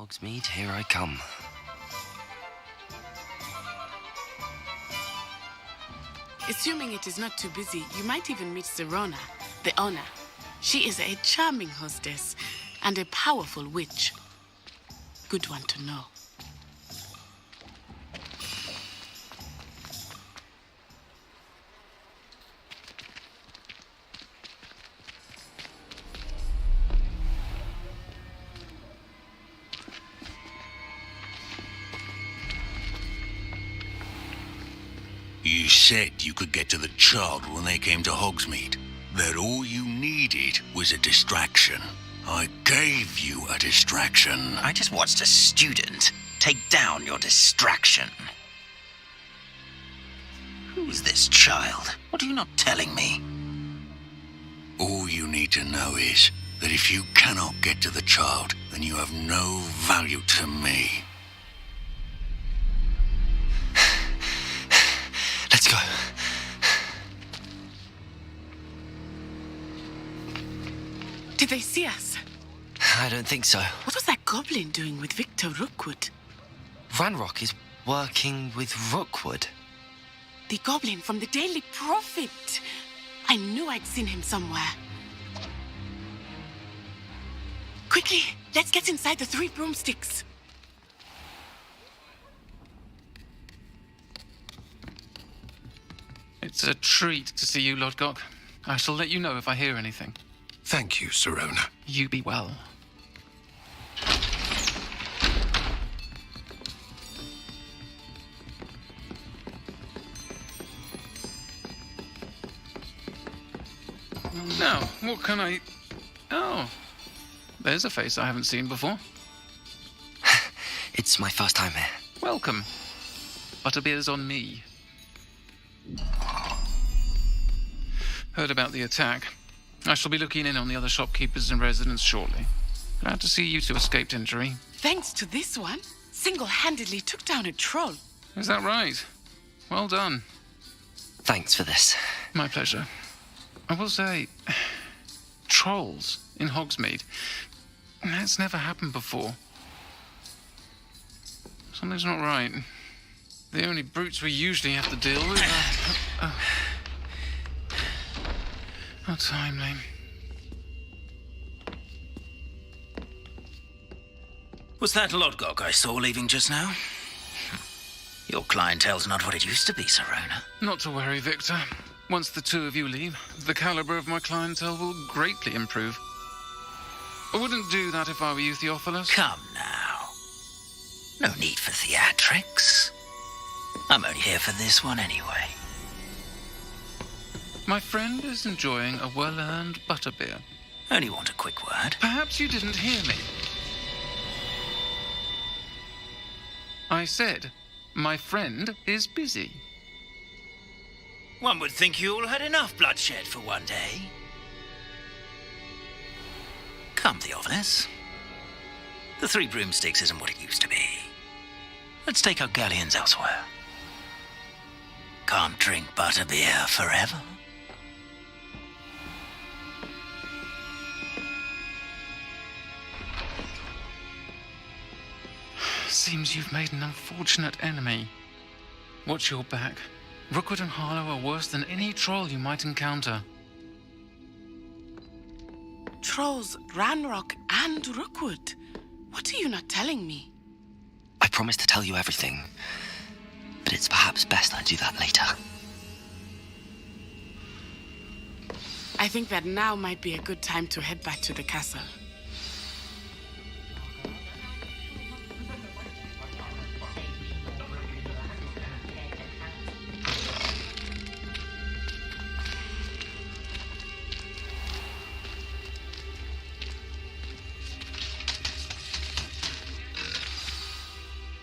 Hogsmeade, here I come. Assuming it is not too busy, you might even meet Sirona, the owner. She is a charming hostess and a powerful witch. Good one to know. You said you could get to the child when they came to Hogsmeade. That all you needed was a distraction. I gave you a distraction. I just watched a student take down your distraction. Who's this child? What are you not telling me? All you need to know is that if you cannot get to the child, then you have no value to me. Let's go. Did they see us? I don't think so. What was that goblin doing with Victor Rookwood? Ranrock is working with Rookwood. The goblin from the Daily Prophet. I knew I'd seen him somewhere. Quickly, let's get inside the 3 broomsticks. It's a treat to see you, Lodgok. I shall let you know if I hear anything. Thank you, Sirona. You be well. Now, what can I... Oh, there's a face I haven't seen before. It's my first time here. Welcome. Butterbeer's on me. Heard about the attack. I shall be looking in on the other shopkeepers and residents shortly. Glad to see you two escaped injury. Thanks to this one, single-handedly took down a troll. Is that right? Well done. Thanks for this. My pleasure. I will say, trolls in Hogsmeade. That's never happened before. Something's not right. The only brutes we usually have to deal with are... How timely. Was that Lodgok I saw leaving just now? Your clientele's not what it used to be, Sirona. Not to worry, Victor. Once the two of you leave, the caliber of my clientele will greatly improve. I wouldn't do that if I were you, Theophilus. Come now. No need for theatrics. I'm only here for this one anyway. My friend is enjoying a well-earned butterbeer. Only want a quick word. Perhaps you didn't hear me. I said, my friend is busy. One would think you all had enough bloodshed for one day. Come, Theophilus. The 3 broomsticks isn't what it used to be. Let's take our galleons elsewhere. Can't drink butterbeer forever. Seems you've made an unfortunate enemy. Watch your back. Rookwood and Harlow are worse than any troll you might encounter. Trolls, Ranrock, and Rookwood. What are you not telling me? I promised to tell you everything, but it's perhaps best I do that later. I think that now might be a good time to head back to the castle.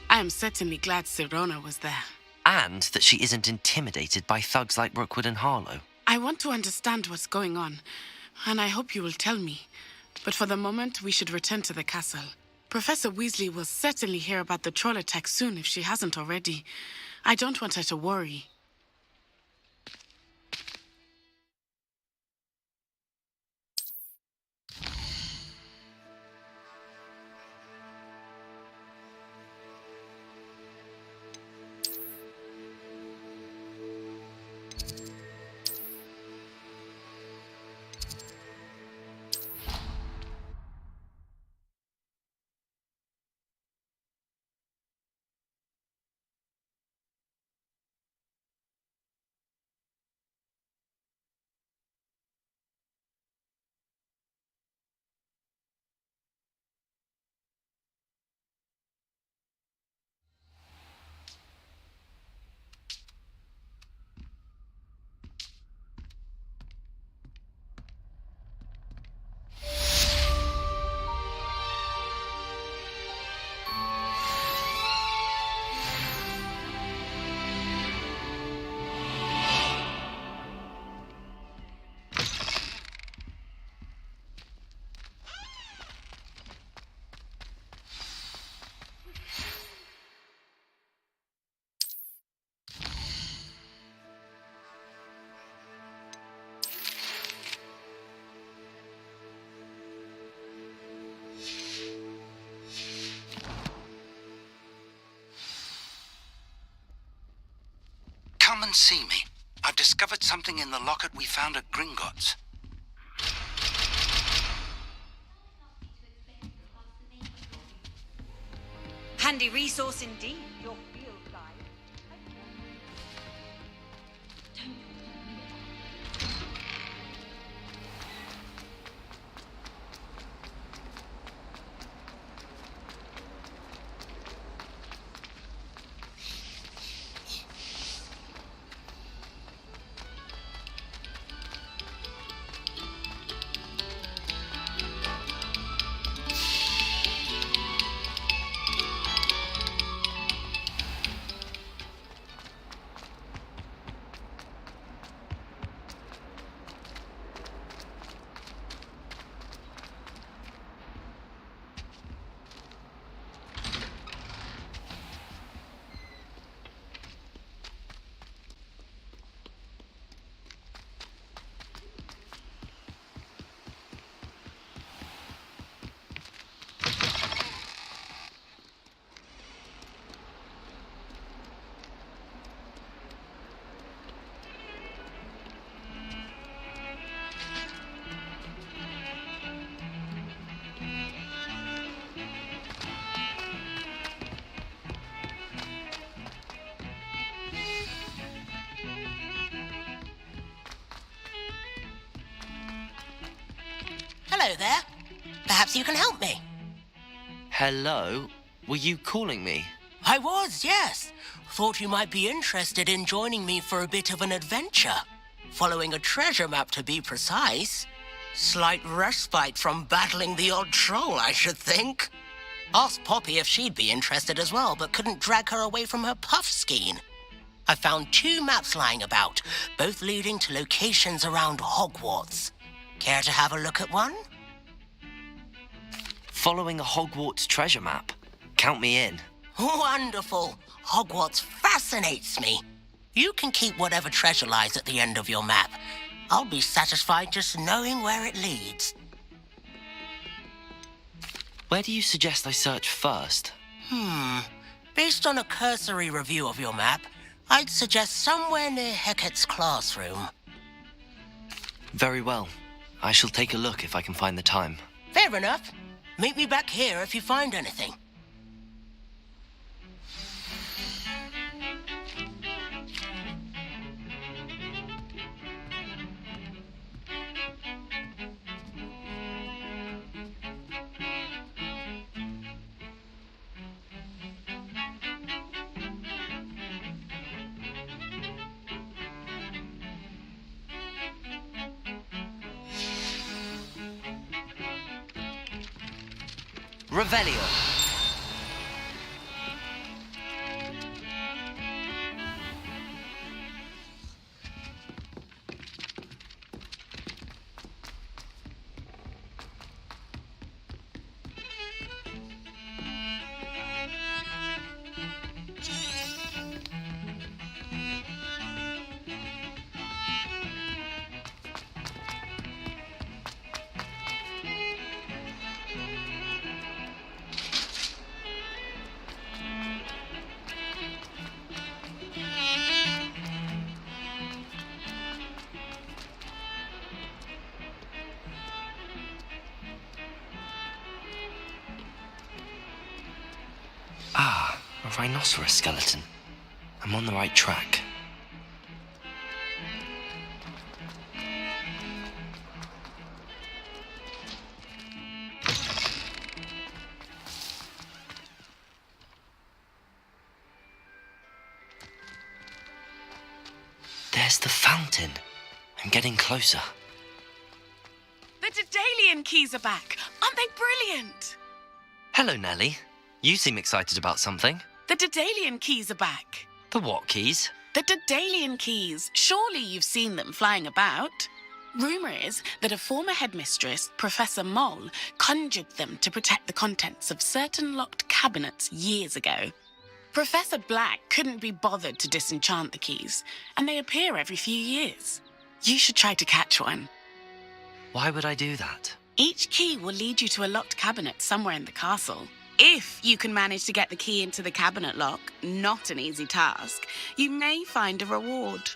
I am certainly glad Sirona was there. And that she isn't intimidated by thugs like Rookwood and Harlow. I want to understand what's going on, and I hope you will tell me. But for the moment, we should return to the castle. Professor Weasley will certainly hear about the troll attack soon if she hasn't already. I don't want her to worry. and see me. I've discovered something in the locket we found at Gringotts. Handy resource indeed, your field guide. Hello there. Perhaps you can help me. Hello? Were you calling me? I was, yes. Thought you might be interested in joining me for a bit of an adventure. Following a treasure map, to be precise. Slight respite from battling the odd troll, I should think. Asked Poppy if she'd be interested as well, but couldn't drag her away from her puff skein. I found 2 maps lying about, both leading to locations around Hogwarts. Care to have a look at one? Following a Hogwarts treasure map. Count me in. Wonderful. Hogwarts fascinates me. You can keep whatever treasure lies at the end of your map. I'll be satisfied just knowing where it leads. Where do you suggest I search first? Based on a cursory review of your map, I'd suggest somewhere near Hecat's classroom. Very well. I shall take a look if I can find the time. Fair enough. Meet me back here if you find anything. Revelio. Ah, a rhinoceros skeleton. I'm on the right track. There's the fountain. I'm getting closer. The Daedalian keys are back. Aren't they brilliant? Hello, Nellie. You seem excited about something. The Daedalian keys are back. The what keys? The Daedalian keys. Surely you've seen them flying about. Rumour is that a former headmistress, Professor Moll, conjured them to protect the contents of certain locked cabinets years ago. Professor Black couldn't be bothered to disenchant the keys, and they appear every few years. You should try to catch one. Why would I do that? Each key will lead you to a locked cabinet somewhere in the castle. If you can manage to get the key into the cabinet lock, not an easy task, you may find a reward.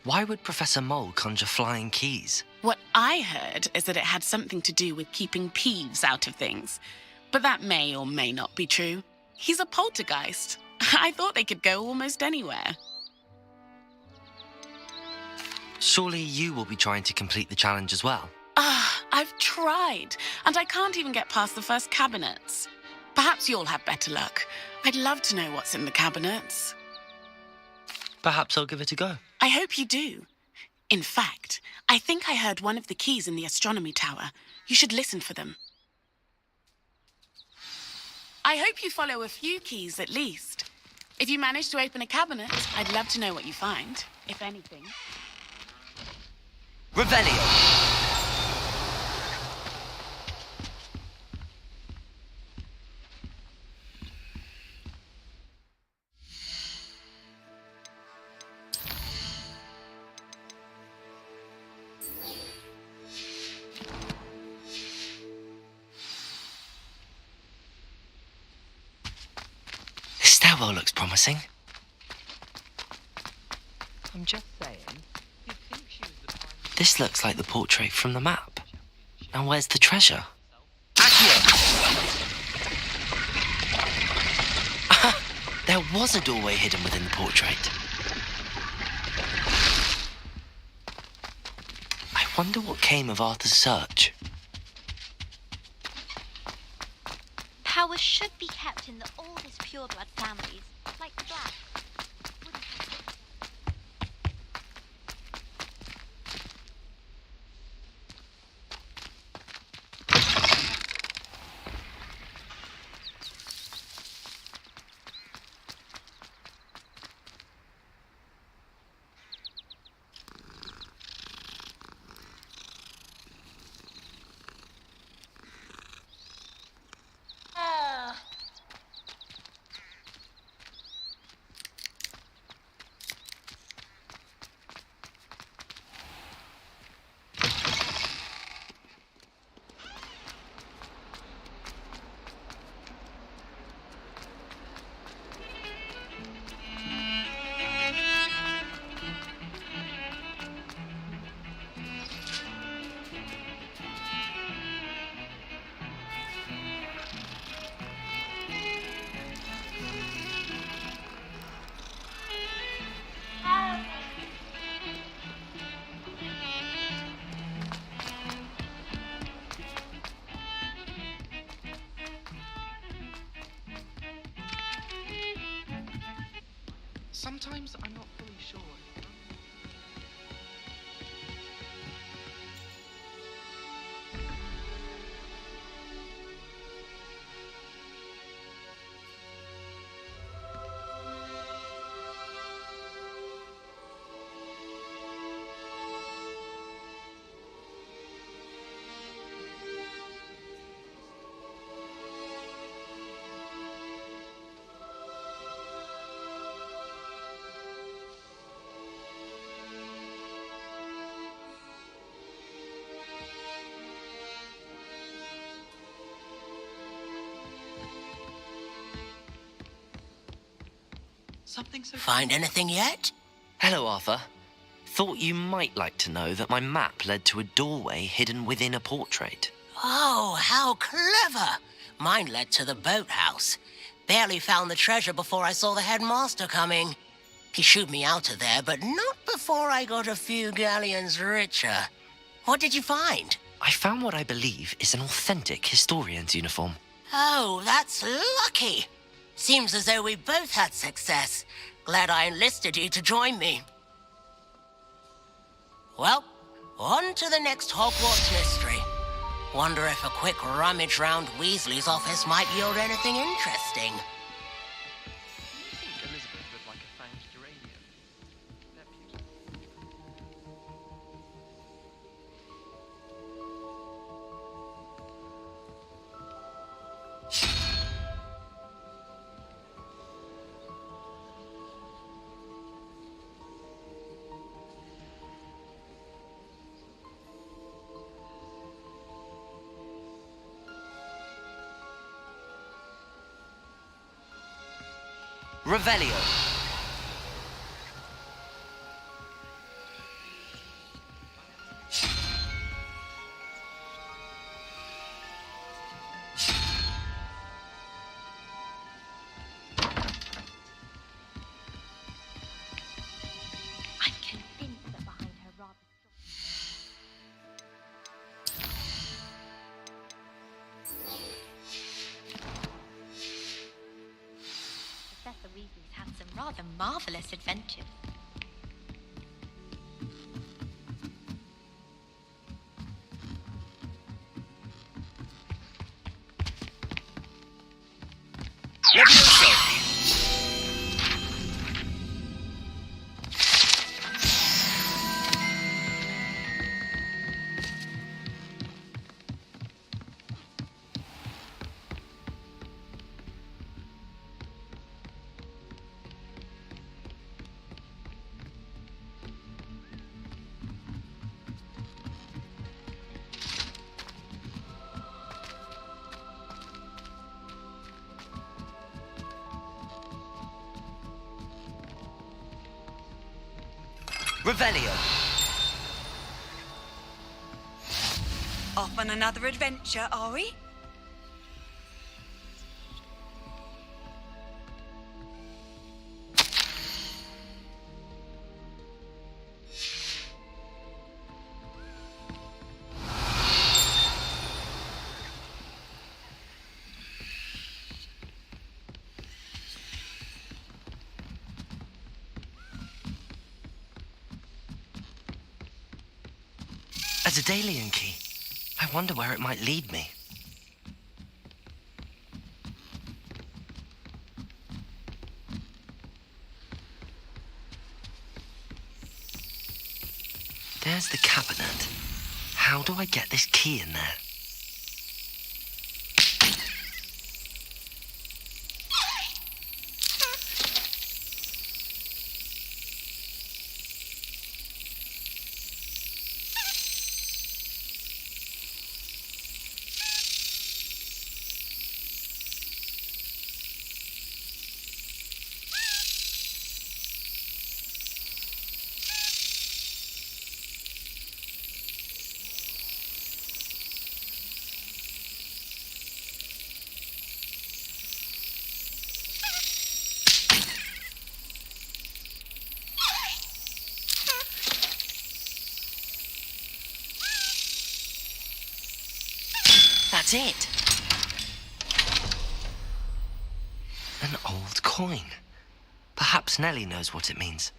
Why would Professor Mole conjure flying keys? What I heard is that it had something to do with keeping Peeves out of things. But that may or may not be true. He's a poltergeist. I thought they could go almost anywhere. Surely you will be trying to complete the challenge as well. I've tried, and I can't even get past the first cabinets. Perhaps you'll have better luck. I'd love to know what's in the cabinets. Perhaps I'll give it a go. I hope you do. In fact, I think I heard one of the keys in the astronomy tower. You should listen for them. I hope you follow a few keys at least. If you manage to open a cabinet, I'd love to know what you find, if anything. Revelio! This stairwell looks promising. I'm just saying. This looks like the portrait from the map. Now where's the treasure? There was a doorway hidden within the portrait. I wonder what came of Arthur's search. Power should be kept in the oldest pureblood families, like the Black. Sometimes I'm not fully sure. Something so... Find anything yet? Hello, Arthur. Thought you might like to know that my map led to a doorway hidden within a portrait. Oh, how clever! Mine led to the boathouse. Barely found the treasure before I saw the headmaster coming. He shooed me out of there, but not before I got a few galleons richer. What did you find? I found what I believe is an authentic historian's uniform. Oh, that's lucky. Seems as though we both had success. Glad I enlisted you to join me. Well, on to the next Hogwarts mystery. Wonder if a quick rummage round Weasley's office might yield anything interesting. You think Elizabeth would like a fanged geranium? They're beautiful. Revelio. I'm convinced that behind her rather Professor Weasley's had some rather marvelous adventures. Levioso. Revelio. Off on another adventure, are we? A Daedalian key. I wonder where it might lead me. There's the cabinet. How do I get this key in there? That's it. An old coin. Perhaps Nellie knows what it means.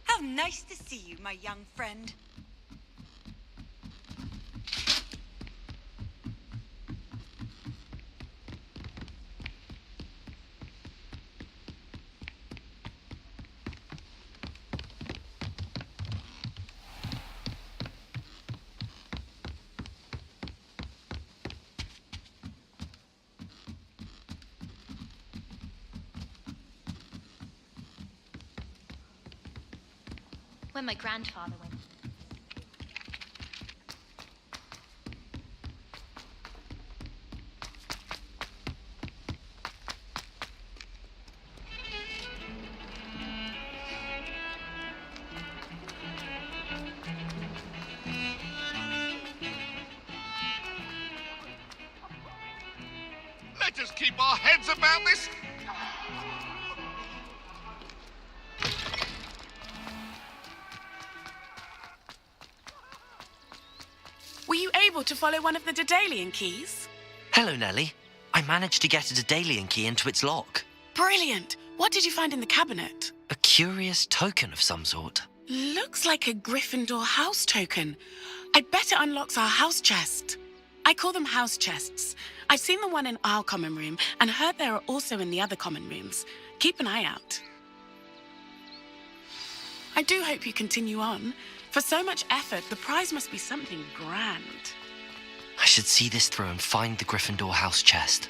How nice to see you, my young friend. When my grandfather went. Let us keep our heads about this. Were you able to follow one of the Daedalian keys? Hello, Nellie. I managed to get a Daedalian key into its lock. Brilliant! What did you find in the cabinet? A curious token of some sort. Looks like a Gryffindor house token. I bet it unlocks our house chest. I call them house chests. I've seen the one in our common room and heard there are also in the other common rooms. Keep an eye out. I do hope you continue on. For so much effort, the prize must be something grand. I should see this through and find the Gryffindor house chest.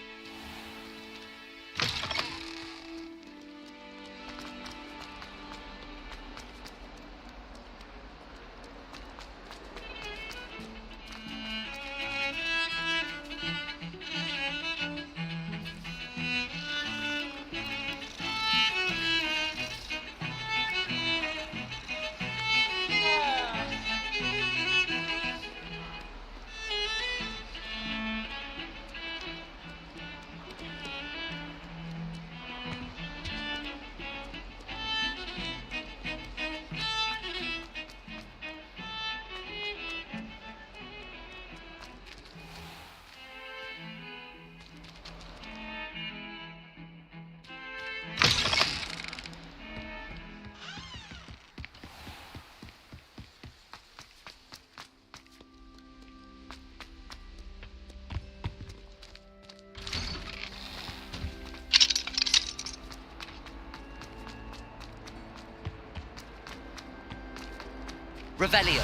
Revelio.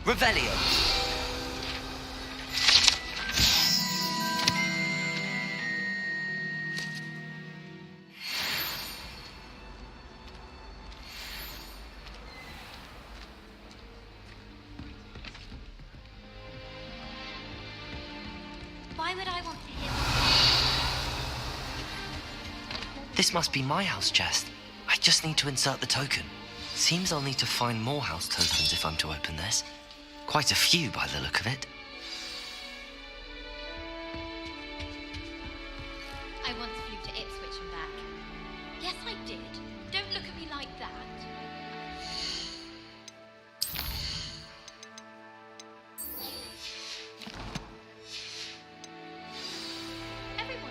Revelio. Why would I want to hear? This must be my house chest. I just need to insert the token. Seems I'll need to find more house tokens if I'm to open this. Quite a few by the look of it. I once flew to Ipswich and back. Yes, I did. Don't look at me like that. Everyone.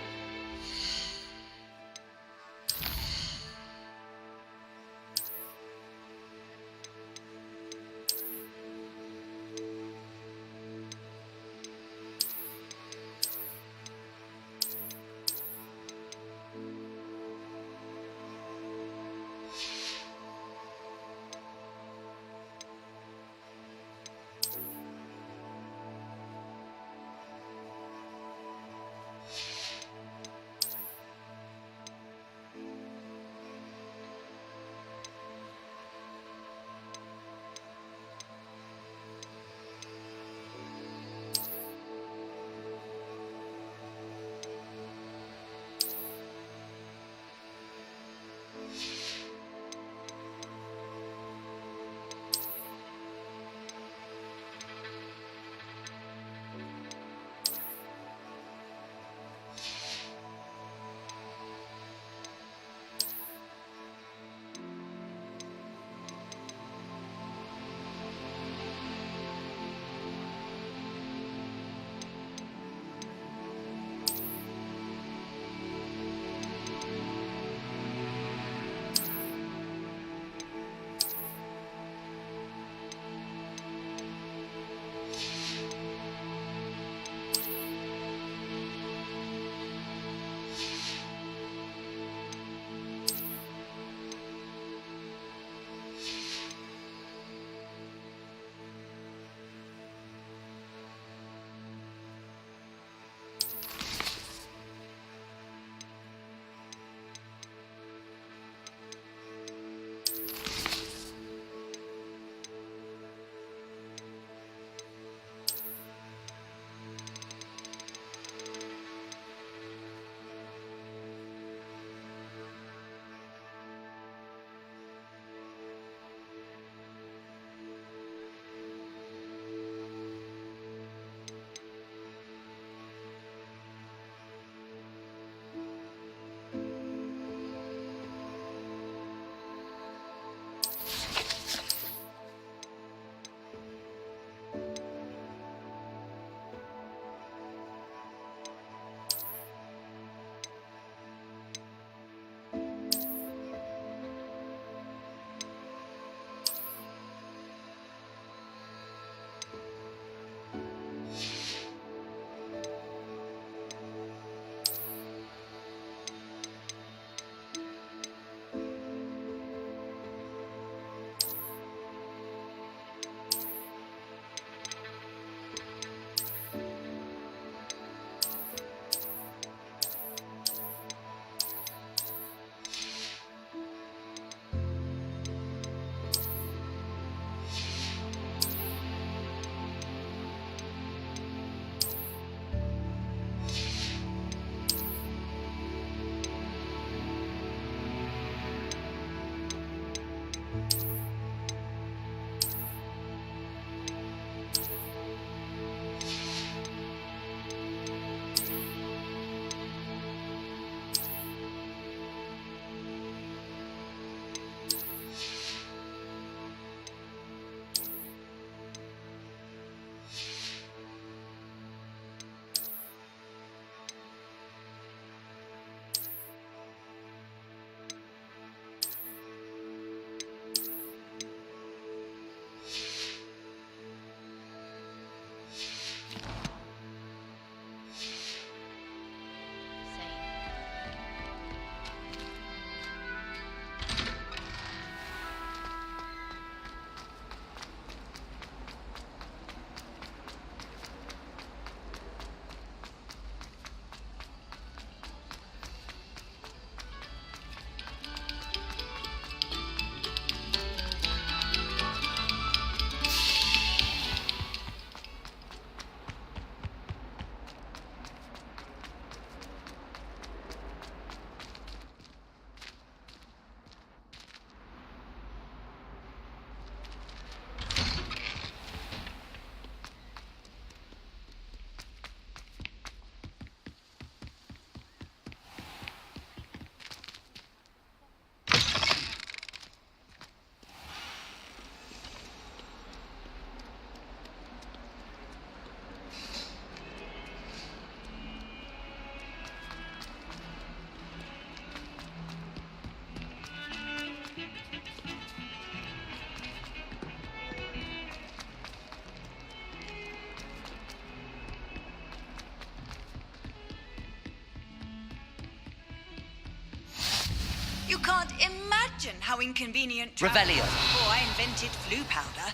can't imagine how inconvenient. Revelio. Before I invented flu powder.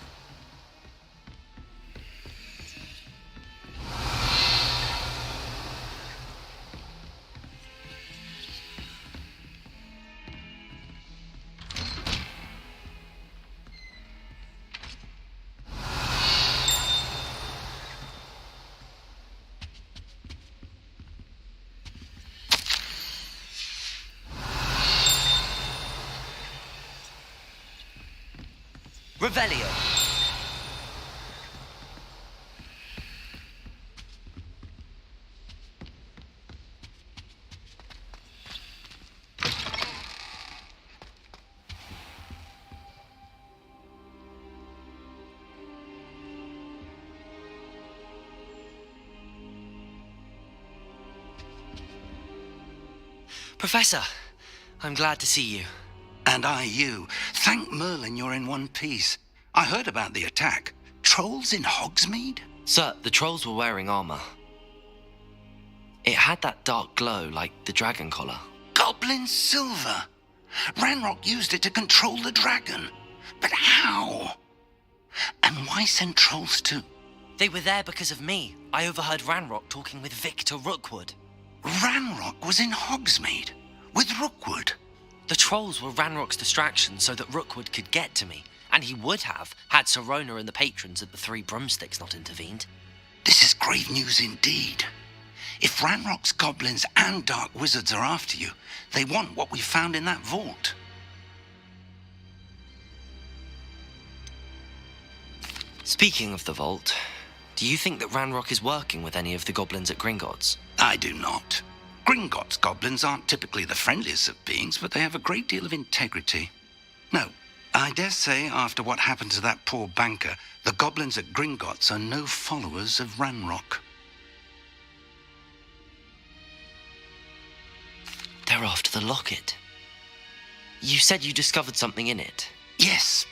Revelio. Professor, I'm glad to see you. And I you. Thank Merlin you're in one piece. I heard about the attack. Trolls in Hogsmeade? Sir, the trolls were wearing armor. It had that dark glow like the dragon collar. Goblin silver. Ranrock used it to control the dragon. But how? And why send trolls too? They were there because of me. I overheard Ranrock talking with Victor Rookwood. Ranrock was in Hogsmeade with Rookwood. The trolls were Ranrock's distraction so that Rookwood could get to me, and he would have had Sirona and the patrons at the Three Broomsticks not intervened. This is grave news indeed. If Ranrock's goblins and dark wizards are after you, they want what we found in that vault. Speaking of the vault, do you think that Ranrock is working with any of the goblins at Gringotts? I do not. Gringotts goblins aren't typically the friendliest of beings, but they have a great deal of integrity. No, I dare say after what happened to that poor banker, the goblins at Gringotts are no followers of Ranrock. They're after the locket. You said you discovered something in it. Yes.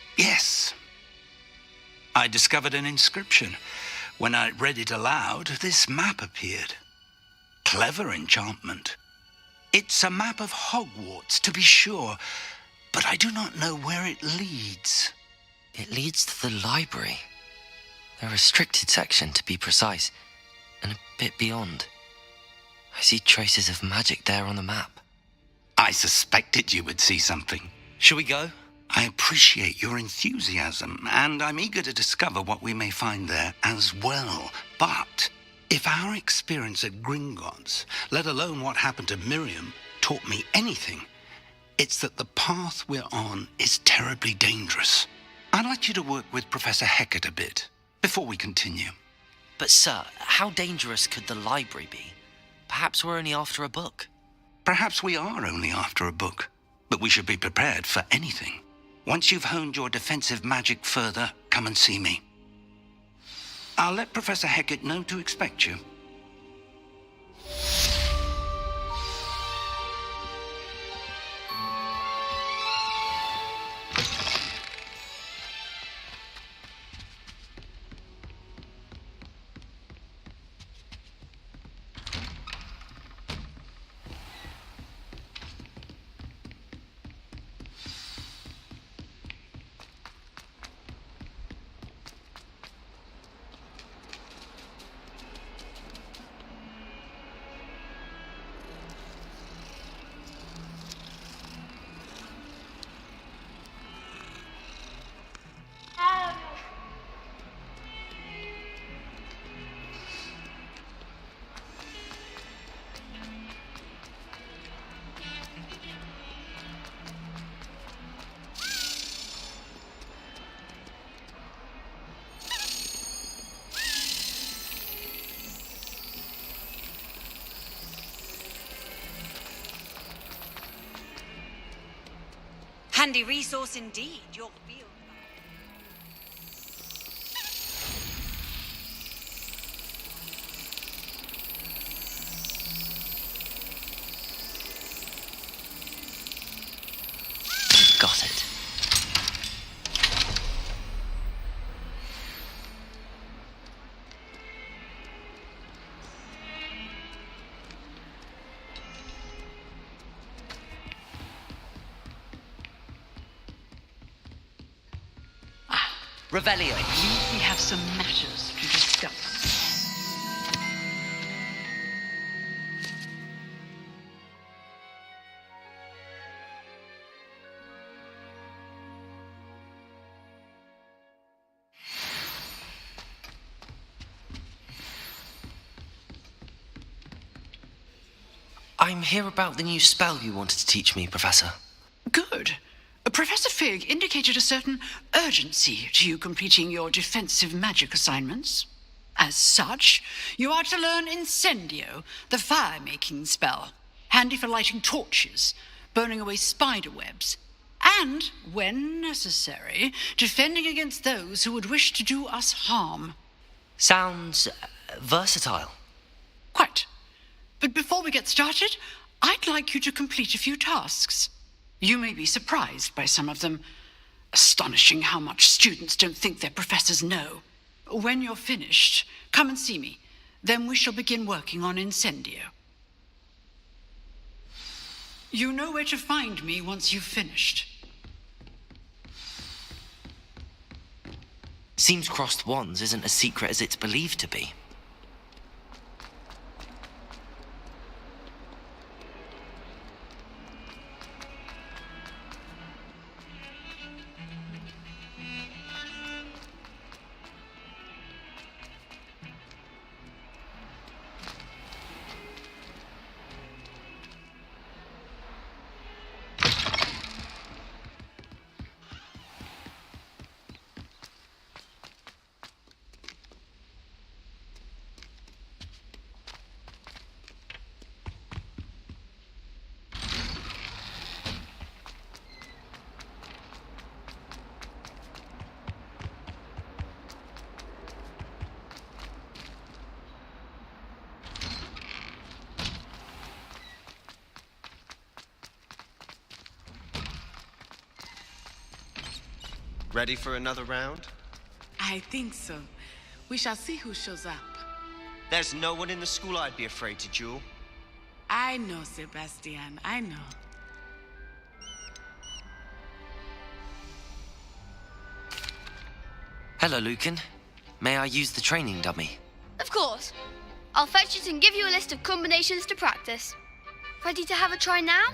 I discovered an inscription. When I read it aloud, this map appeared. Clever enchantment. It's a map of Hogwarts, to be sure, but I do not know where it leads. It leads to the library. A restricted section, to be precise, and a bit beyond. I see traces of magic there on the map. I suspected you would see something. Shall we go? I appreciate your enthusiasm, and I'm eager to discover what we may find there as well. But if our experience at Gringotts, let alone what happened to Miriam, taught me anything, it's that the path we're on is terribly dangerous. I'd like you to work with Professor Hecat a bit before we continue. But sir, how dangerous could the library be? Perhaps we're only after a book. Perhaps we are only after a book, but we should be prepared for anything. Once you've honed your defensive magic further, come and see me. I'll let Professor Hecat know to expect you. Handy resource indeed, your field. Got it. Revelio. We have some matters to discuss. I'm here about the new spell you wanted to teach me, Professor. Good. Professor Fig indicated a certain urgency to you completing your defensive magic assignments. As such, you are to learn Incendio, the fire-making spell, handy for lighting torches, burning away spider webs, and, when necessary, defending against those who would wish to do us harm. Sounds versatile. Quite. But before we get started, I'd like you to complete a few tasks. You may be surprised by some of them. Astonishing how much students don't think their professors know. When you're finished, come and see me. Then we shall begin working on Incendio. You know where to find me once you've finished. Seems crossed wands isn't as secret as it's believed to be. Ready for another round? I think so. We shall see who shows up. There's no one in the school I'd be afraid to duel. I know, Sebastian. I know. Hello, Lucan. May I use the training dummy? Of course. I'll fetch it and give you a list of combinations to practice. Ready to have a try now?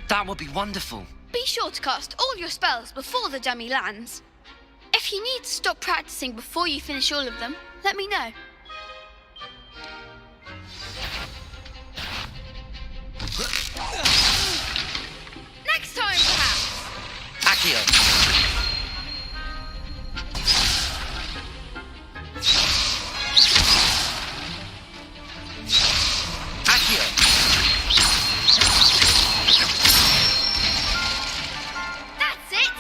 That would be wonderful. Be sure to cast all your spells before the dummy lands. If you need to stop practicing before you finish all of them, let me know. Next time, perhaps. Accio. That's it.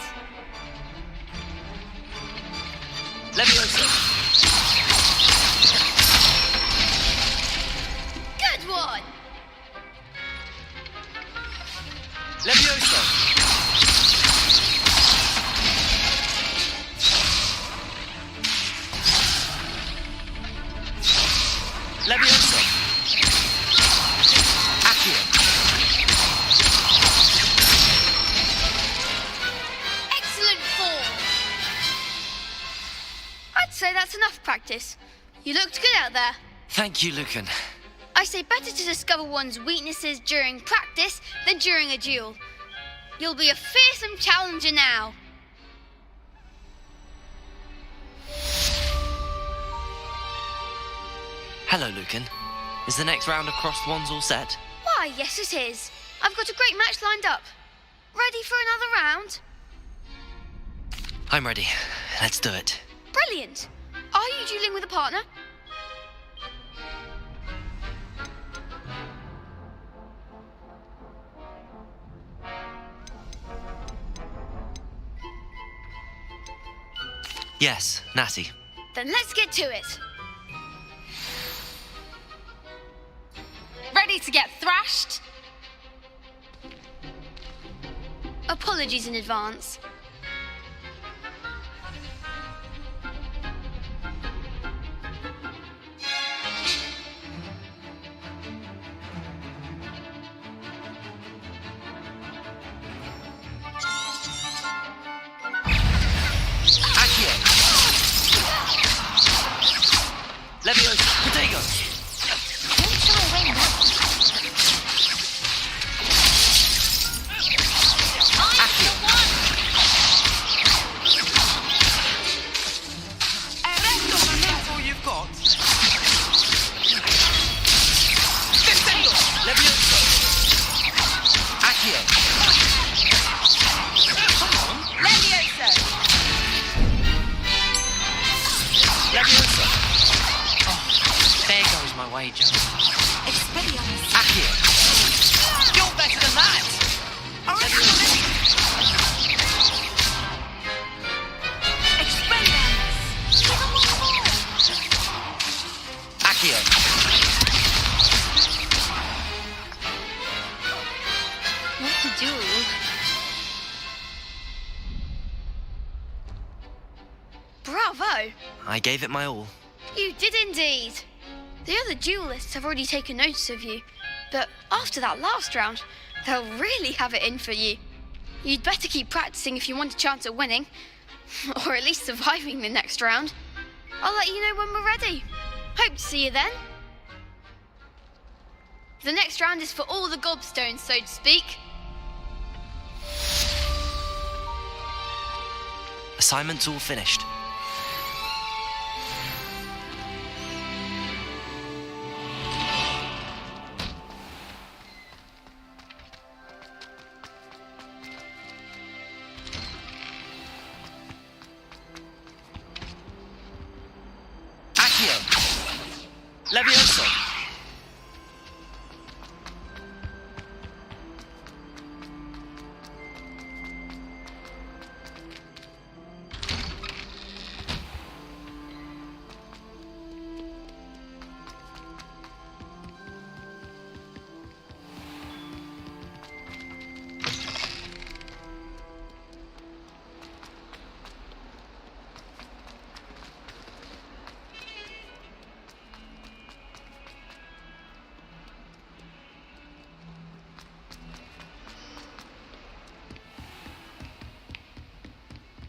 Levioso. Good one. Levioso. Levioso. Accio. Excellent form. I'd say that's enough practice. You looked good out there. Thank you, Lucan. I say better to discover one's weaknesses during practice than during a duel. You'll be a fearsome challenger now. Hello, Lucan. Is the next round of crossed wands all set? Why, yes it is. I've got a great match lined up. Ready for another round? I'm ready. Let's do it. Brilliant. Are you dueling with a partner? Yes, Natty. Then let's get to it. Ready to get thrashed? Apologies in advance. Leviosa! Protego! Don't shy away now. Accio! That's all you've got? Leviosa! Accio! Leviosa! Leviosa! Oh, there goes my wager. Expelliarmus. Accio! You're better than that! Accio! What to do? Bravo! I gave it my all. You did indeed. The other duelists have already taken notice of you, but after that last round, they'll really have it in for you. You'd better keep practicing if you want a chance at winning, or at least surviving the next round. I'll let you know when we're ready. Hope to see you then. The next round is for all the gobstones, so to speak. Assignment's all finished. Accio! Leviosa!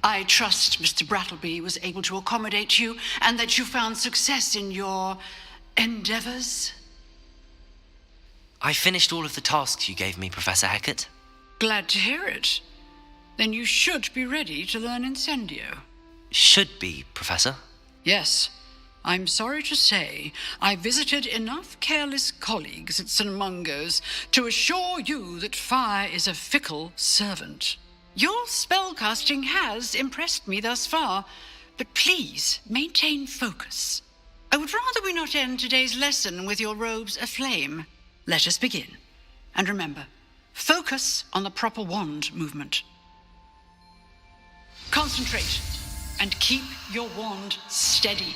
I trust Mr. Brattleby was able to accommodate you and that you found success in your endeavors. I finished all of the tasks you gave me, Professor Hecat. Glad to hear it. Then you should be ready to learn Incendio. Should be, Professor. Yes. I'm sorry to say I visited enough careless colleagues at St. Mungo's to assure you that fire is a fickle servant. Your spellcasting has impressed me thus far, but please maintain focus. I would rather we not end today's lesson with your robes aflame. Let us begin. And remember, focus on the proper wand movement. Concentrate and keep your wand steady.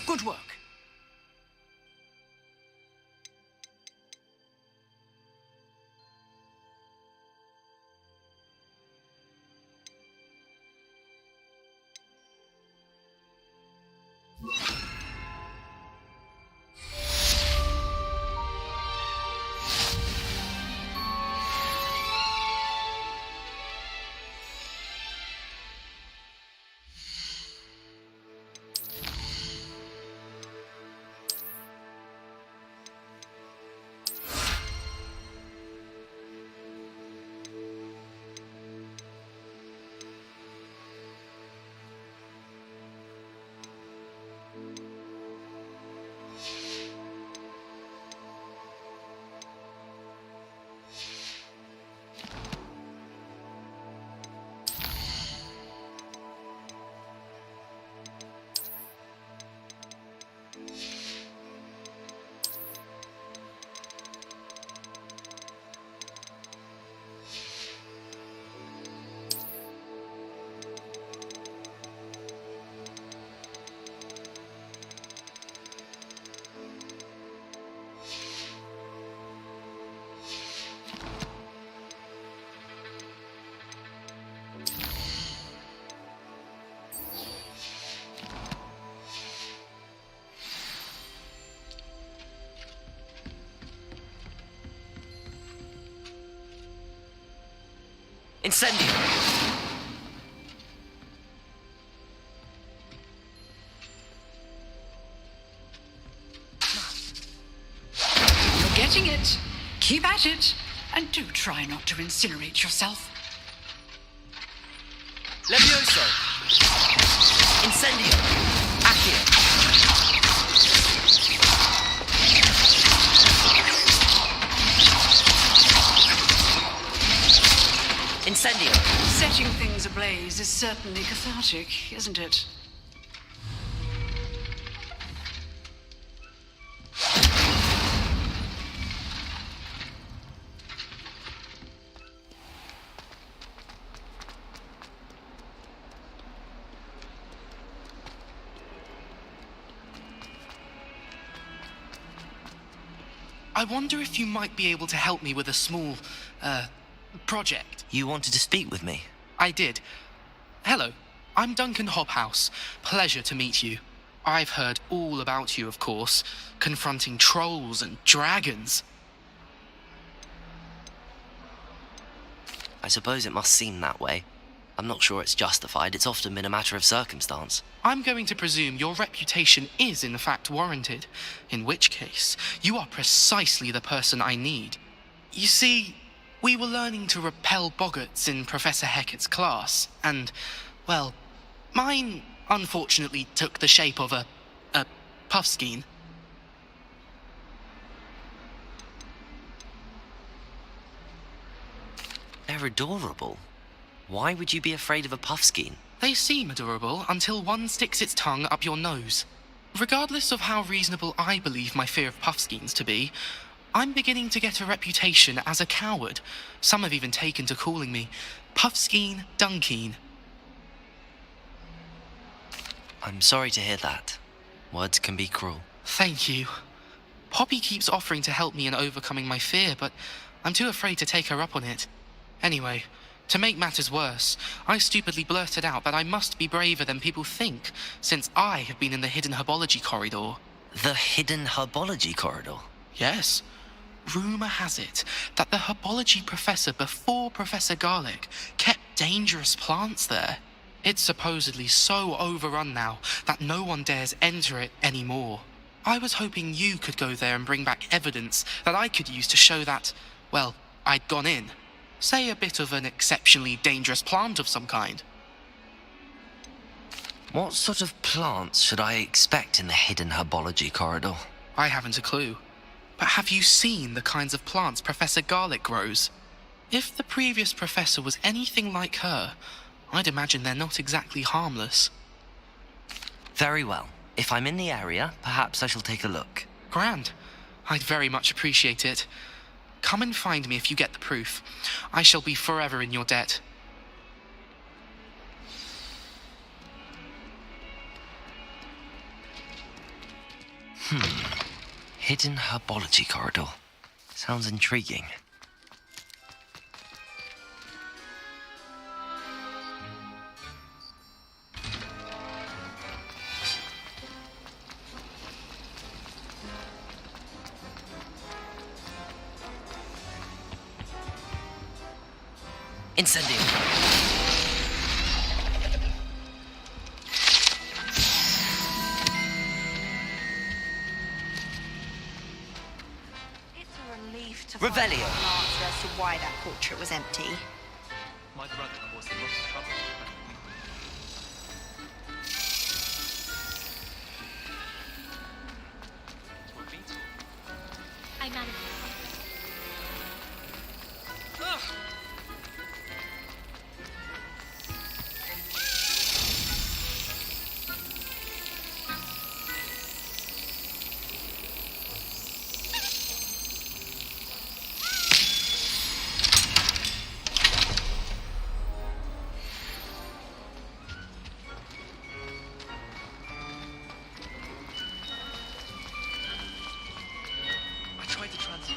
Good work. Incendio! You're getting it. Keep at it. And do try not to incinerate yourself. Levioso! Incendio! Accio! Incendio! Setting things ablaze is certainly cathartic, isn't it? I wonder if you might be able to help me with a small, project. You wanted to speak with me? I did. Hello, I'm Duncan Hobhouse. Pleasure to meet you. I've heard all about you, of course, confronting trolls and dragons. I suppose it must seem that way. I'm not sure it's justified. It's often been a matter of circumstance. I'm going to presume your reputation is in fact warranted, in which case you are precisely the person I need. You see, we were learning to repel boggarts in Professor Hecat's class, and, well, mine unfortunately took the shape of a puffskein. They're adorable. Why would you be afraid of a puffskein? They seem adorable until one sticks its tongue up your nose. Regardless of how reasonable I believe my fear of puffskeins to be, I'm beginning to get a reputation as a coward. Some have even taken to calling me Puffskein Dunkeen. I'm sorry to hear that. Words can be cruel. Thank you. Poppy keeps offering to help me in overcoming my fear, but I'm too afraid to take her up on it. Anyway, to make matters worse, I stupidly blurted out that I must be braver than people think, since I have been in the hidden herbology corridor. The hidden herbology corridor? Yes. Rumour has it that the herbology professor before Professor Garlic kept dangerous plants there. It's supposedly so overrun now that no one dares enter it anymore. I was hoping you could go there and bring back evidence that I could use to show that, well, I'd gone in. Say a bit of an exceptionally dangerous plant of some kind. What sort of plants should I expect in the hidden herbology corridor? I haven't a clue. But have you seen the kinds of plants Professor Garlic grows? If the previous professor was anything like her, I'd imagine they're not exactly harmless. Very well. If I'm in the area, perhaps I shall take a look. Grand. I'd very much appreciate it. Come and find me if you get the proof. I shall be forever in your debt. Hidden herbology corridor. Sounds intriguing. Incendio! It's a relief to Revelio. find an answer as to why that portrait was empty. My brother caused lots of trouble. I managed. I tried to transfer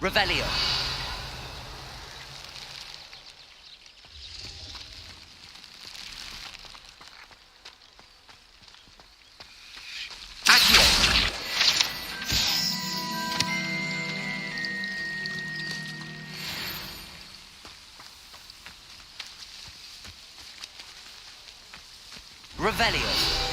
Revelio. Accio. Revelio.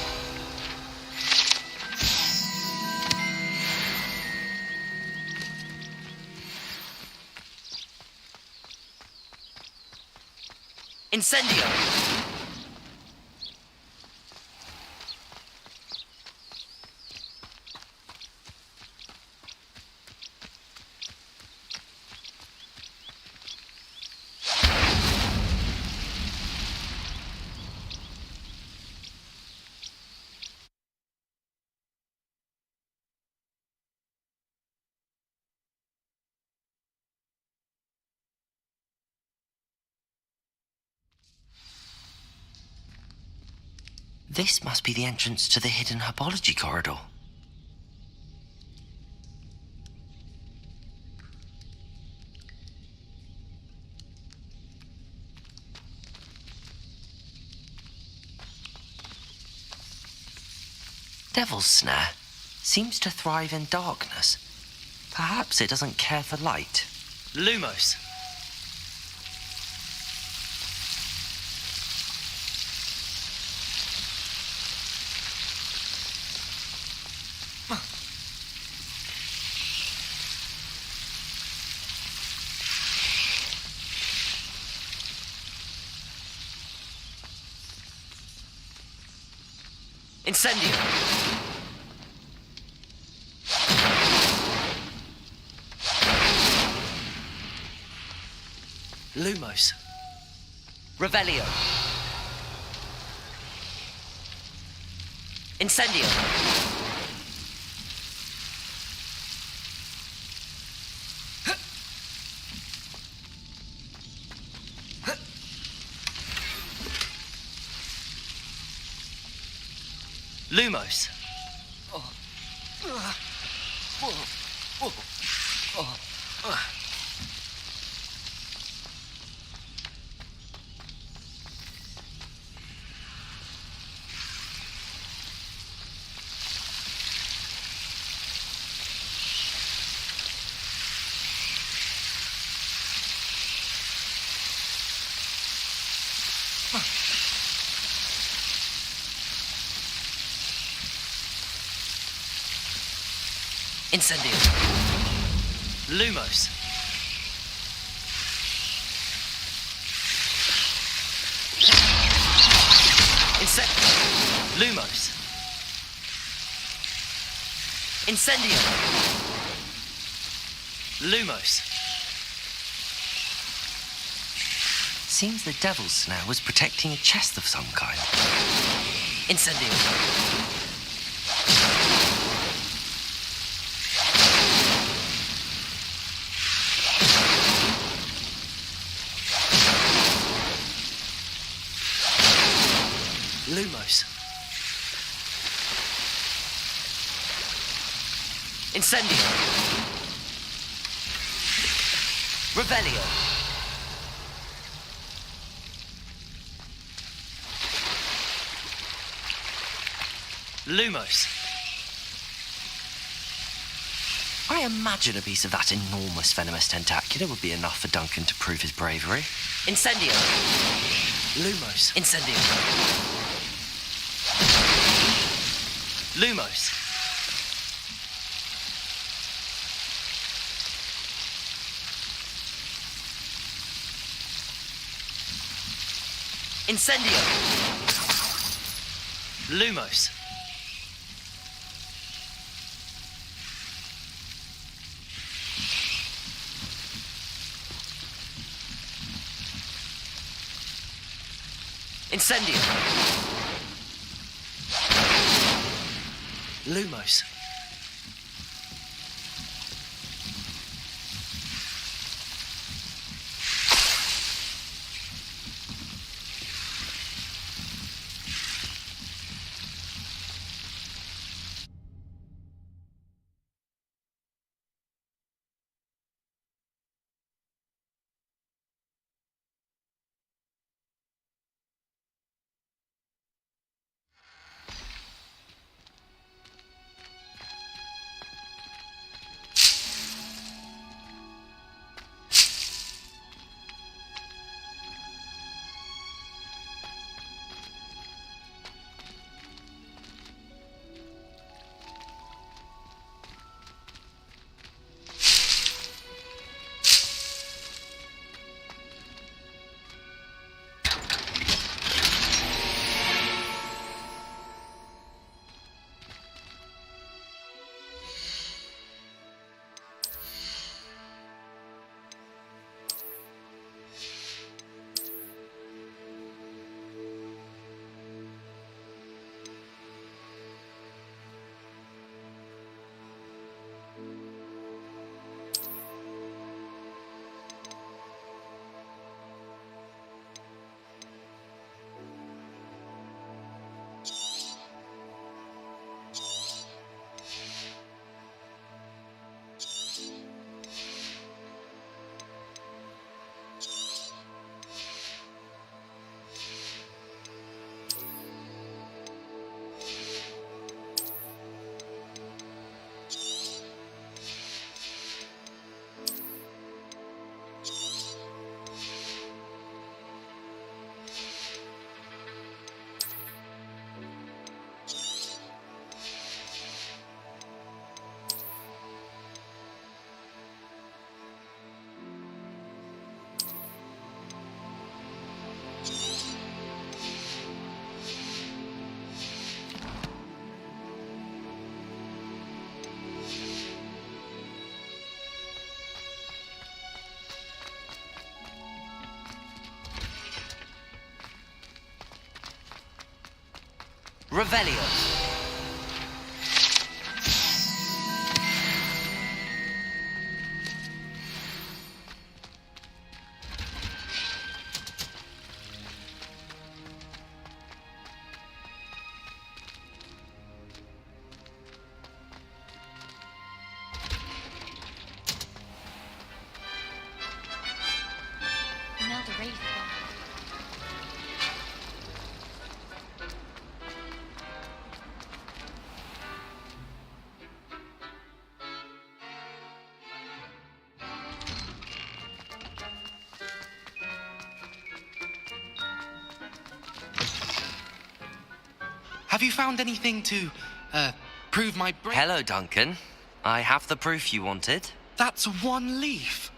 Incendio. This must be the entrance to the hidden herbology corridor. Devil's Snare seems to thrive in darkness. Perhaps it doesn't care for light. Lumos. Incendio. Lumos. Revelio. Incendio. Lumos. Incendio. Lumos. Lumos. Incendio. Lumos. Seems the Devil's Snare was protecting a chest of some kind. Incendio. Lumos. Incendio. Revelio. Lumos. I imagine a piece of that enormous venomous tentacular would be enough for Duncan to prove his bravery. Incendio. Lumos. Incendio. Lumos. Incendio. Lumos. Incendio. Lumos. Revelio. Imelda Raven. Have you found anything to, prove my Hello, Duncan. I have the proof you wanted. That's one leaf.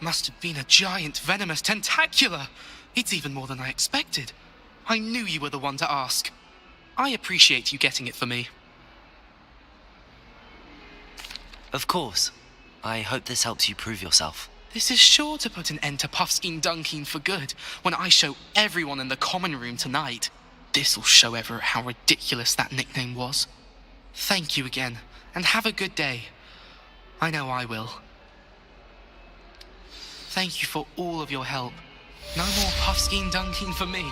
Must have been a giant venomous tentacula. It's even more than I expected. I knew you were the one to ask. I appreciate you getting it for me. Of course. I hope this helps you prove yourself. This is sure to put an end to Puffskein Dunkeen for good when I show everyone in the common room tonight. This'll show Everett how ridiculous that nickname was. Thank you again, and have a good day. I know I will. Thank you for all of your help. No more Puffskein Dunkeen for me.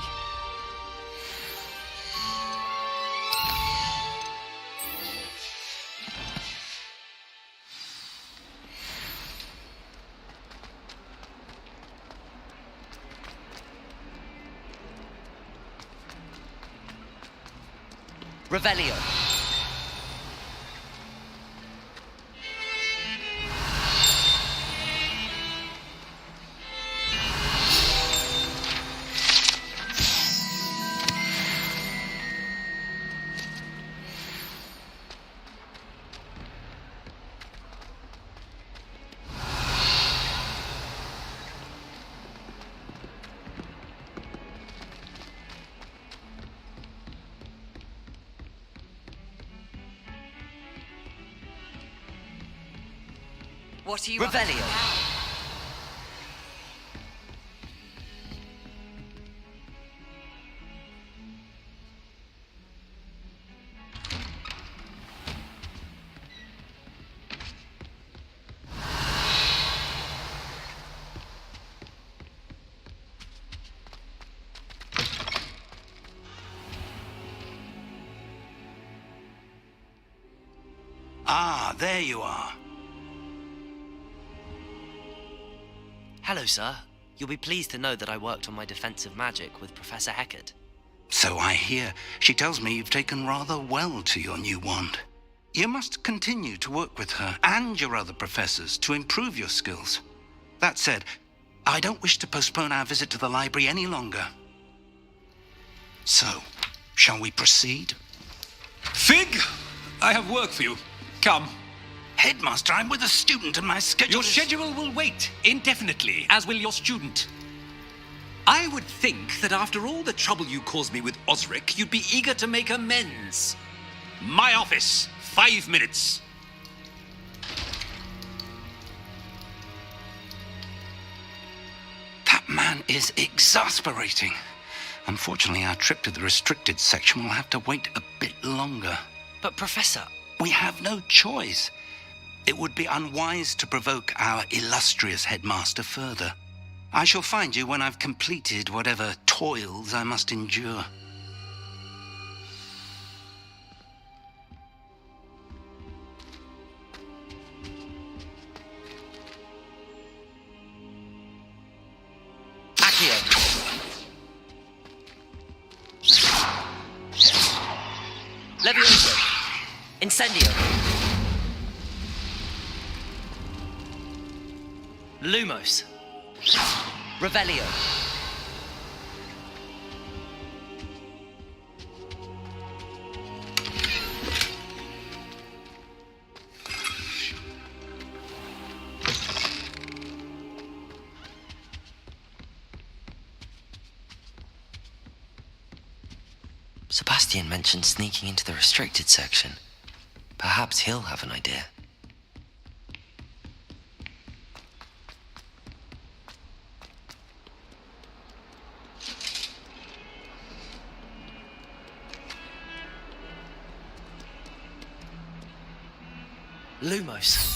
Revelio. What are you Revelio. Ah, there you are. Hello, sir. You'll be pleased to know that I worked on my defensive magic with Professor Heckard. So I hear. She tells me you've taken rather well to your new wand. You must continue to work with her and your other professors to improve your skills. That said, I don't wish to postpone our visit to the library any longer. So, shall we proceed? Fig, I have work for you. Come. Headmaster, I'm with a student and my schedule Your schedule will wait indefinitely, as will your student. I would think that after all the trouble you caused me with Osric, you'd be eager to make amends. My office, 5 minutes. That man is exasperating. Unfortunately, our trip to the restricted section will have to wait a bit longer. But, Professor... We have no choice. It would be unwise to provoke our illustrious headmaster further. I shall find you when I've completed whatever toils I must endure. Accio. Levioso. Incendio. Lumos. Revelio. Sebastian mentioned sneaking into the restricted section. Perhaps he'll have an idea. Lumos.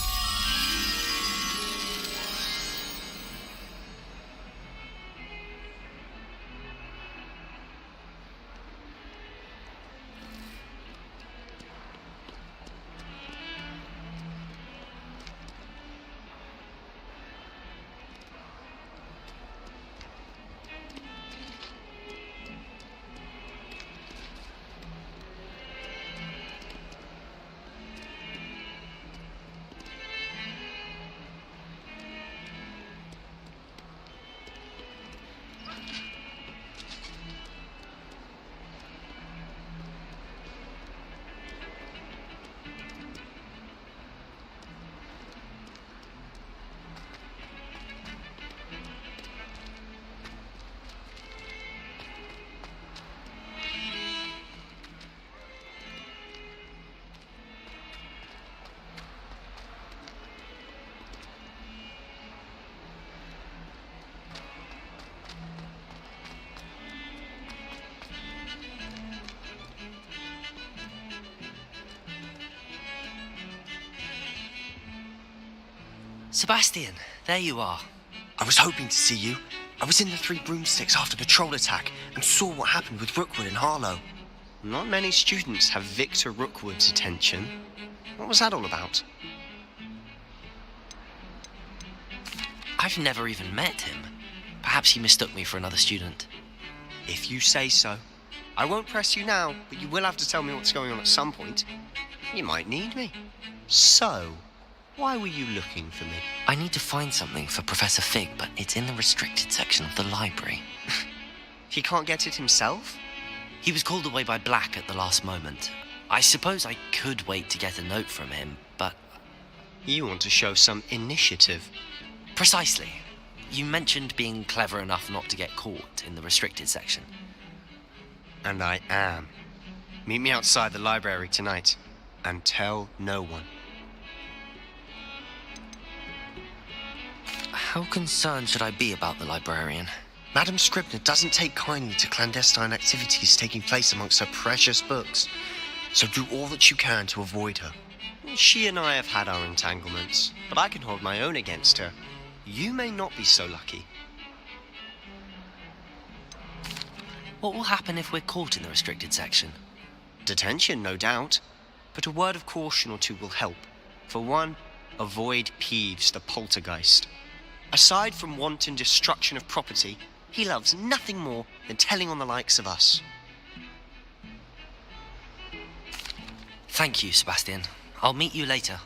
Sebastian, there you are. I was hoping to see you. I was in the Three Broomsticks after the troll attack and saw what happened with Rookwood and Harlow. Not many students have Victor Rookwood's attention. What was that all about? I've never even met him. Perhaps he mistook me for another student. If you say so. I won't press you now, but you will have to tell me what's going on at some point. You might need me. So, why were you looking for me? I need to find something for Professor Fig, but it's in the restricted section of the library. He can't get it himself? He was called away by Black at the last moment. I suppose I could wait to get a note from him, but... You want to show some initiative. Precisely. You mentioned being clever enough not to get caught in the restricted section. And I am. Meet me outside the library tonight, and tell no one. How concerned should I be about the librarian? Madam Scribner doesn't take kindly to clandestine activities taking place amongst her precious books, so do all that you can to avoid her. She and I have had our entanglements, but I can hold my own against her. You may not be so lucky. What will happen if we're caught in the restricted section? Detention, no doubt, but a word of caution or two will help. For one, avoid Peeves, the poltergeist. Aside from wanton destruction of property, he loves nothing more than telling on the likes of us. Thank you, Sebastian. I'll meet you later.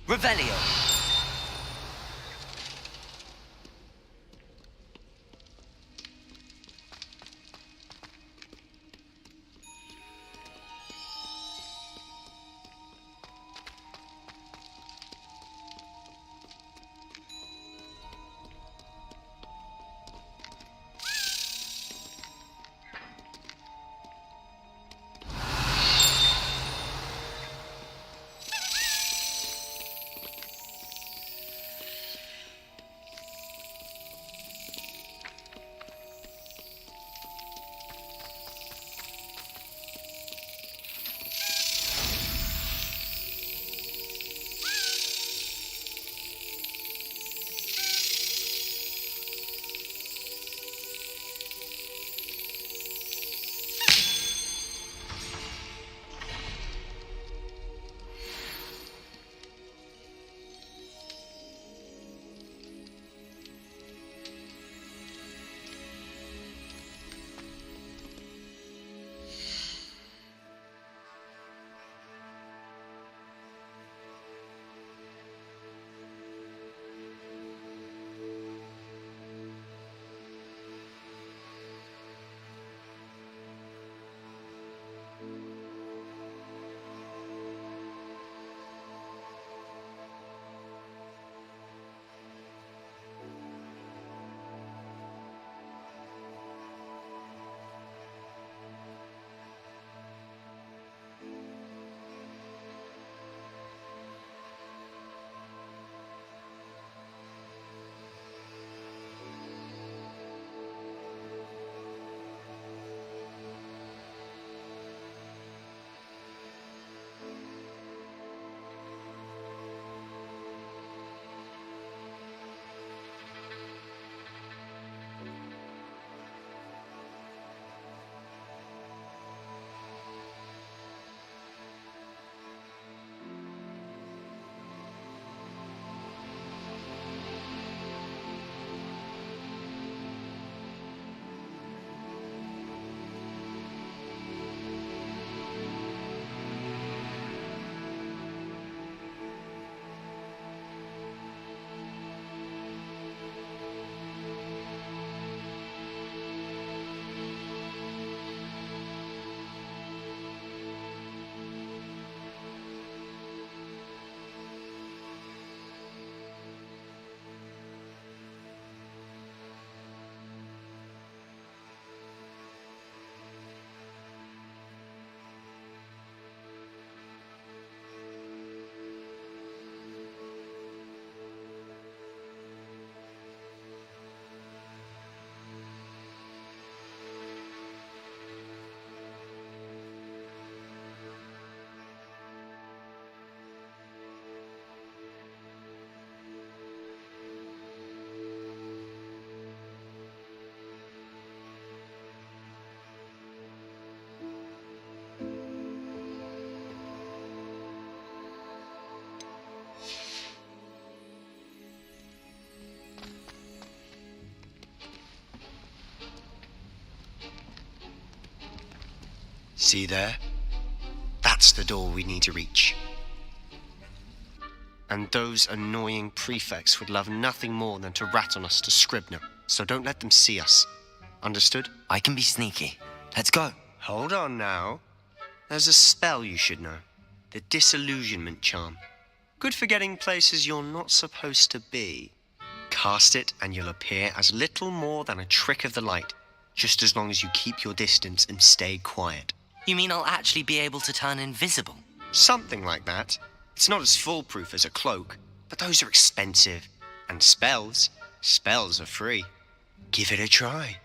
Revelio. See there? That's the door we need to reach. And those annoying prefects would love nothing more than to rat on us to Scribner, so don't let them see us. Understood? I can be sneaky. Let's go. Hold on now. There's a spell you should know. The Disillusionment Charm. Good for getting places you're not supposed to be. Cast it and you'll appear as little more than a trick of the light, just as long as you keep your distance and stay quiet. You mean I'll actually be able to turn invisible? Something like that. It's not as foolproof as a cloak, but those are expensive. And spells are free. Give it a try.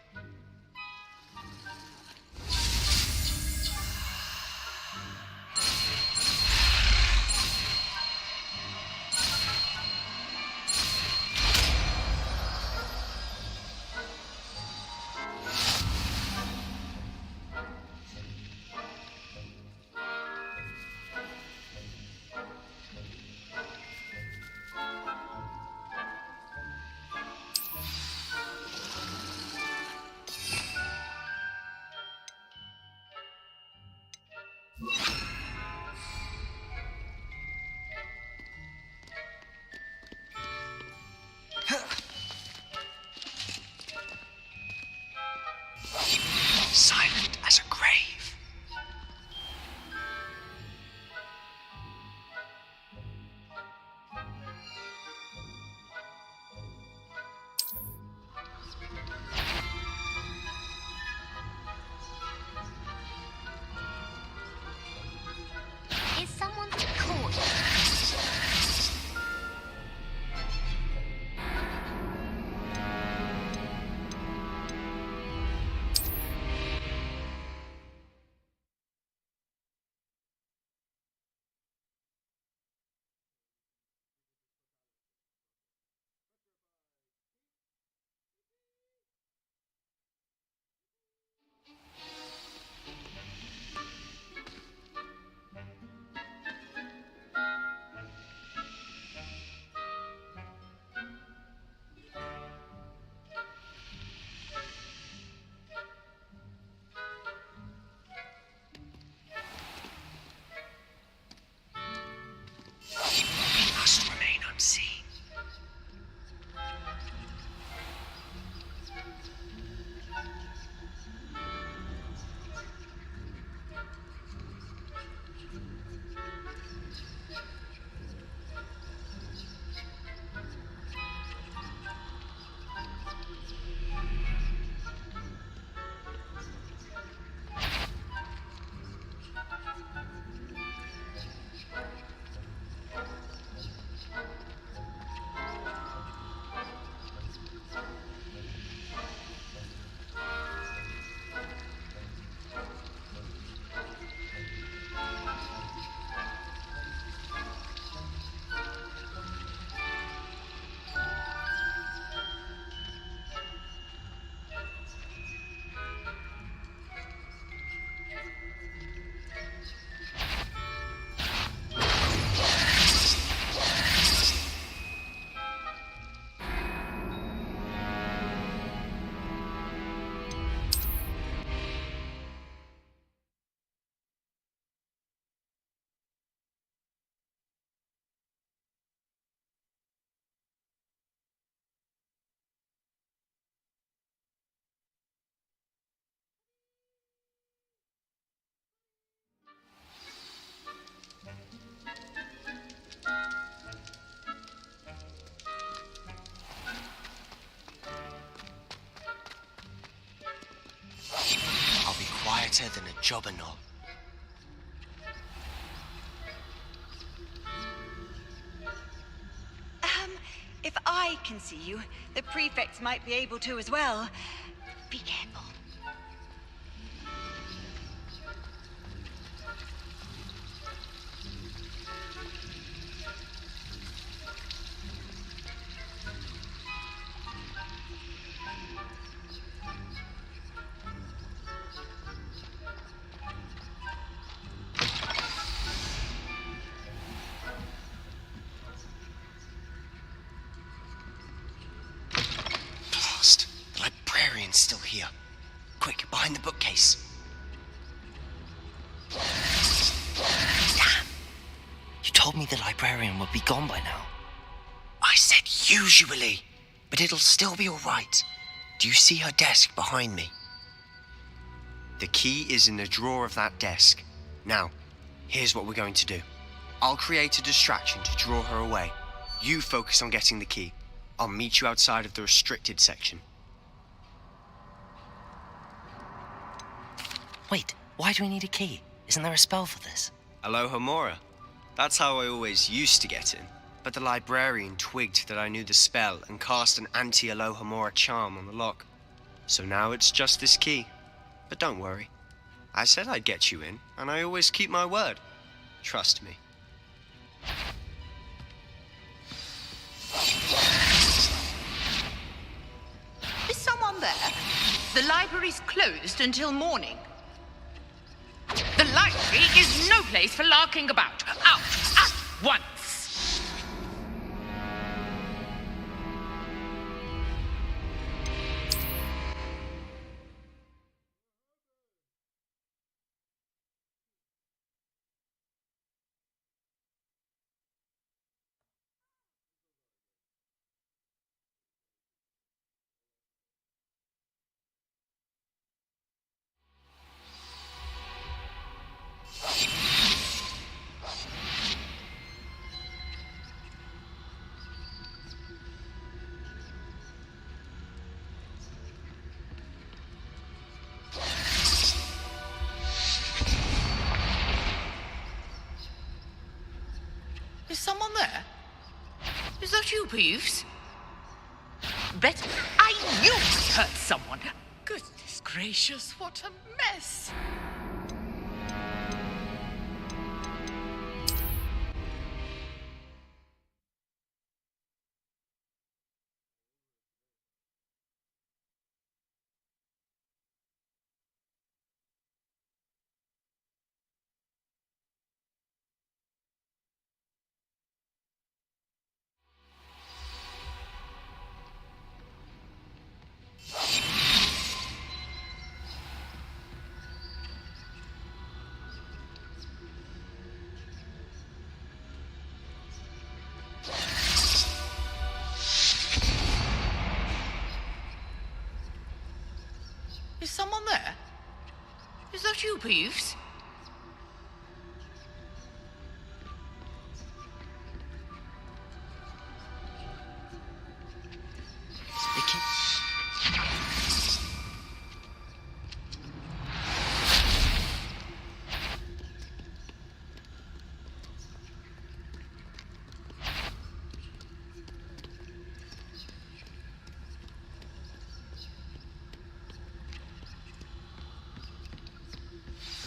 Silent as a grave. Is someone recording? Must remain unseen. I'll be quieter than a jobber knob. If I can see you, the prefects might be able to as well. Be careful. The librarian's still here. Quick, behind the bookcase. told me the librarian would be gone by now. I said usually, but it'll still be all right. Do you see her desk behind me? The key is in the drawer of that desk. Now, here's what we're going to do. I'll create a distraction to draw her away. You focus on getting the key. I'll meet you outside of the restricted section. Wait, why do we need a key? Isn't there a spell for this? Alohomora. That's how I always used to get in. But the librarian twigged that I knew the spell and cast an anti-Alohomora charm on the lock. So now it's just this key. But don't worry. I said I'd get you in, and I always keep my word. Trust me. Is someone there? The library's closed until morning. The library is no place for larking about. Out at once! Is someone there? Is that you, Peeves? Better. I knew I heard someone. Goodness gracious, what a mess. Is someone there? Is that you, Peeves?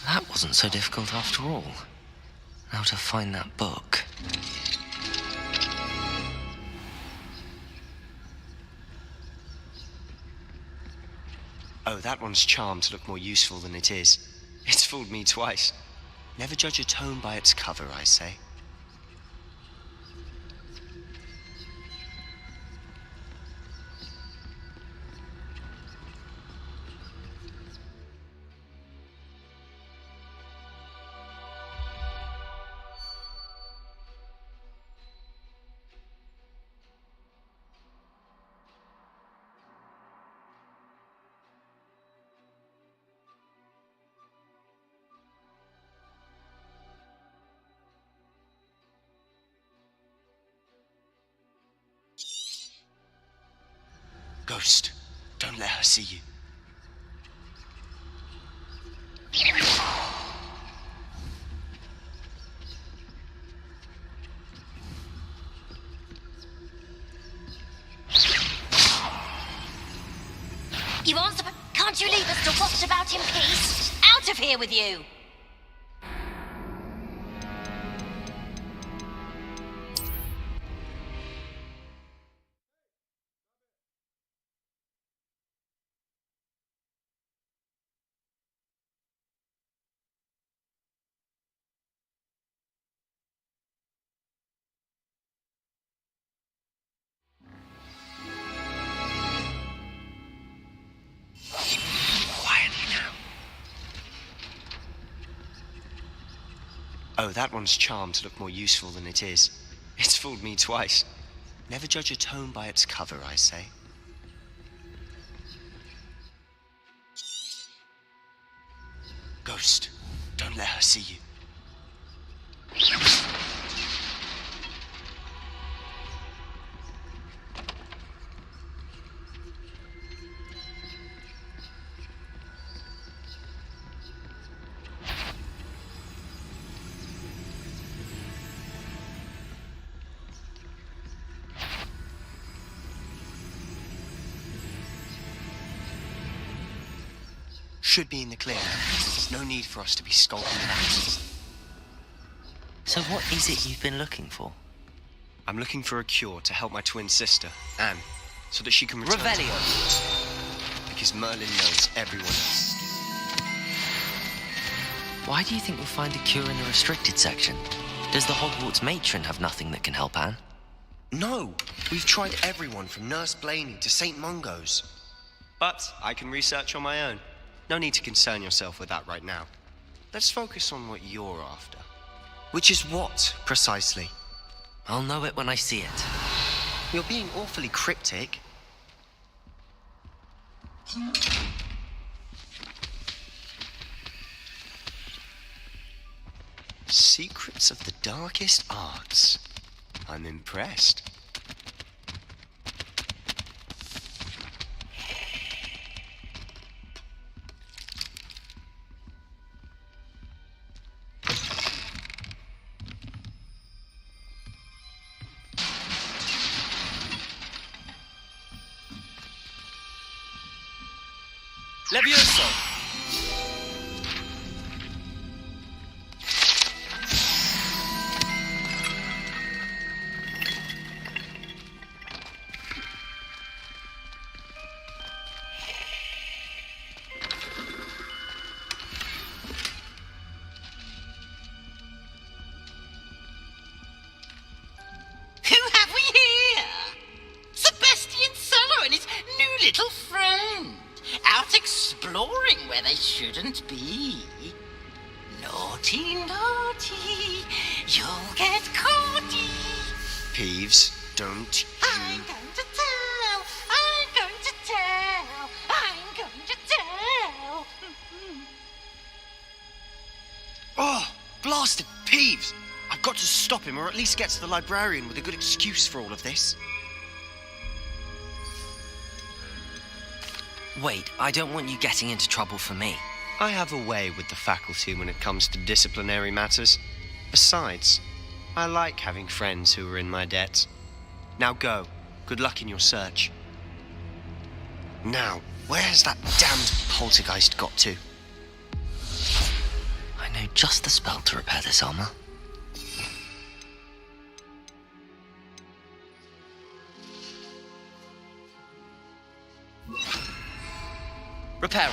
That wasn't so difficult after all. Now to find that book. Oh, that one's charmed to look more useful than it is. It's fooled me twice. Never judge a tome by its cover, I say. Ghost, don't let her see you. You aren't supposed... Can't you leave us to waft about in peace? Out of here with you! Oh, that one's charmed to look more useful than it is. It's fooled me twice. Never judge a tone by its cover, I say. Ghost, don't let her see you. Should be in the clear now. There's no need for us to be skulking about. So what is it you've been looking for? I'm looking for a cure to help my twin sister, Anne, so that she can return Revelio. to Hogwarts. Because Merlin knows everyone else. Why do you think we'll find a cure in the restricted section? Does the Hogwarts matron have nothing that can help Anne? No! We've tried everyone from Nurse Blaney to St. Mungo's. But I can research on my own. No need to concern yourself with that right now. Let's focus on what you're after. Which is what, precisely? I'll know it when I see it. You're being awfully cryptic. Secrets of the darkest arts. I'm impressed. Levioso! Who have we here? Sebastian Solo and his new little friend. Out exploring where they shouldn't be. Naughty, naughty, you'll get caughty. Peeves, don't you... I'm going to tell, I'm going to tell, I'm going to tell. Oh, blasted Peeves! I've got to stop him, or at least get to the librarian with a good excuse for all of this. Wait, I don't want you getting into trouble for me. I have a way with the faculty when it comes to disciplinary matters. Besides, I like having friends who are in my debt. Now go. Good luck in your search. Now, where's that damned poltergeist got to? I know just the spell to repair this armor. Reparo.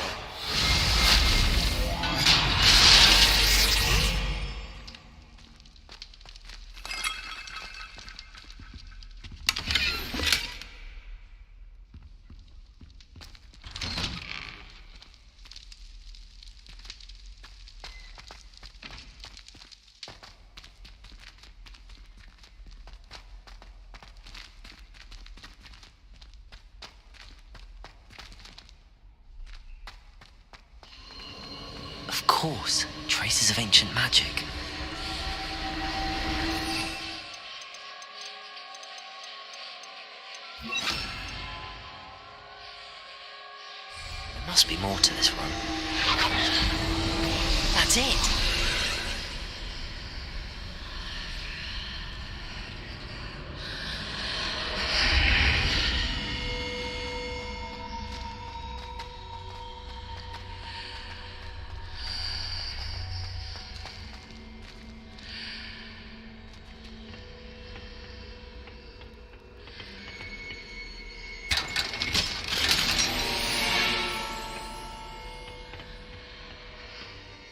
Of course, traces of ancient magic. There must be more to this room. That's it!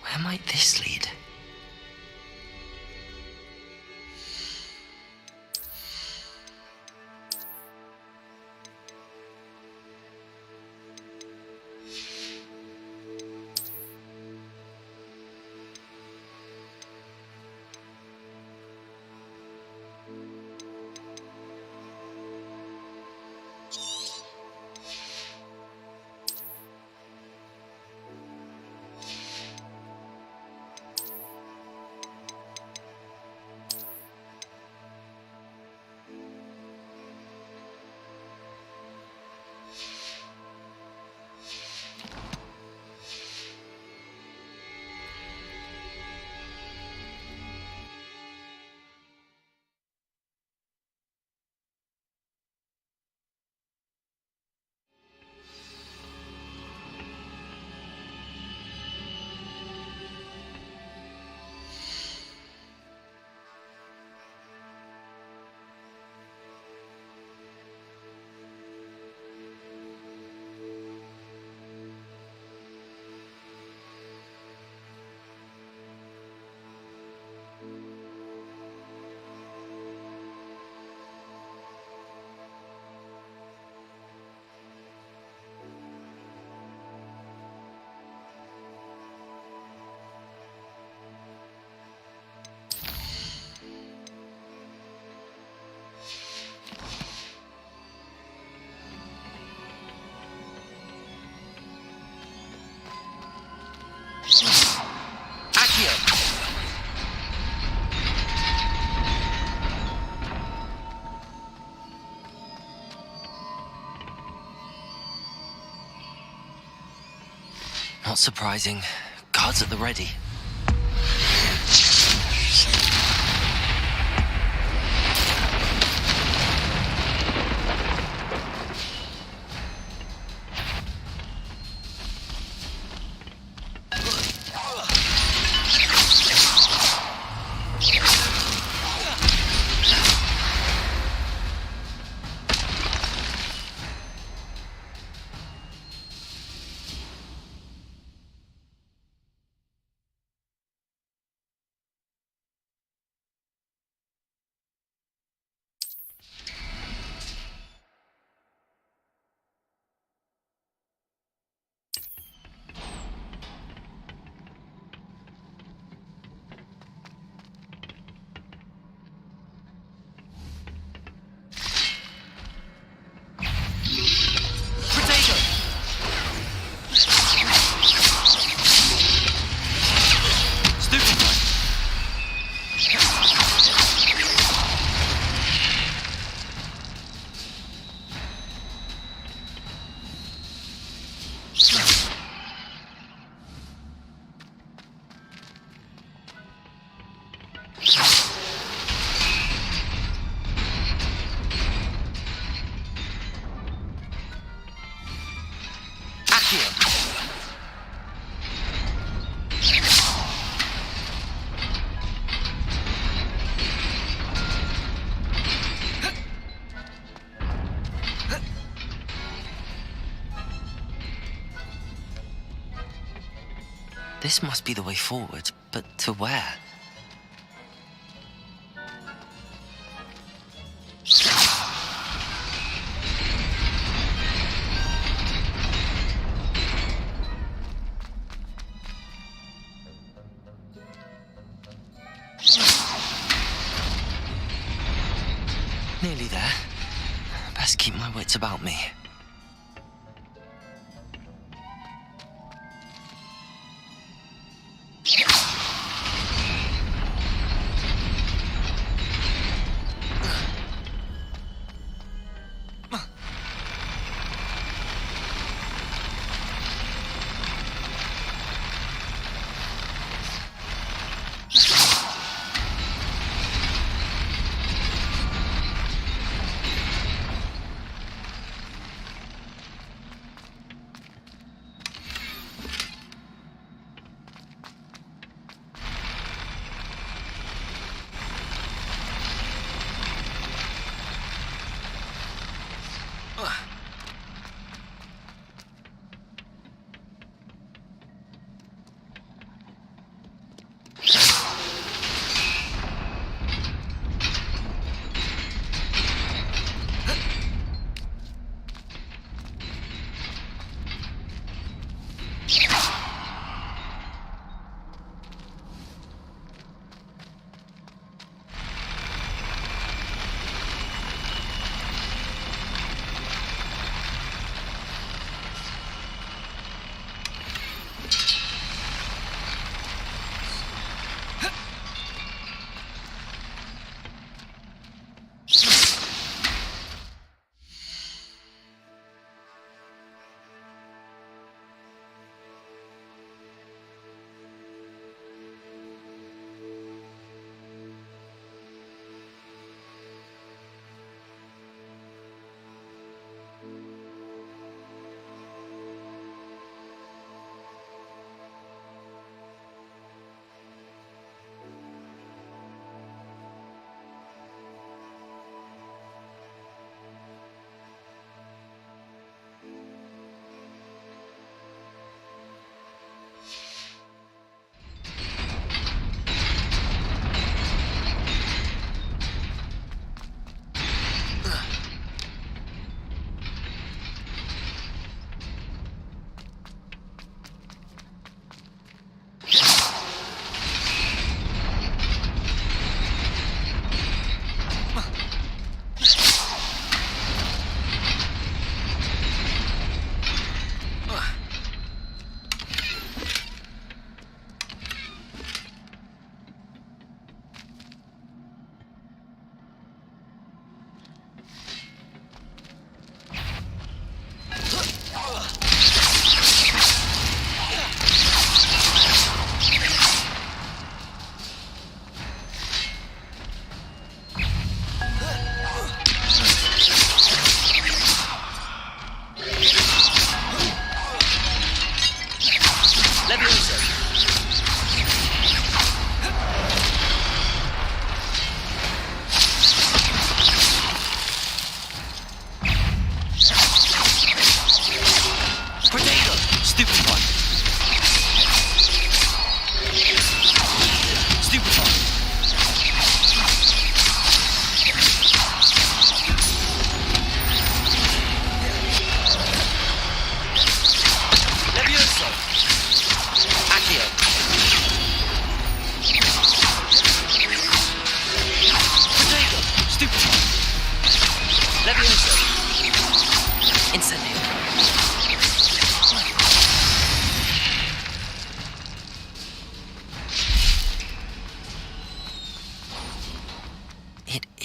Where might this lead? Not surprising. Guards at the ready. This must be the way forward, but to where? Nearly there. Best keep my wits about me.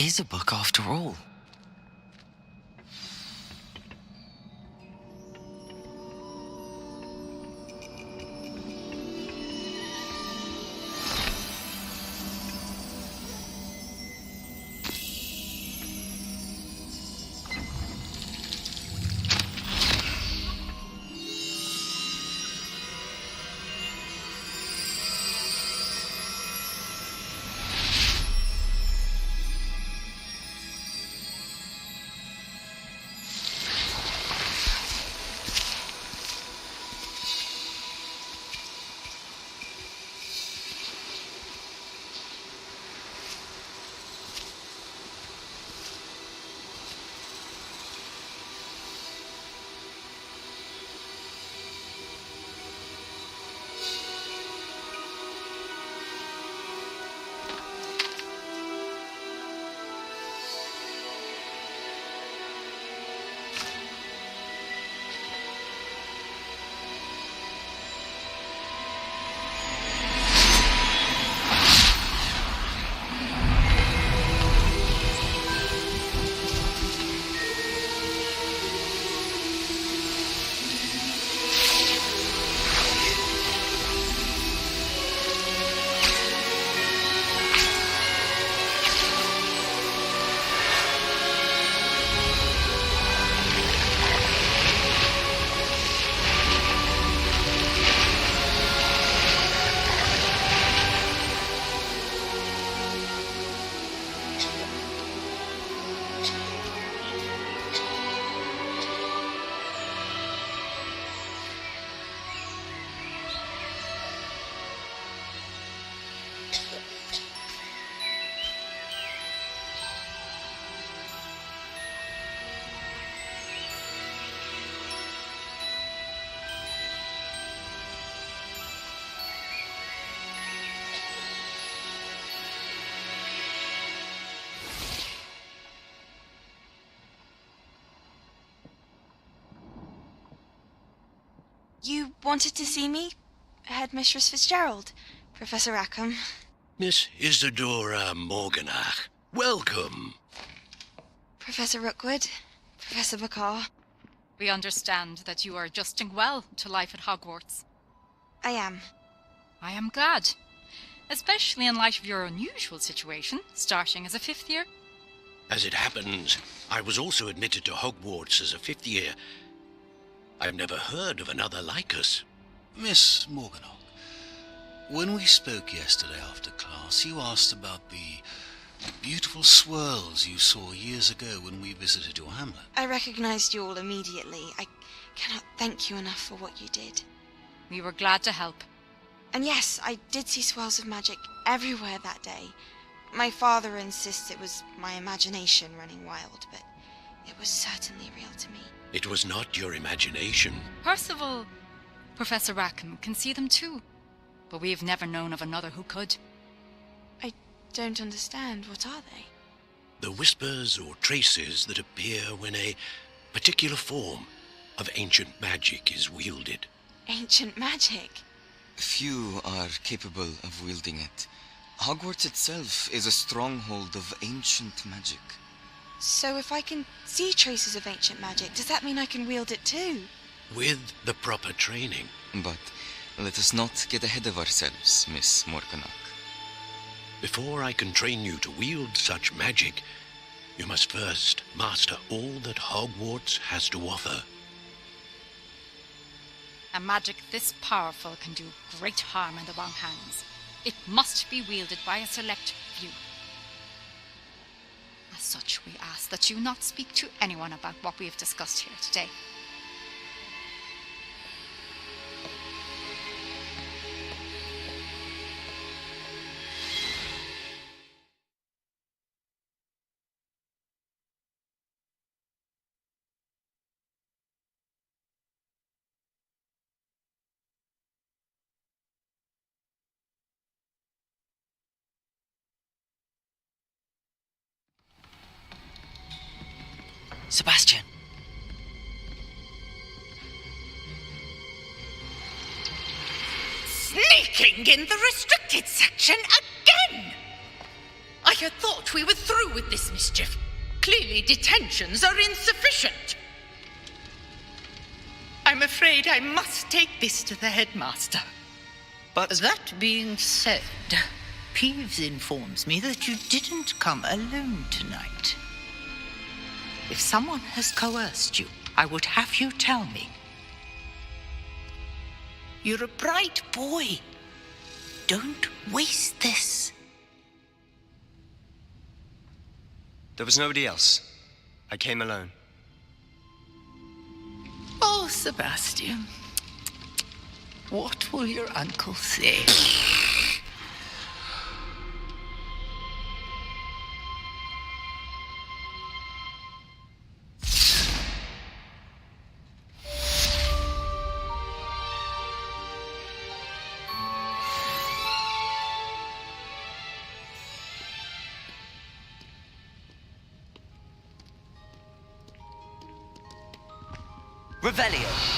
is a book after all. You wanted to see me? Headmistress Fitzgerald, Professor Rackham. Miss Isadora Morganach, welcome. Professor Rookwood, Professor Bakar. We understand that you are adjusting well to life at Hogwarts. I am. I am glad. Especially in light of your unusual situation, starting as a 5th year. As it happens, I was also admitted to Hogwarts as a 5th year. I've never heard of another like us. Miss Morganach, when we spoke yesterday after class, you asked about the beautiful swirls you saw years ago when we visited your hamlet. I recognized you all immediately. I cannot thank you enough for what you did. We were glad to help. And yes, I did see swirls of magic everywhere that day. My father insists it was my imagination running wild, but it was certainly real to me. It was not your imagination. Percival, Professor Rackham can see them too, but we've never known of another who could. I don't understand. What are they? The whispers or traces that appear when a particular form of ancient magic is wielded. Ancient magic? Few are capable of wielding it. Hogwarts itself is a stronghold of ancient magic. So if I can see traces of ancient magic, does that mean I can wield it too? With the proper training. But let us not get ahead of ourselves, Miss Morganach. Before I can train you to wield such magic, you must first master all that Hogwarts has to offer. A magic this powerful can do great harm in the wrong hands. It must be wielded by a select few. As such, we ask that you not speak to anyone about what we have discussed here today. Sebastian. Sneaking in the restricted section again! I I had thought we were through with this mischief. Clearly, detentions are insufficient. I'm afraid I must take this to the headmaster. But that being said, Peeves informs me that you didn't come alone tonight. If someone has coerced you, I would have you tell me. You're a bright boy. Don't waste this. there was nobody else. I came alone. Oh, Sebastian. What will your uncle say? Revelio.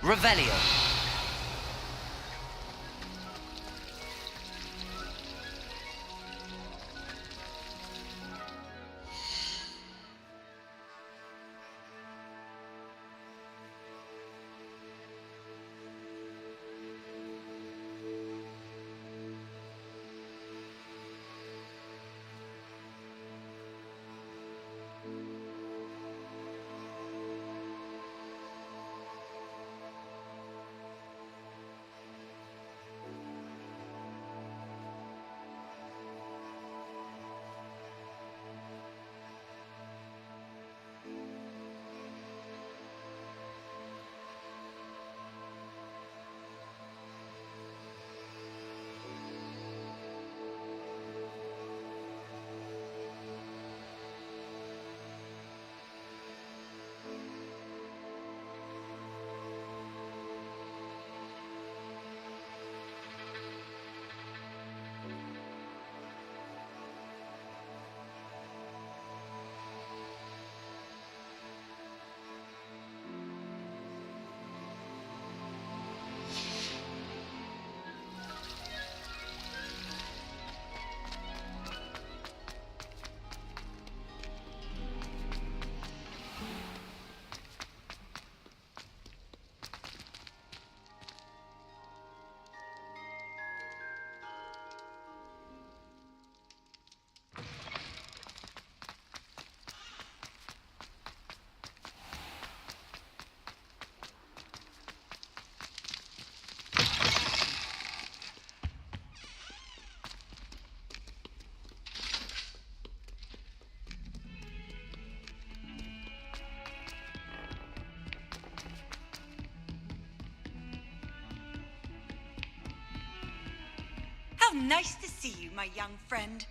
Revelio. How nice to see you, my young friend.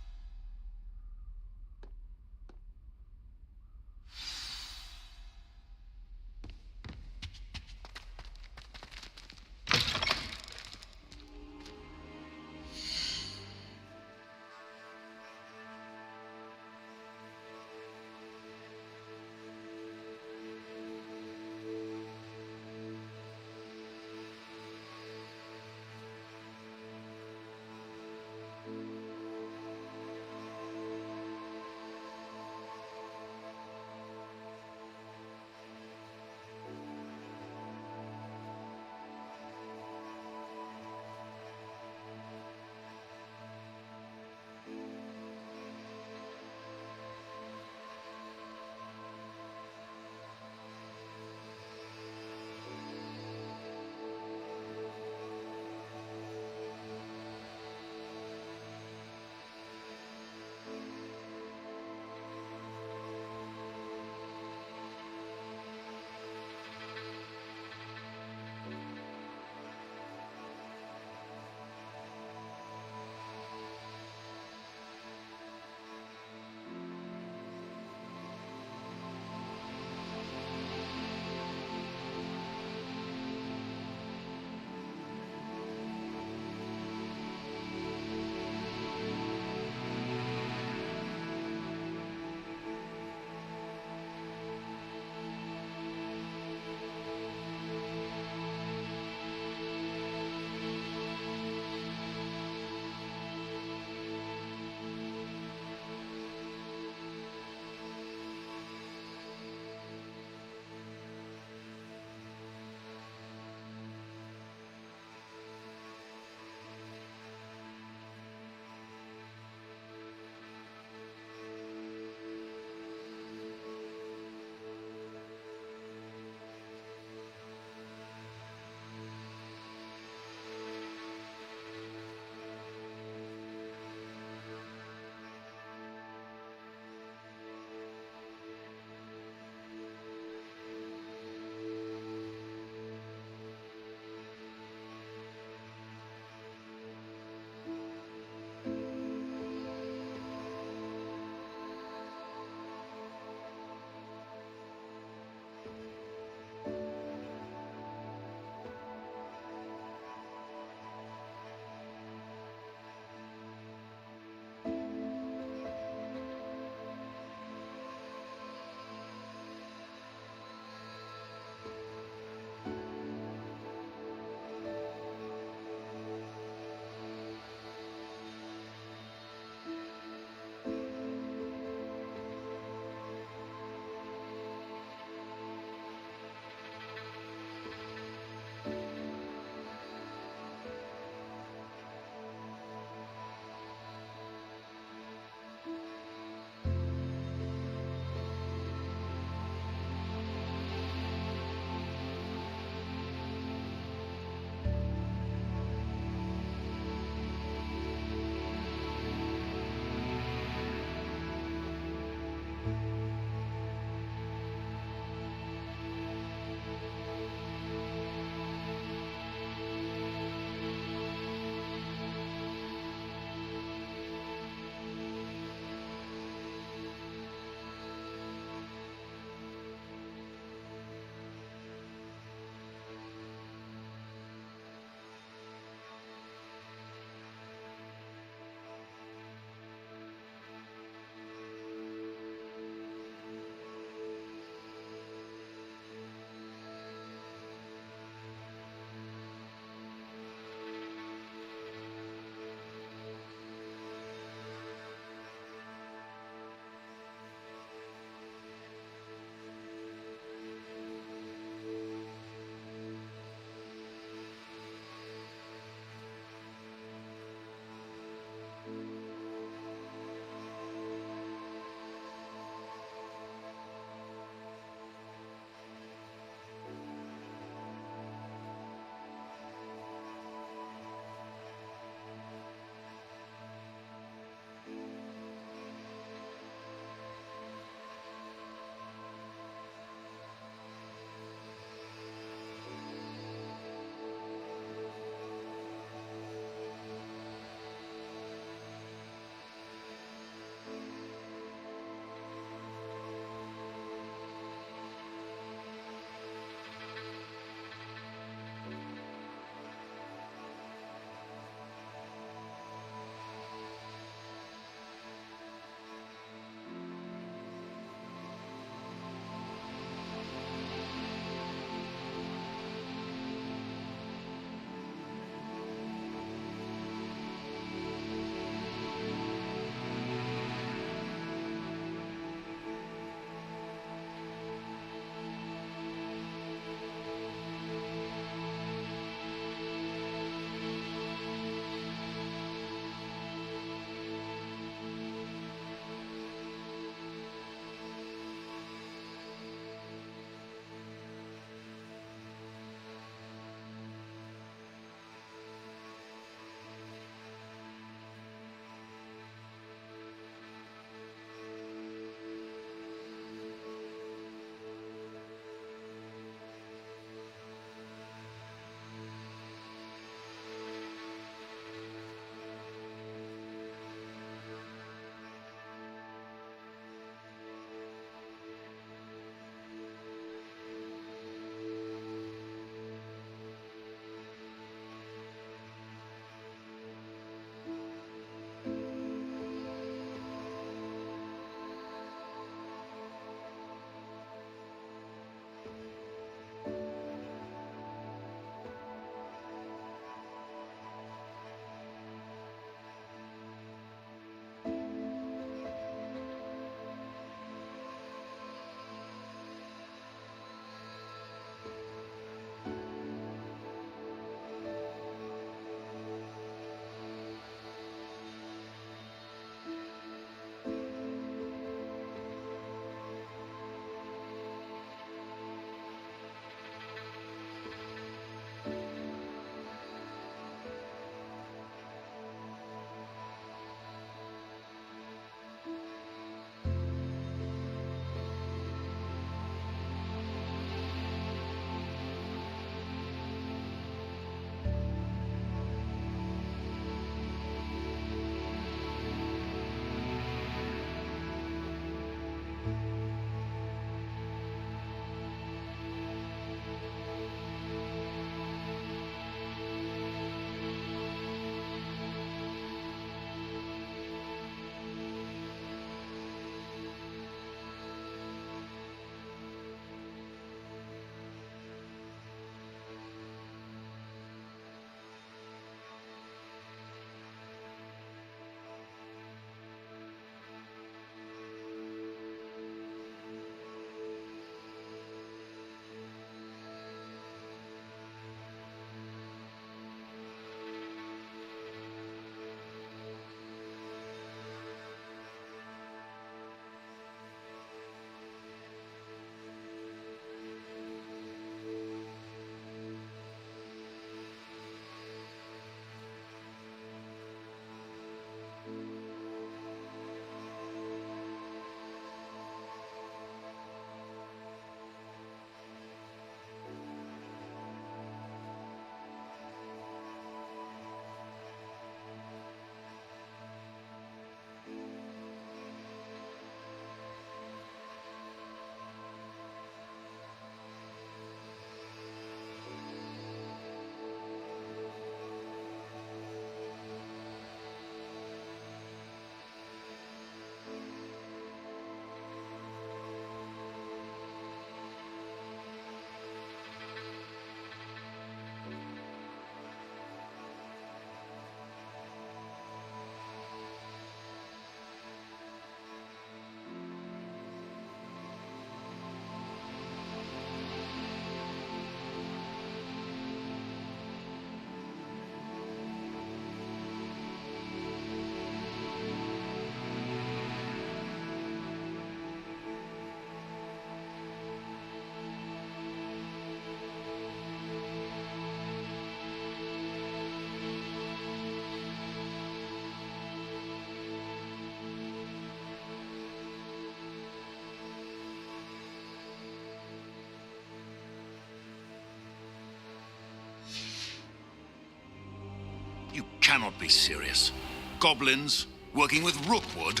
You cannot be serious. Goblins working with Rookwood?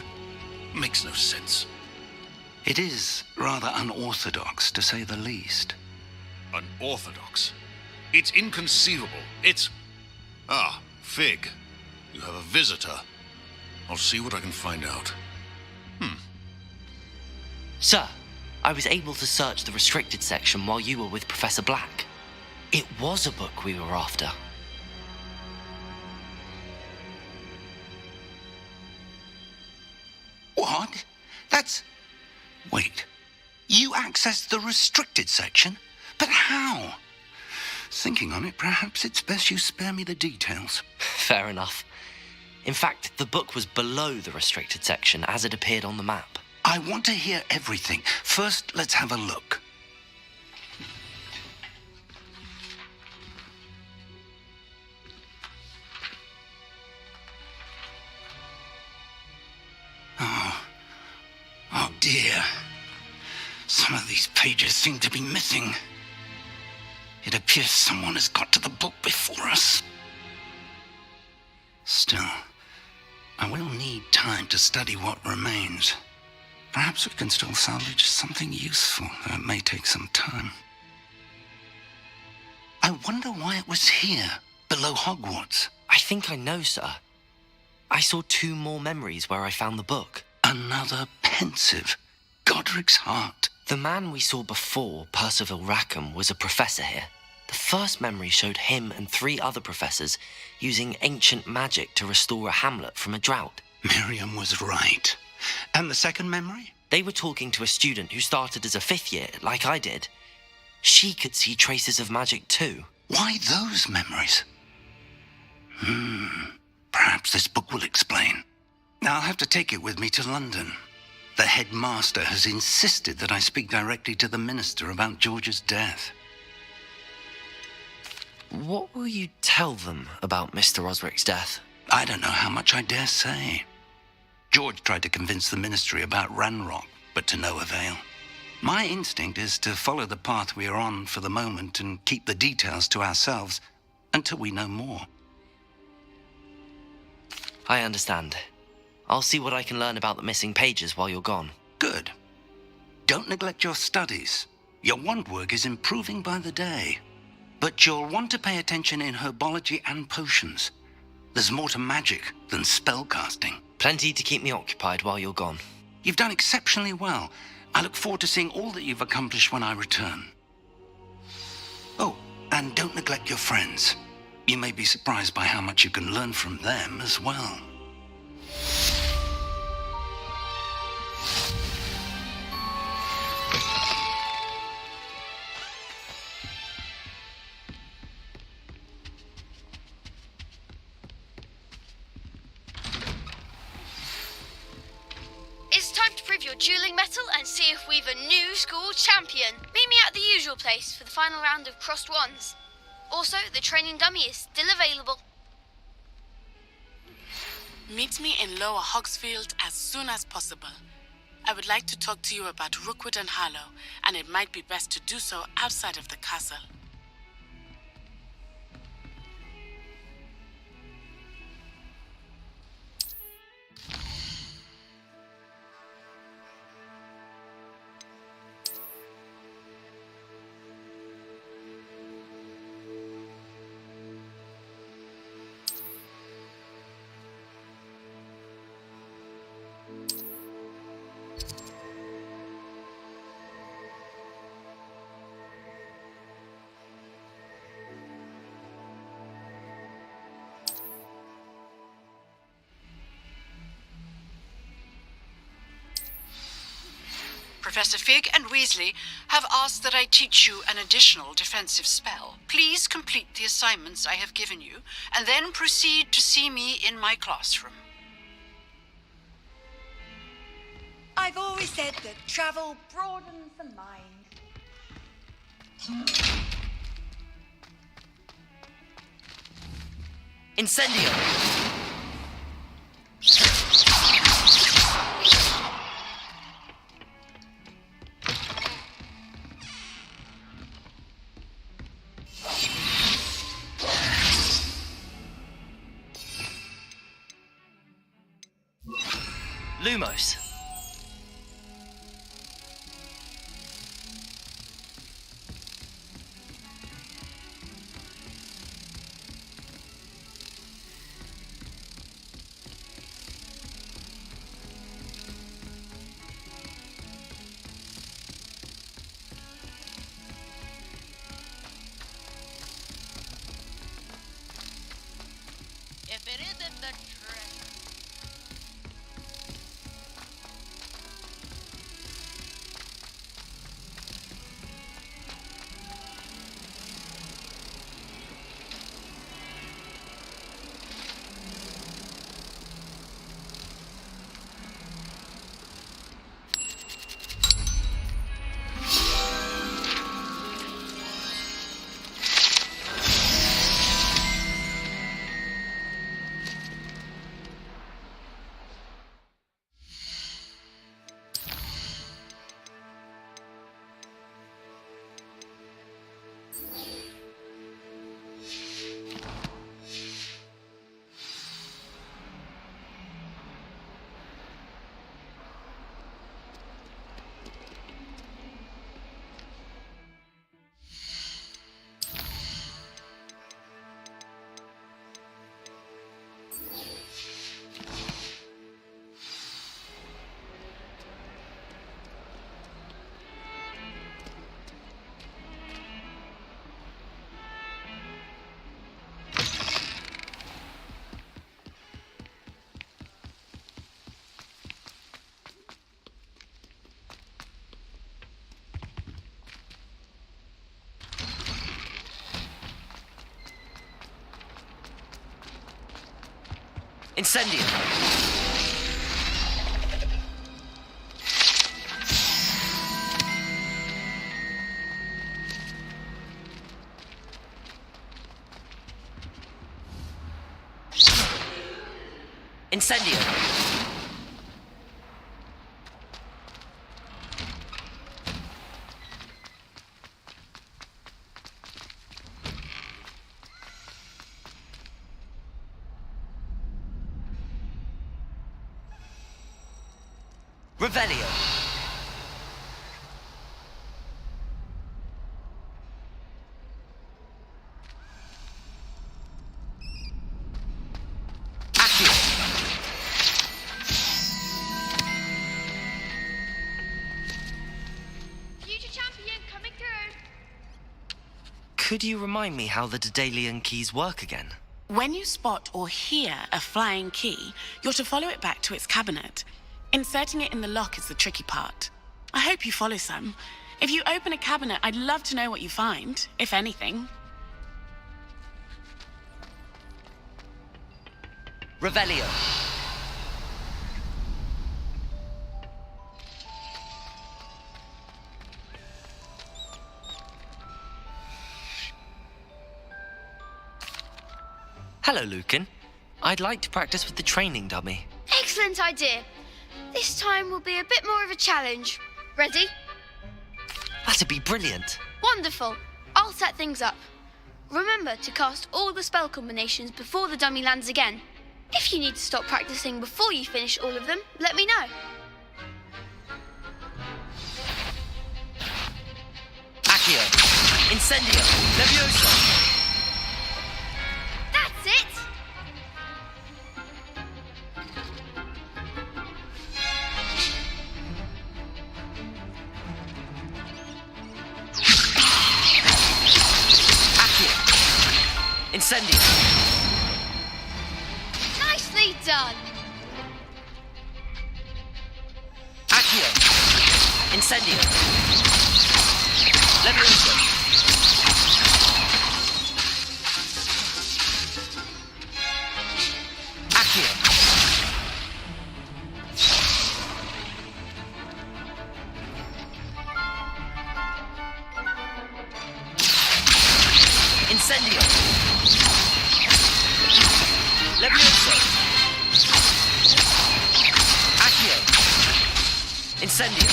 Makes no sense. It is rather unorthodox, to say the least. Unorthodox? It's inconceivable. It's... Ah, Fig. You have a visitor. I'll see what I can find out. Sir, I was able to search the restricted section while you were with Professor Black. It was a book we were after. What? That's... Wait. You accessed the restricted section? But how? Thinking on it, perhaps it's best you spare me the details. Fair enough. In fact, the book was below the restricted section as it appeared on the map. I want to hear everything. First, let's have a look. Oh dear. Some of these pages seem to be missing. It appears someone has got to the book before us. Still, I will need time to study what remains. Perhaps we can still salvage something useful, though it may take some time. I wonder why it was here, below Hogwarts. I think I know, sir. I saw 2 more memories where I found the book. Another pensive Godric's heart. The man we saw before, Percival Rackham, was a professor here. The first memory showed him and 3 other professors using ancient magic to restore a hamlet from a drought. Miriam was right. And the second memory? They were talking to a student who started as a 5th year, like I did. She could see traces of magic too. Why those memories? Perhaps this book will explain. I'll have to take it with me to London. The headmaster has insisted that I speak directly to the minister about George's death. What will you tell them about Mr. Osric's death? I don't know how much I dare say. George tried to convince the ministry about Ranrock, but to no avail. My instinct is to follow the path we are on for the moment and keep the details to ourselves until we know more. I understand. I'll see what I can learn about the missing pages while you're gone. Good. Don't neglect your studies. Your wand work is improving by the day. But you'll want to pay attention in herbology and potions. There's more to magic than spellcasting. Plenty to keep me occupied while you're gone. You've done exceptionally well. I look forward to seeing all that you've accomplished when I return. Oh, and don't neglect your friends. You may be surprised by how much you can learn from them as well. It's time to prove your dueling mettle and see if we've a new school champion. Meet me at the usual place for the final round of crossed wands. Also, the training dummy is still available. Meet me in Lower Hogsfield as soon as possible. I would like to talk to you about Rookwood and Harlow, and it might be best to do so outside of the castle. Professor Fig and Weasley have asked that I teach you an additional defensive spell. Please complete the assignments I have given you, and then proceed to see me in my classroom. I've always said that travel broadens the mind. Incendio! Lumos. If it isn't the treasure. Incendio. Incendio. Revelio. Accio. Future champion coming through. Could you remind me how the Daedalian keys work again? When you spot or hear a flying key, you're to follow it back to its cabinet. Inserting it in the lock is the tricky part. I hope you follow some. If you open a cabinet, I'd love to know what you find, if anything. Revelio. Hello, Lucan. I'd like to practice with the training dummy. Excellent idea. This time will be a bit more of a challenge. Ready? That'd be brilliant. Wonderful. I'll set things up. Remember to cast all the spell combinations before the dummy lands again. If you need to stop practicing before you finish all of them, let me know. Accio. Incendio. Levioso. That's it! Incendio. Nicely done! Accio. Incendio. Levioso. Accio. Incendio. Levioso. Accio. Incendio.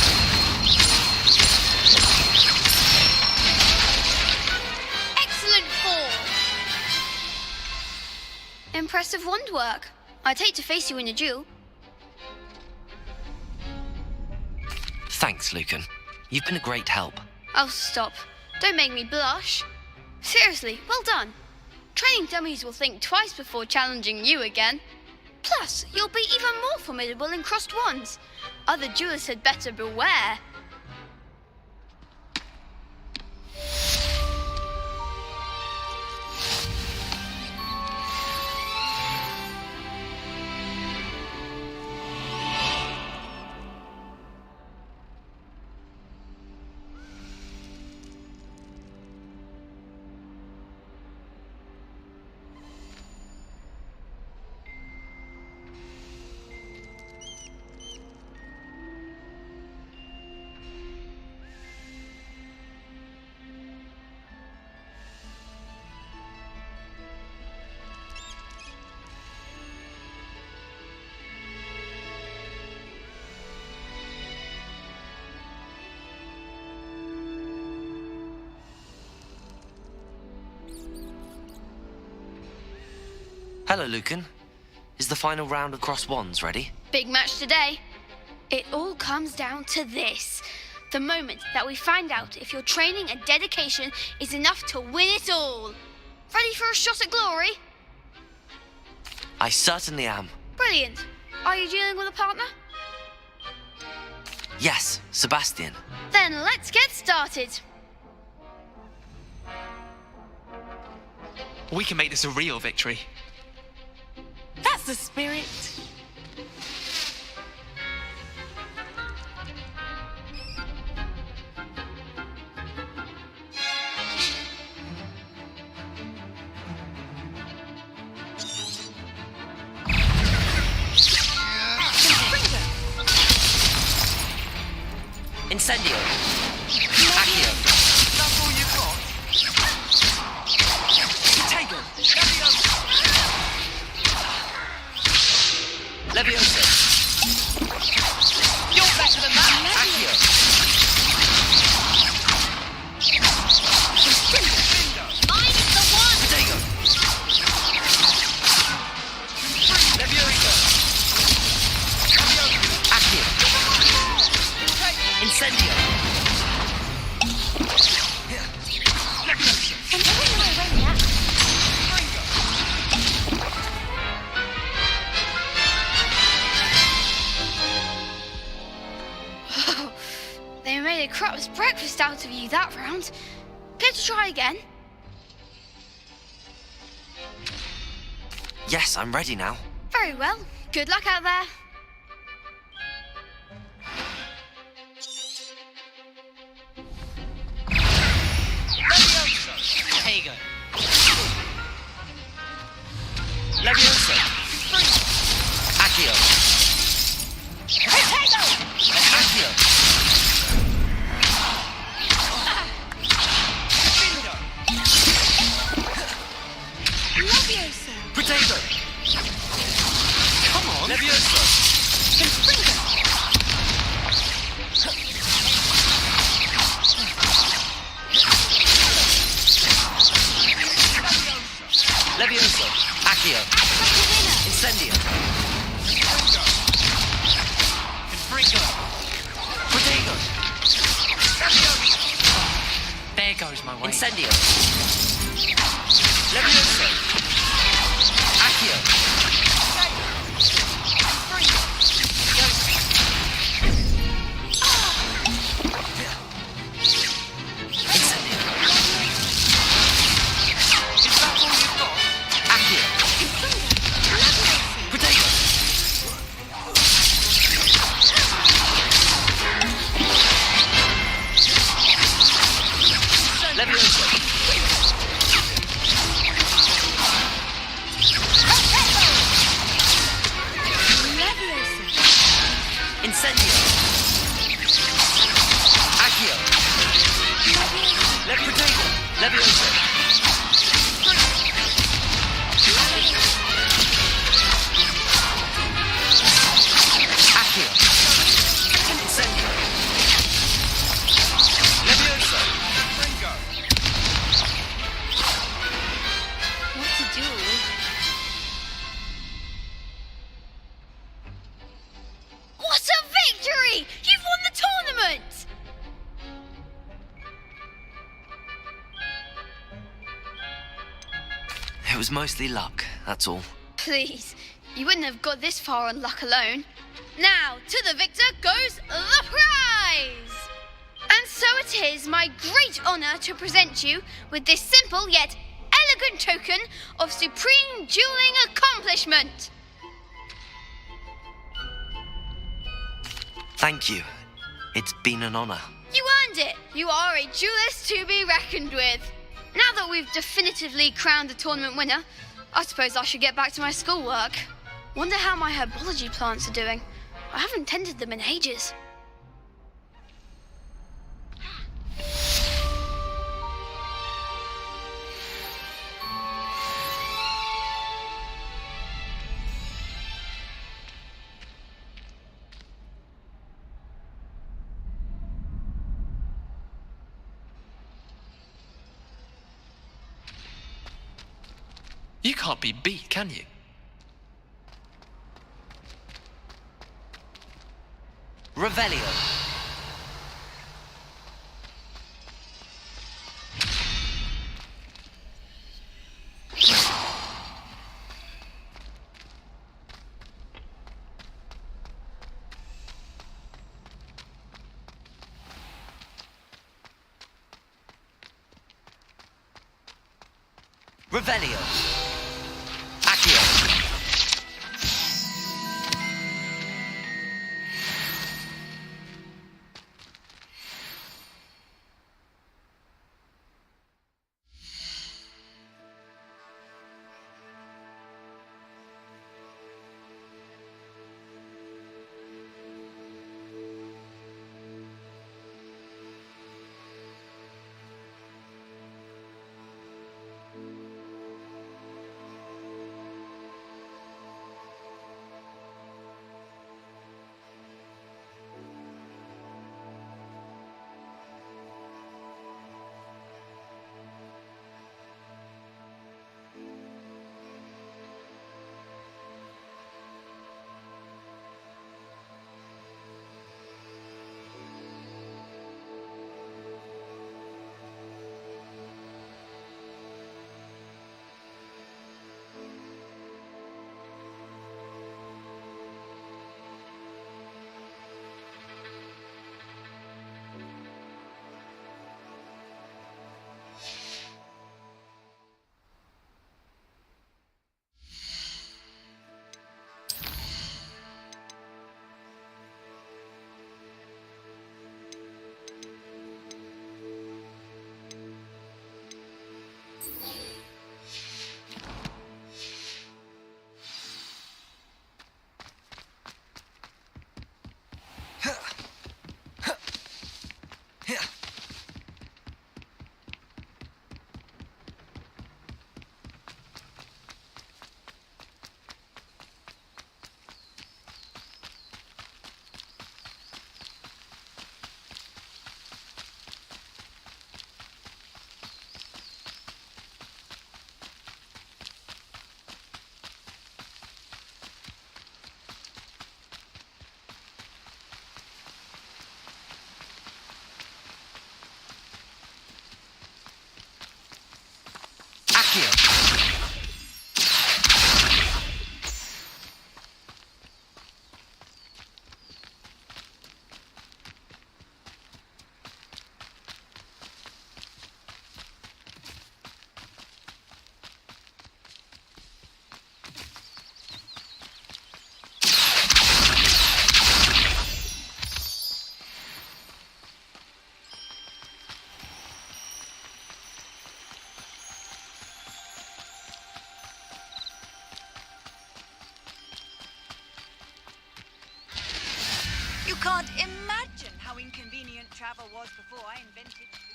Excellent form! Impressive wand work. I'd hate to face you in a duel. Thanks, Lucan. You've been a great help. Oh, stop. Don't make me blush. Seriously, well done. Training dummies will think twice before challenging you again. Plus, you'll be even more formidable in crossed wands. Other duelists had better beware. Hello, Lucan. Is the final round of crossed wands ready? Big match today. It all comes down to this. The moment that we find out if your training and dedication is enough to win it all. Ready for a shot at glory? I certainly am. Brilliant. Are you dealing with a partner? Yes, Sebastian. Then let's get started. We can make this a real victory. That's the spirit. Incendio. Accio. That's all you've got? Tego. Leviosa. You're better than that. Accio. Mine's the one! Protego. Leviosa. Accio. Incendio. I'm going my way now. They made a crap's breakfast out of you that round. Care to try again? Yes, I'm ready now. Very well. Good luck out there. Tego. Leviosa. Accio. Accio. Leviosa. Protego. Come on. Leviosa. Leviosa. Accio. Incendio. Protego. There goes my way. Incendio. Leviosa. Accio. Incendio. Is that all you've got? Accio. Protego. Leviosa. It was mostly luck, that's all. Please, you wouldn't have got this far on luck alone. Now, to the victor goes the prize! And so it is my great honour to present you with this simple yet elegant token of supreme dueling accomplishment. Thank you. It's been an honour. You earned it. You are a duelist to be reckoned with. Now that we've definitively crowned the tournament winner, I suppose I should get back to my schoolwork. Wonder how my herbology plants are doing. I haven't tended them in ages. You can't be beat, can you? Revelio. Revelio. Accio. You can't imagine how inconvenient travel was before I invented food.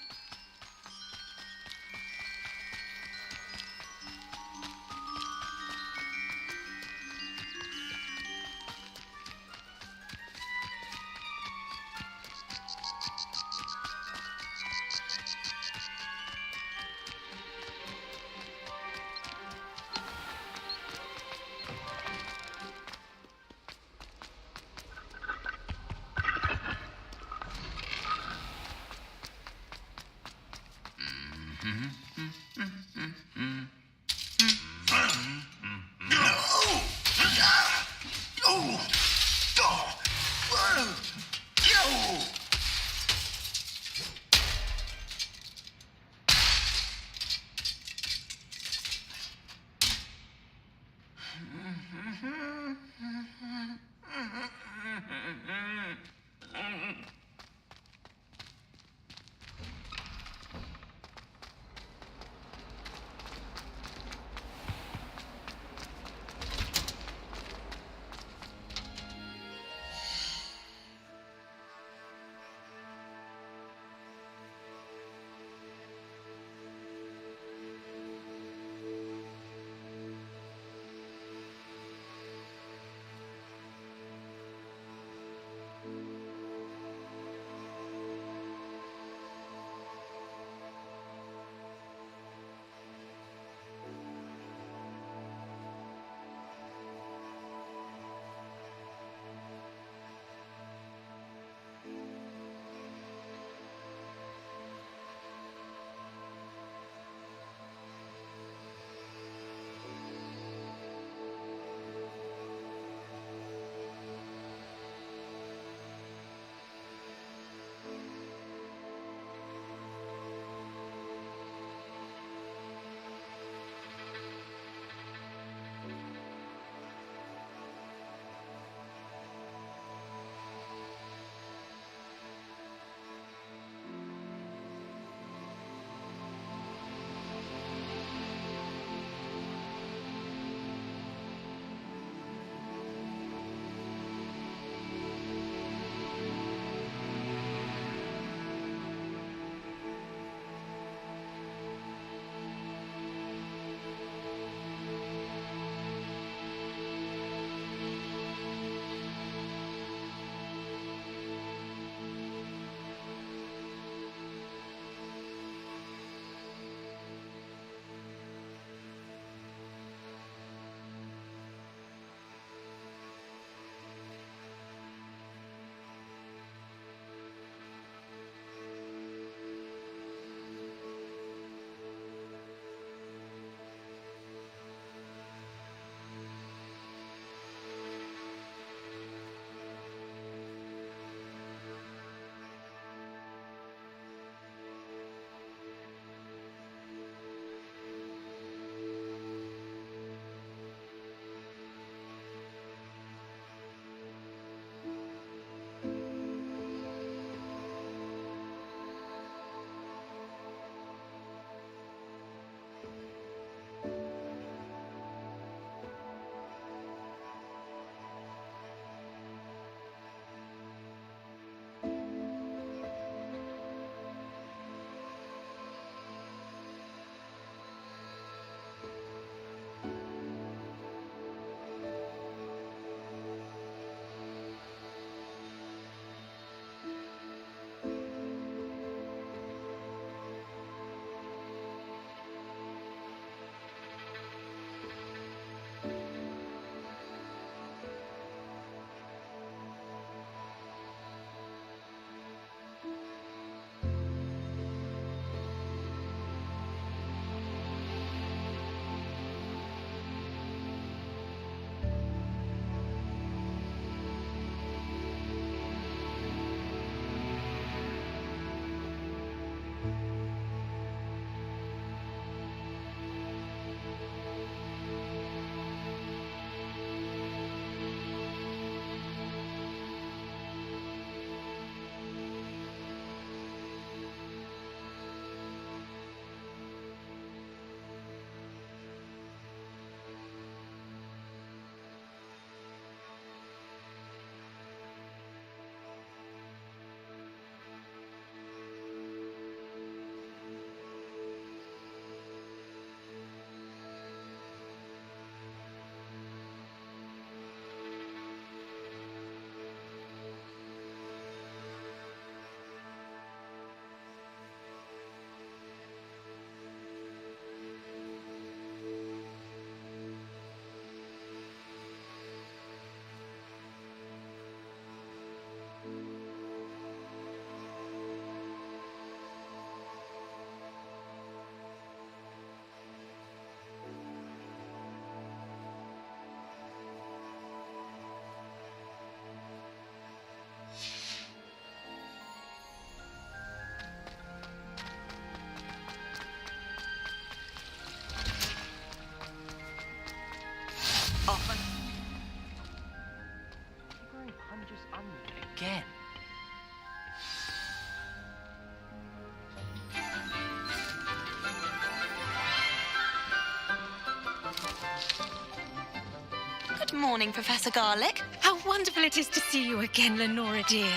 Good morning, Professor Garlick. How wonderful it is to see you again, Lenora dear.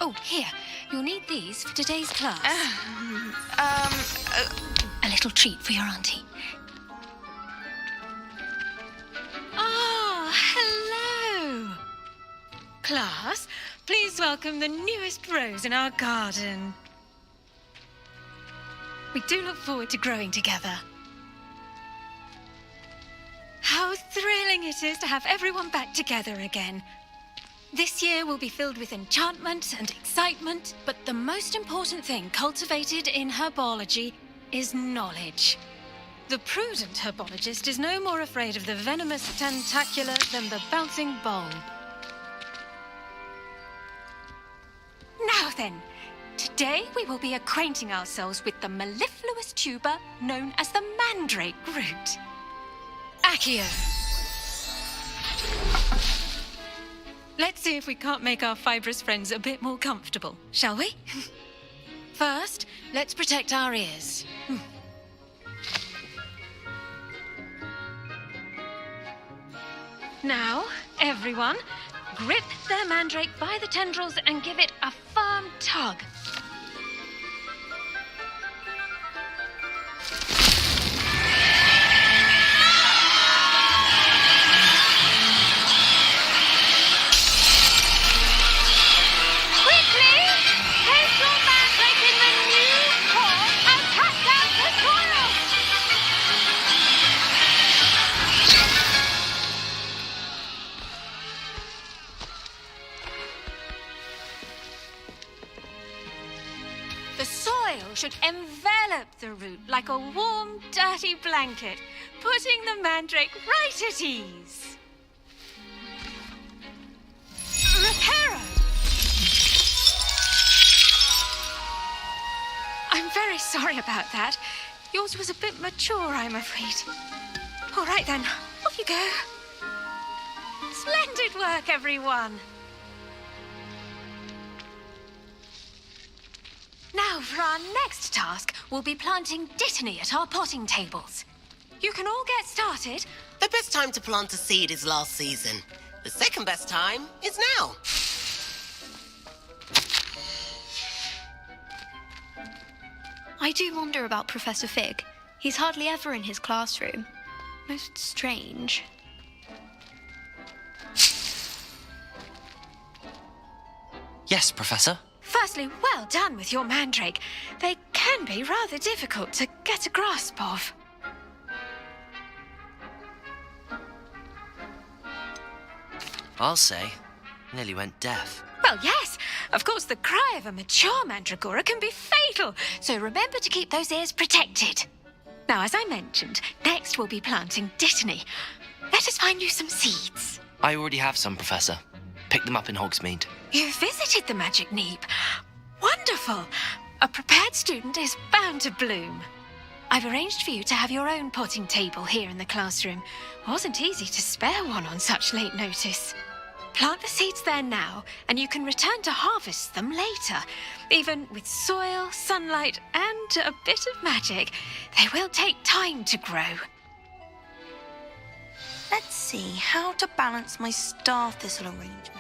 Oh, here. You'll need these for today's class. A little treat for your auntie. Ah, hello. Class, please welcome the newest rose in our garden. We do look forward to growing together. How thrilling it is to have everyone back together again. This year will be filled with enchantment and excitement, but the most important thing cultivated in herbology is knowledge. The prudent herbologist is no more afraid of the venomous tentacula than the bouncing bulb. Now then, today we will be acquainting ourselves with the mellifluous tuber known as the mandrake root. Accio. Let's see if we can't make our fibrous friends a bit more comfortable, shall we? First, let's protect our ears. Now, everyone, grip their mandrake by the tendrils and give it a firm tug. Should envelop the root like a warm, dirty blanket, putting the mandrake right at ease. Reparo! I'm very sorry about that. Yours was a bit mature, I'm afraid. All right then, off you go. Splendid work, everyone. Now, for our next task, we'll be planting dittany at our potting tables. You can all get started. The best time to plant a seed is last season. The second best time is now. I do wonder about Professor Fig. He's hardly ever in his classroom. Most strange. Yes, Professor. Firstly, well done with your mandrake. They can be rather difficult to get a grasp of. I'll say, nearly went deaf. Well, yes. Of course, the cry of a mature mandragora can be fatal, so remember to keep those ears protected. Now, as I mentioned, next we'll be planting dittany. Let us find you some seeds. I already have some, Professor. Picked them up in Hogsmeade. You visited the Magic Neep. Wonderful. A prepared student is bound to bloom. I've arranged for you to have your own potting table here in the classroom. Wasn't easy to spare one on such late notice. Plant the seeds there now, and you can return to harvest them later. Even with soil, sunlight, and a bit of magic, they will take time to grow. Let's see how to balance my star thistle arrangement.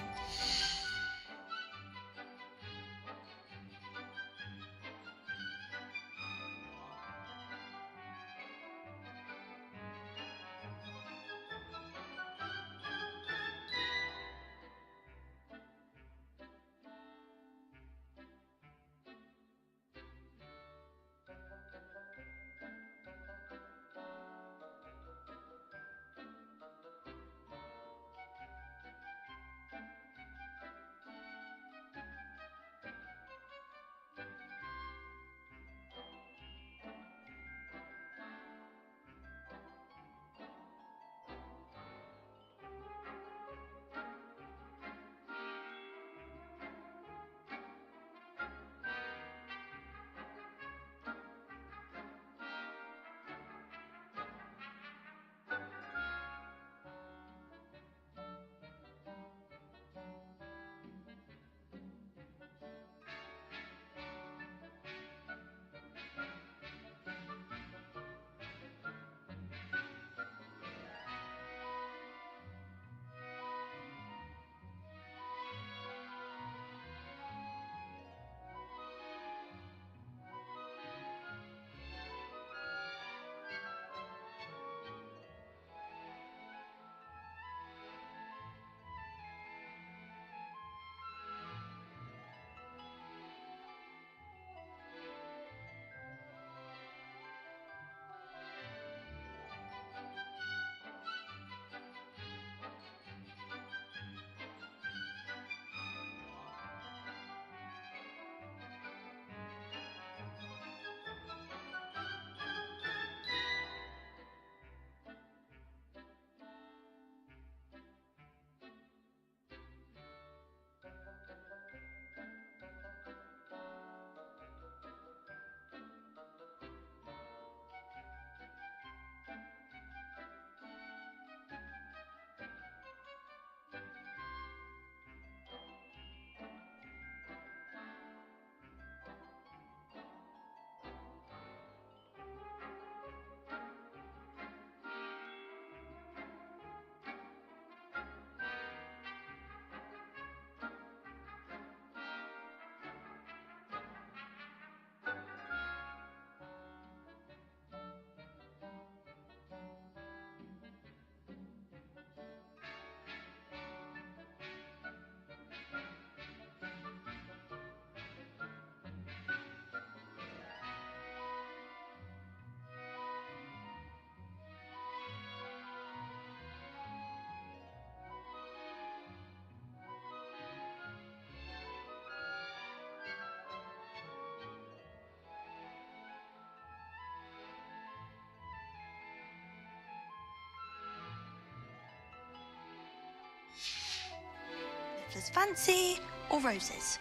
Butler's Fancy, or roses?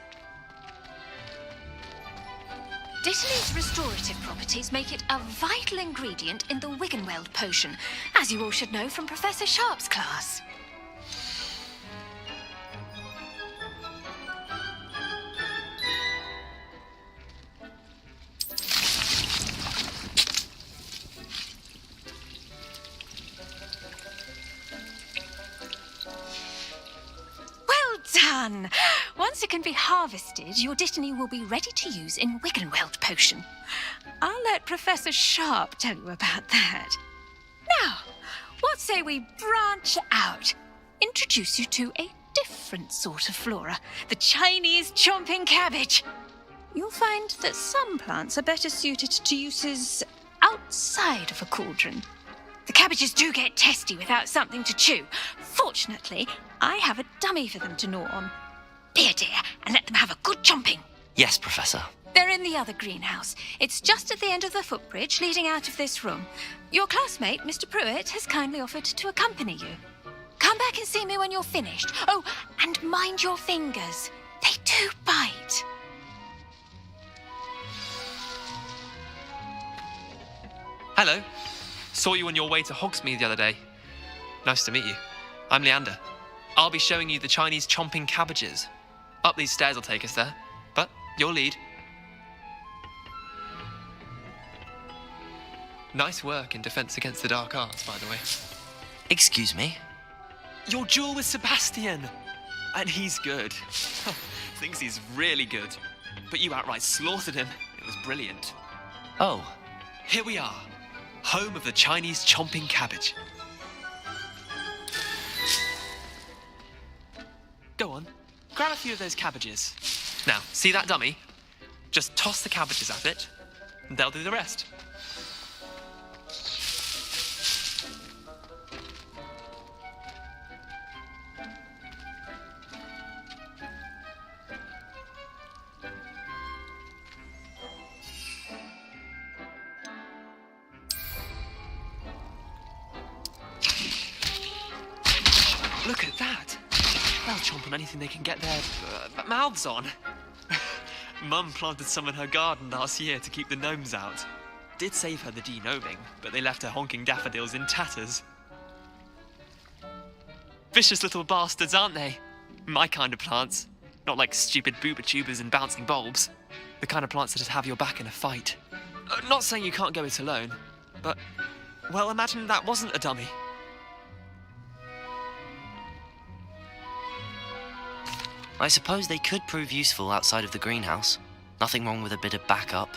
Dittany's restorative properties make it a vital ingredient in the Wiggenweld potion, as you all should know from Professor Sharp's class. Done! Once it can be harvested, your Dittany will be ready to use in Wiggenweld potion. I'll let Professor Sharp tell you about that. Now, what say we branch out? Introduce you to a different sort of flora, the Chinese chomping cabbage. You'll find that some plants are better suited to uses outside of a cauldron. The cabbages do get testy without something to chew. Fortunately, I have a dummy for them to gnaw on. Dear, and let them have a good chomping. Yes, Professor. They're in the other greenhouse. It's just at the end of the footbridge leading out of this room. Your classmate, Mr. Pruitt, has kindly offered to accompany you. Come back and see me when you're finished. Oh, and mind your fingers. They do bite. Hello. Saw you on your way to Hogsmeade the other day. Nice to meet you. I'm Leander. I'll be showing you the Chinese chomping cabbages. Up these stairs will take us there, but your lead. Nice work in Defense Against the Dark Arts, by the way. Excuse me? Your duel with Sebastian! And he's good. Thinks he's really good. But you outright slaughtered him. It was brilliant. Oh. Here we are. Home of the Chinese chomping cabbage. Go on, grab a few of those cabbages. Now, see that dummy? Just toss the cabbages at it, and they'll do the rest. Look at that. They'll chomp on anything they can get their mouths on. Mum planted some in her garden last year to keep the gnomes out. Did save her the de-gnoming, but they left her honking daffodils in tatters. Vicious little bastards, aren't they? My kind of plants. Not like stupid booba tubers and bouncing bulbs. The kind of plants that'd have your back in a fight. Not saying you can't go it alone, but, well, imagine that wasn't a dummy. I suppose they could prove useful outside of the greenhouse. Nothing wrong with a bit of backup,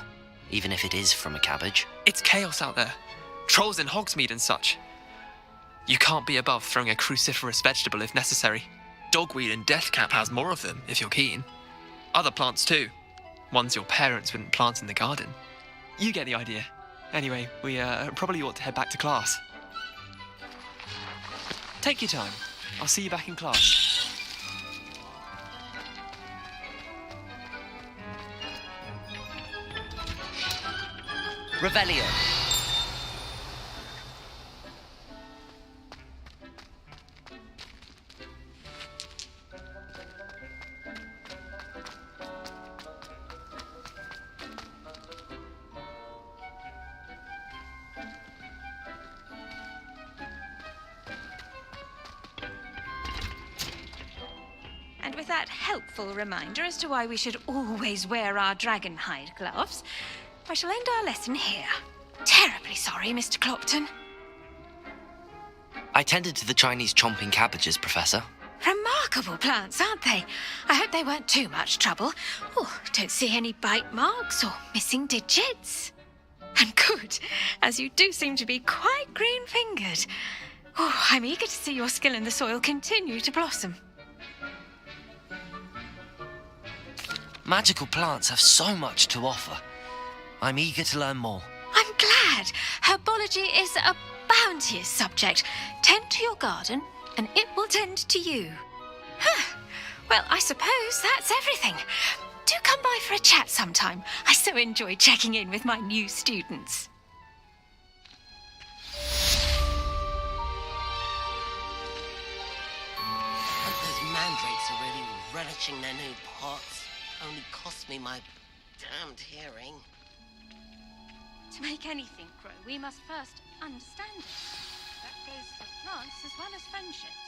even if it is from a cabbage. It's chaos out there. Trolls in Hogsmeade and such. You can't be above throwing a cruciferous vegetable if necessary. Dogweed and deathcap has more of them, if you're keen. Other plants too. Ones your parents wouldn't plant in the garden. You get the idea. Anyway, we probably ought to head back to class. Take your time. I'll see you back in class. Revelio. And with that helpful reminder as to why we should always wear our dragon hide gloves, I shall end our lesson here. Terribly sorry, Mr. Clopton. I tended to the Chinese chomping cabbages, Professor. Remarkable plants, aren't they? I hope they weren't too much trouble. Oh, don't see any bite marks or missing digits. And good, as you do seem to be quite green-fingered. Oh, I'm eager to see your skill in the soil continue to blossom. Magical plants have so much to offer. I'm eager to learn more. I'm glad. Herbology is a bounteous subject. Tend to your garden, and it will tend to you. Well, I suppose that's everything. Do come by for a chat sometime. I so enjoy checking in with my new students. Those mandrakes are really relishing their new pots only cost me my damned hearing. To make anything grow, we must first understand it. That goes for plants as well as friendships.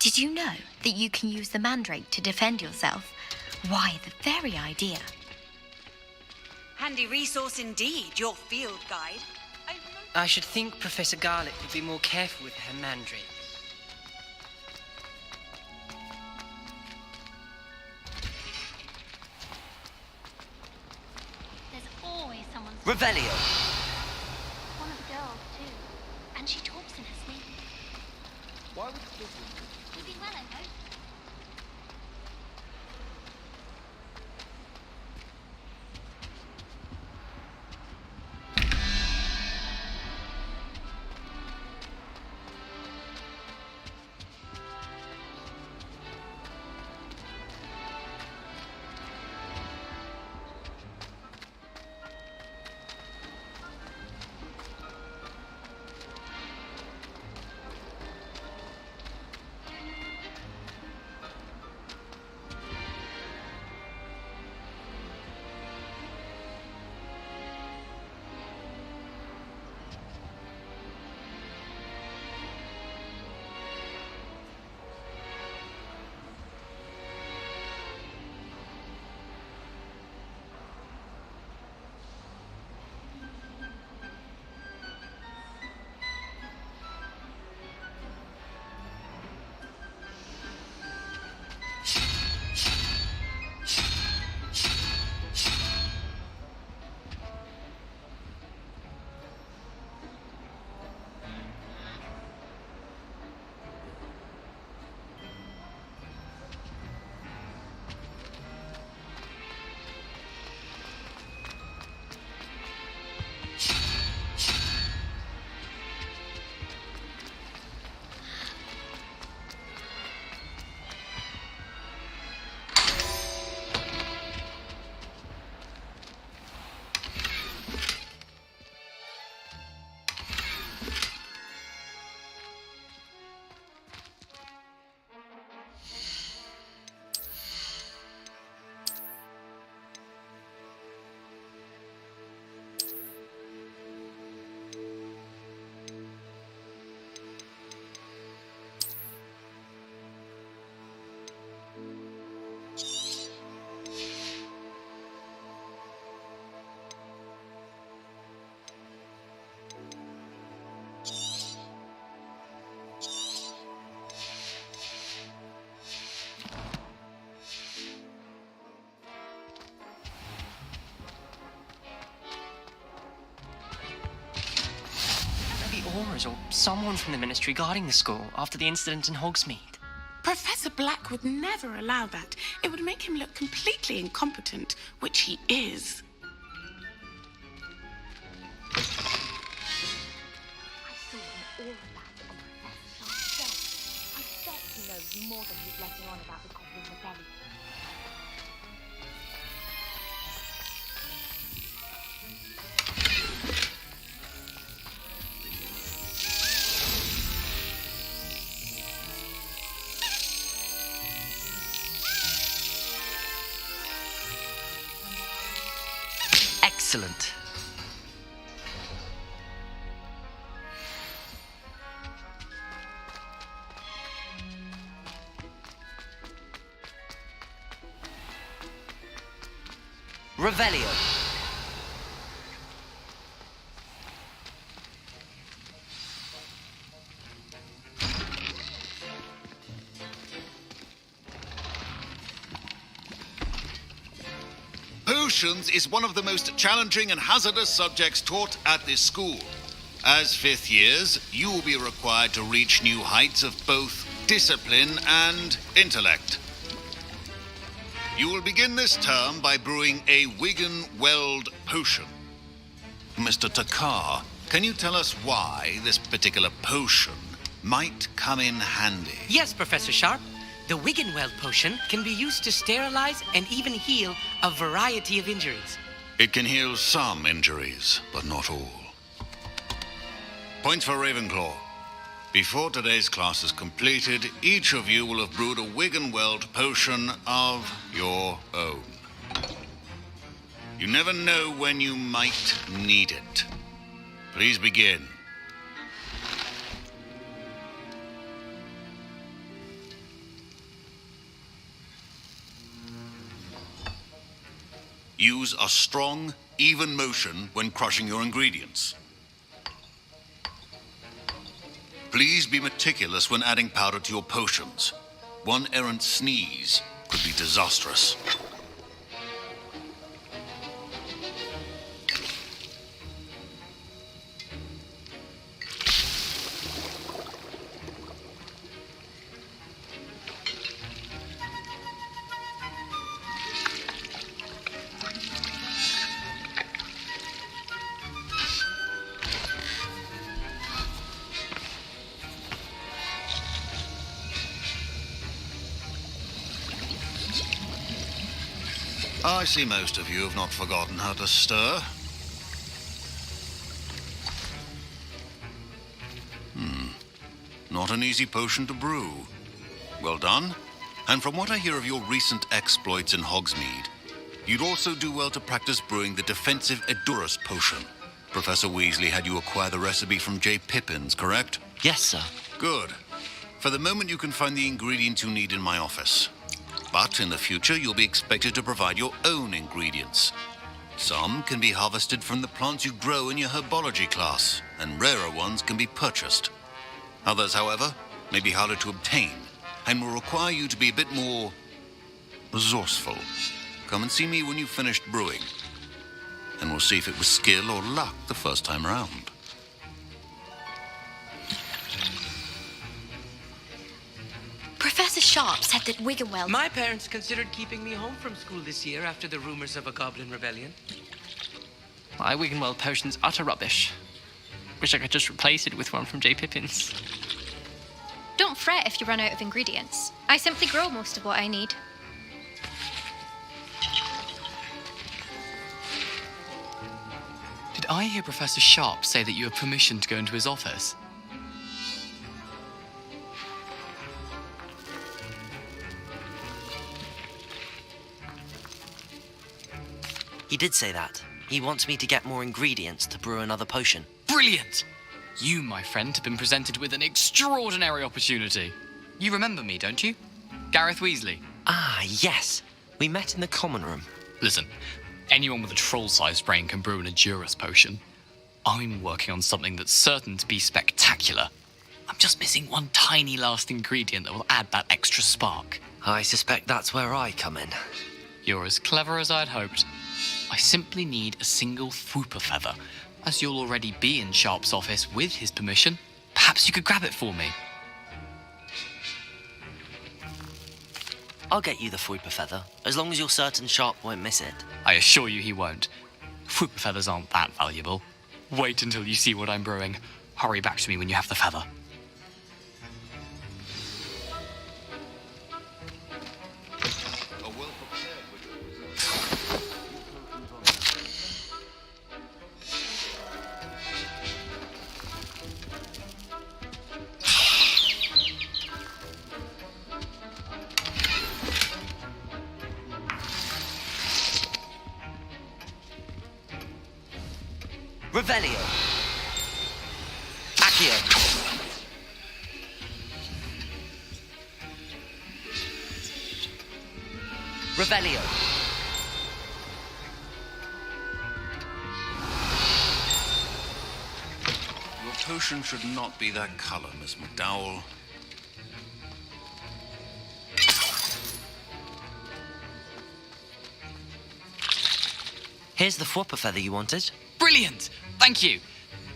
Did you know that you can use the mandrake to defend yourself? Why, the very idea. Handy resource indeed, your field guide. I should think Professor Garlick would be more careful with her mandrakes. There's always someone. Revelio! One of the girls, too. And she talks in her sleep. Why would you Keeping well, I hope. Aurors or someone from the ministry guarding the school after the incident in Hogsmeade. Professor Black would never allow that. It would make him look completely incompetent, which he is. I saw all of that on Professor Sharp's desk. I bet he knows more than he's letting on about the Goblin Rebellion. Excellent. Revelio. Potions is one of the most challenging and hazardous subjects taught at this school. As fifth years, you will be required to reach new heights of both discipline and intellect. You will begin this term by brewing a Wigan-Weld potion. Mr. Takar, can you tell us why this particular potion might come in handy? Yes, Professor Sharp. The Wigan-Weld potion can be used to sterilize and even heal a variety of injuries. It can heal some injuries, but not all. Points for Ravenclaw. Before today's class is completed, each of you will have brewed a Wigan-Weld potion of your own. You never know when you might need it. Please begin. Use a strong, even motion when crushing your ingredients. Please be meticulous when adding powder to your potions. One errant sneeze could be disastrous. I see most of you have not forgotten how to stir. Not an easy potion to brew. Well done. And from what I hear of your recent exploits in Hogsmeade, you'd also do well to practice brewing the defensive Edurus potion. Professor Weasley had you acquire the recipe from J. Pippins, correct? Yes, sir. Good. For the moment, you can find the ingredients you need in my office. But in the future, you'll be expected to provide your own ingredients. Some can be harvested from the plants you grow in your herbology class, and rarer ones can be purchased. Others, however, may be harder to obtain, and will require you to be a bit more resourceful. Come and see me when you've finished brewing, and we'll see if it was skill or luck the first time around. Professor Sharp said that Wigan-Weld... My parents considered keeping me home from school this year after the rumors of a goblin rebellion. My Wigan-Weld potion's utter rubbish. Wish I could just replace it with one from J. Pippins. Don't fret if you run out of ingredients. I simply grow most of what I need. Did I hear Professor Sharp say that you have permission to go into his office? He did say that. He wants me to get more ingredients to brew another potion. Brilliant! You, my friend, have been presented with an extraordinary opportunity. You remember me, don't you? Gareth Weasley. Ah, yes. We met in the common room. Listen, anyone with a troll-sized brain can brew an Edurus potion. I'm working on something that's certain to be spectacular. I'm just missing one tiny last ingredient that will add that extra spark. I suspect that's where I come in. You're as clever as I'd hoped. I simply need a single Fwooper feather. As you'll already be in Sharp's office with his permission, perhaps you could grab it for me. I'll get you the Fwooper feather, as long as you're certain Sharp won't miss it. I assure you he won't. Fwooper feathers aren't that valuable. Wait until you see what I'm brewing. Hurry back to me when you have the feather. Revelio. Accio. Revelio. Your potion should not be that color, Miss McDowell. Here's the flopper feather you wanted. Brilliant! Thank you.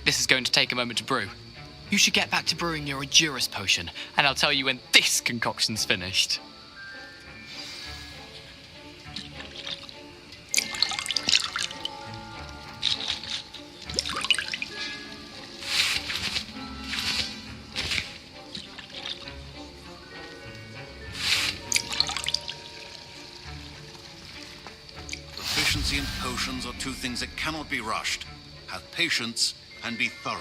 This is going to take a moment to brew. You should get back to brewing your Edurus potion, and I'll tell you when this concoction's finished. Proficiency and potions are two things that cannot be rushed. Have patience and be thorough.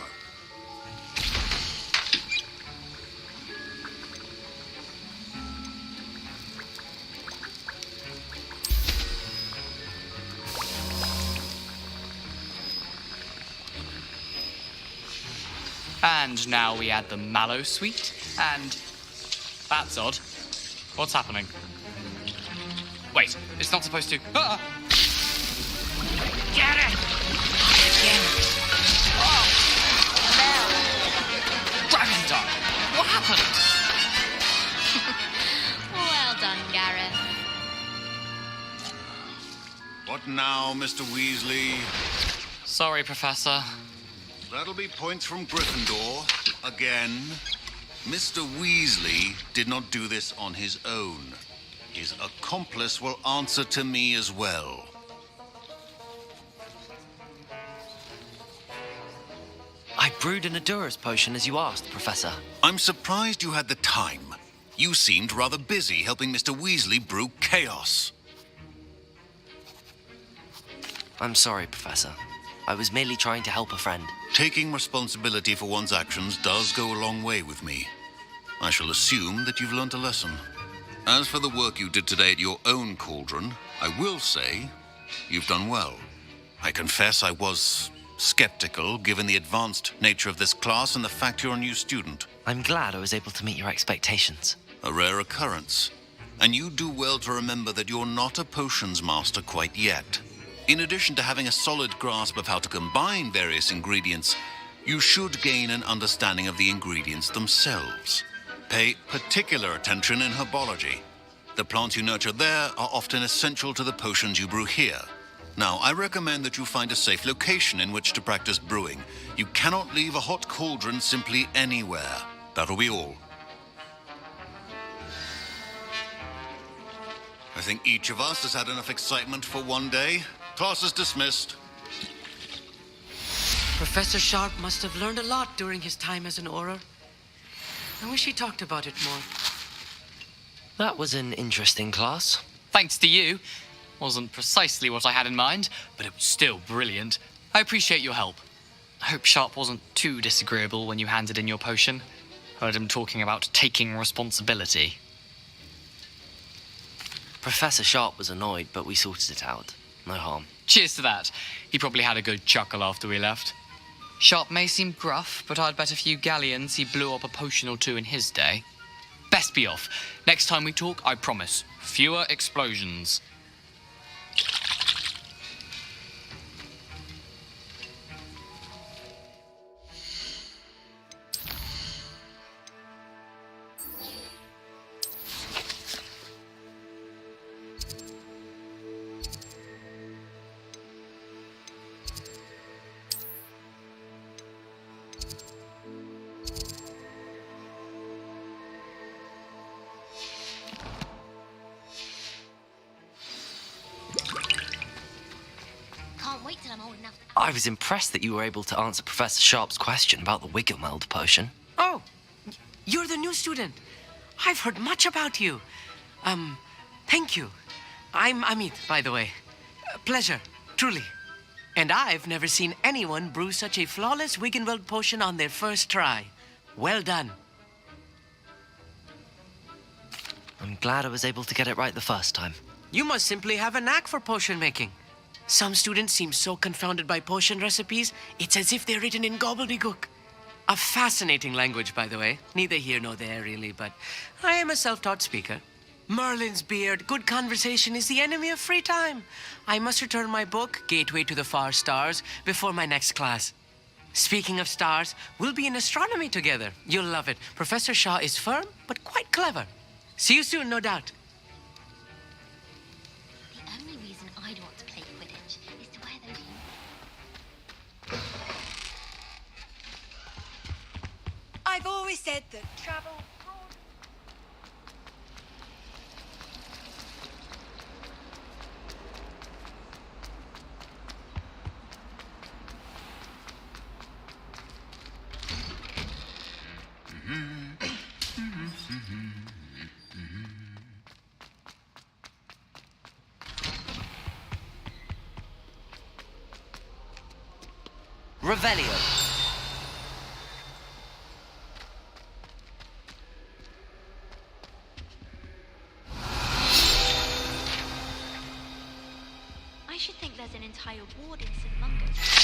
And now we add the mallow sweet, and... That's odd. What's happening? Wait, it's not supposed to... Ah! Get it! Oh! Dragon Dog! What happened? Well done, Gareth. What now, Mr. Weasley? Sorry, Professor. That'll be points from Gryffindor. Again. Mr. Weasley did not do this on his own. His accomplice will answer to me as well. I brewed an Edurus potion as you asked, Professor. I'm surprised you had the time. You seemed rather busy helping Mr. Weasley brew chaos. I'm sorry, Professor. I was merely trying to help a friend. Taking responsibility for one's actions does go a long way with me. I shall assume that you've learnt a lesson. As for the work you did today at your own cauldron, I will say you've done well. I confess I was skeptical, given the advanced nature of this class and the fact you're a new student. I'm glad I was able to meet your expectations. A rare occurrence. And you do well to remember that you're not a potions master quite yet. In addition to having a solid grasp of how to combine various ingredients, you should gain an understanding of the ingredients themselves. Pay particular attention in herbology. The plants you nurture there are often essential to the potions you brew here. Now, I recommend that you find a safe location in which to practice brewing. You cannot leave a hot cauldron simply anywhere. That'll be all. I think each of us has had enough excitement for one day. Class is dismissed. Professor Sharp must have learned a lot during his time as an Auror. I wish he talked about it more. That was an interesting class. Thanks to you. Wasn't precisely what I had in mind, but it was still brilliant. I appreciate your help. I hope Sharp wasn't too disagreeable when you handed in your potion. Heard him talking about taking responsibility. Professor Sharp was annoyed, but we sorted it out. No harm. Cheers to that. He probably had a good chuckle after we left. Sharp may seem gruff, but I'd bet a few galleons he blew up a potion or two in his day. Best be off. Next time we talk, I promise, fewer explosions. Can't wait till I'm old enough to... I was impressed that you were able to answer Professor Sharp's question about the Wiggenweld potion. Oh, you're the new student. I've heard much about you. Thank you. I'm Amit, by the way. Pleasure, truly. And I've never seen anyone brew such a flawless Wiggenweld potion on their first try. Well done. I'm glad I was able to get it right the first time. You must simply have a knack for potion making. Some students seem so confounded by potion recipes, it's as if they're written in gobbledygook. A fascinating language, by the way. Neither here nor there, really, but I am a self-taught speaker. Merlin's beard, good conversation is the enemy of free time. I must return my book, Gateway to the Far Stars, before my next class. Speaking of stars, we'll be in astronomy together. You'll love it. Professor Shaw is firm, but quite clever. See you soon, no doubt. The only reason I'd want to play Quidditch is to wear always said that travel Revelio. I should think there's an entire ward in St. Mungo's.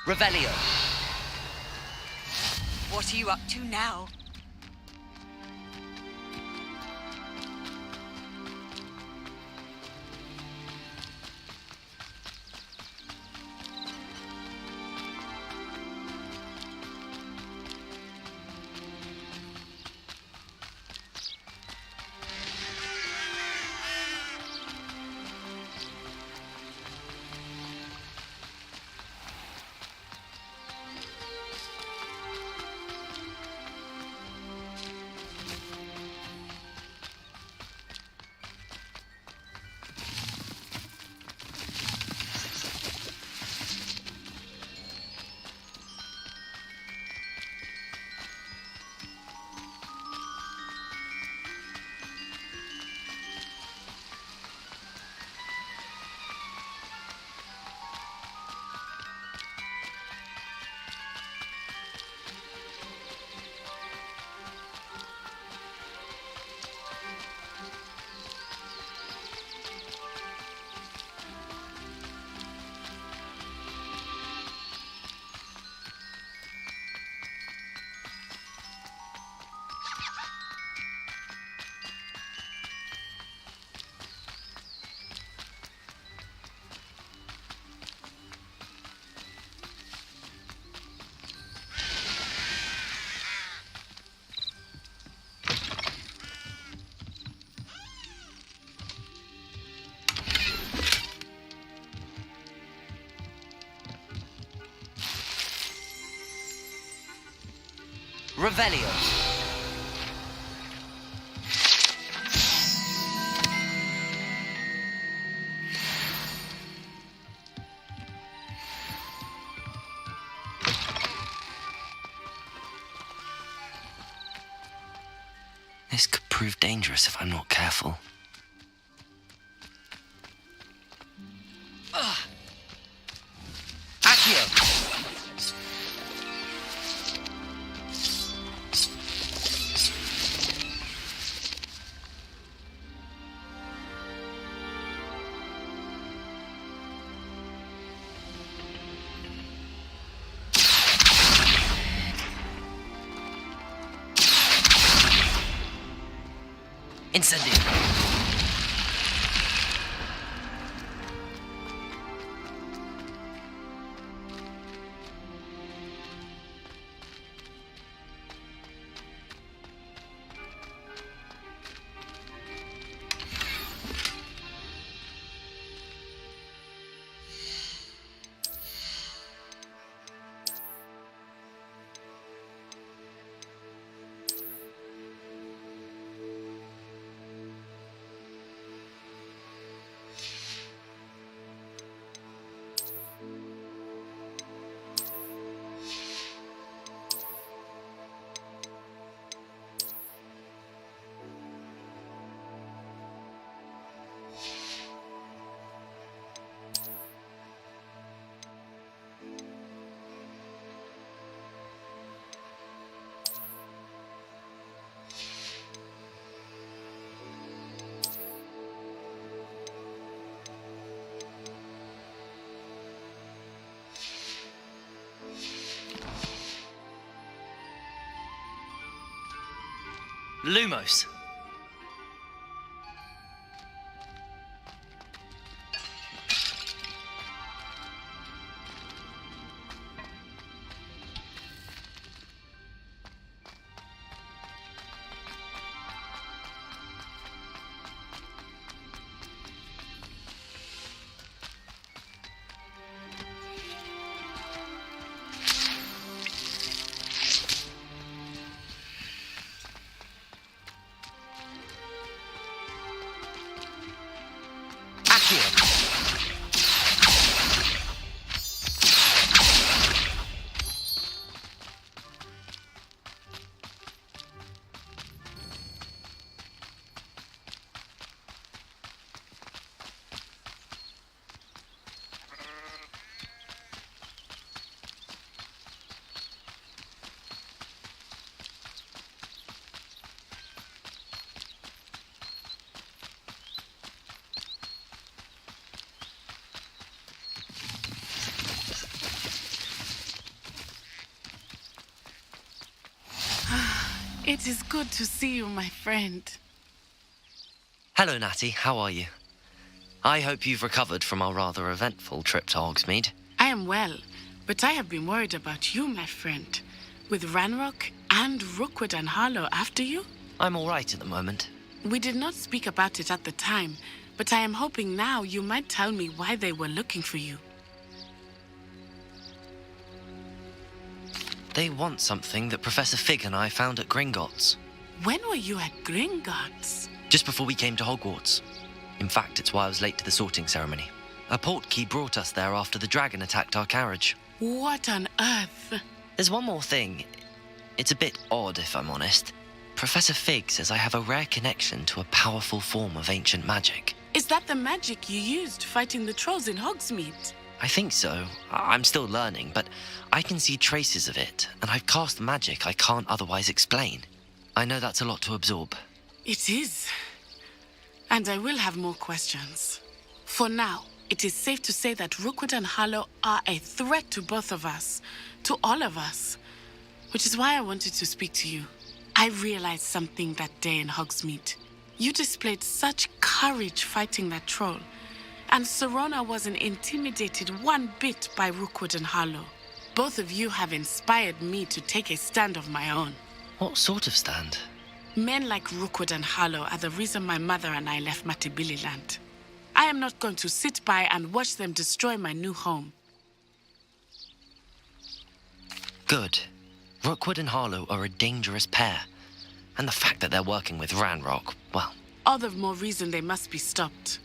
Revelio. What are you up to now? Revelio. This could prove dangerous if I'm not careful. Accio! Incendio. Lumos. It is good to see you, my friend. Hello, Natty. How are you? I hope you've recovered from our rather eventful trip to Hogsmeade. I am well, but I have been worried about you, my friend. With Ranrock and Rookwood and Harlow after you? I'm all right at the moment. We did not speak about it at the time, but I am hoping now you might tell me why they were looking for you. They want something that Professor Fig and I found at Gringotts. When were you at Gringotts? Just before we came to Hogwarts. In fact, it's why I was late to the sorting ceremony. A portkey brought us there after the dragon attacked our carriage. What on earth? There's one more thing. It's a bit odd, if I'm honest. Professor Fig says I have a rare connection to a powerful form of ancient magic. Is that the magic you used fighting the trolls in Hogsmeade? I think so. I'm still learning, but I can see traces of it, and I've cast magic I can't otherwise explain. I know that's a lot to absorb. It is. And I will have more questions. For now, it is safe to say that Rookwood and Harlow are a threat to both of us, to all of us, which is why I wanted to speak to you. I realized something that day in Hogsmeade. You displayed such courage fighting that troll, and Serona wasn't intimidated one bit by Rookwood and Harlow. Both of you have inspired me to take a stand of my own. What sort of stand? Men like Rookwood and Harlow are the reason my mother and I left Matabeleland. I am not going to sit by and watch them destroy my new home. Good. Rookwood and Harlow are a dangerous pair. And the fact that they're working with Ranrock, well... All the more reason they must be stopped.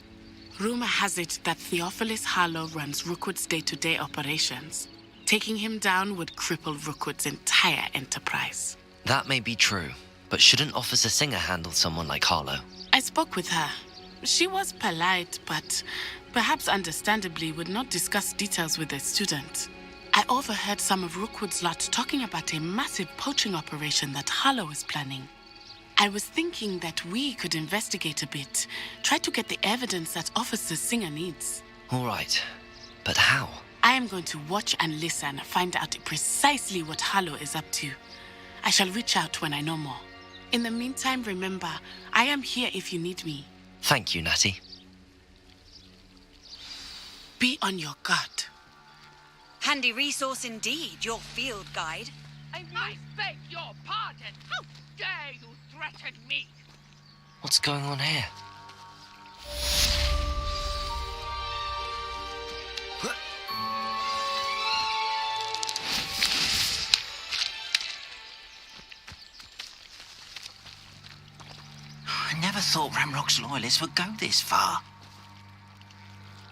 Rumor has it that Theophilus Harlow runs Rookwood's day-to-day operations. Taking him down would cripple Rookwood's entire enterprise. That may be true, but shouldn't Officer Singer handle someone like Harlow? I spoke with her. She was polite, but perhaps understandably would not discuss details with a student. I overheard some of Rookwood's lot talking about a massive poaching operation that Harlow is planning. I was thinking that we could investigate a bit, try to get the evidence that Officer Singer needs. All right, but how? I am going to watch and listen, find out precisely what Harlow is up to. I shall reach out when I know more. In the meantime, remember, I am here if you need me. Thank you, Natty. Be on your guard. Handy resource indeed, your field guide. I beg your pardon. How dare you threaten me? What's going on here? I never thought Ranrock's loyalists would go this far.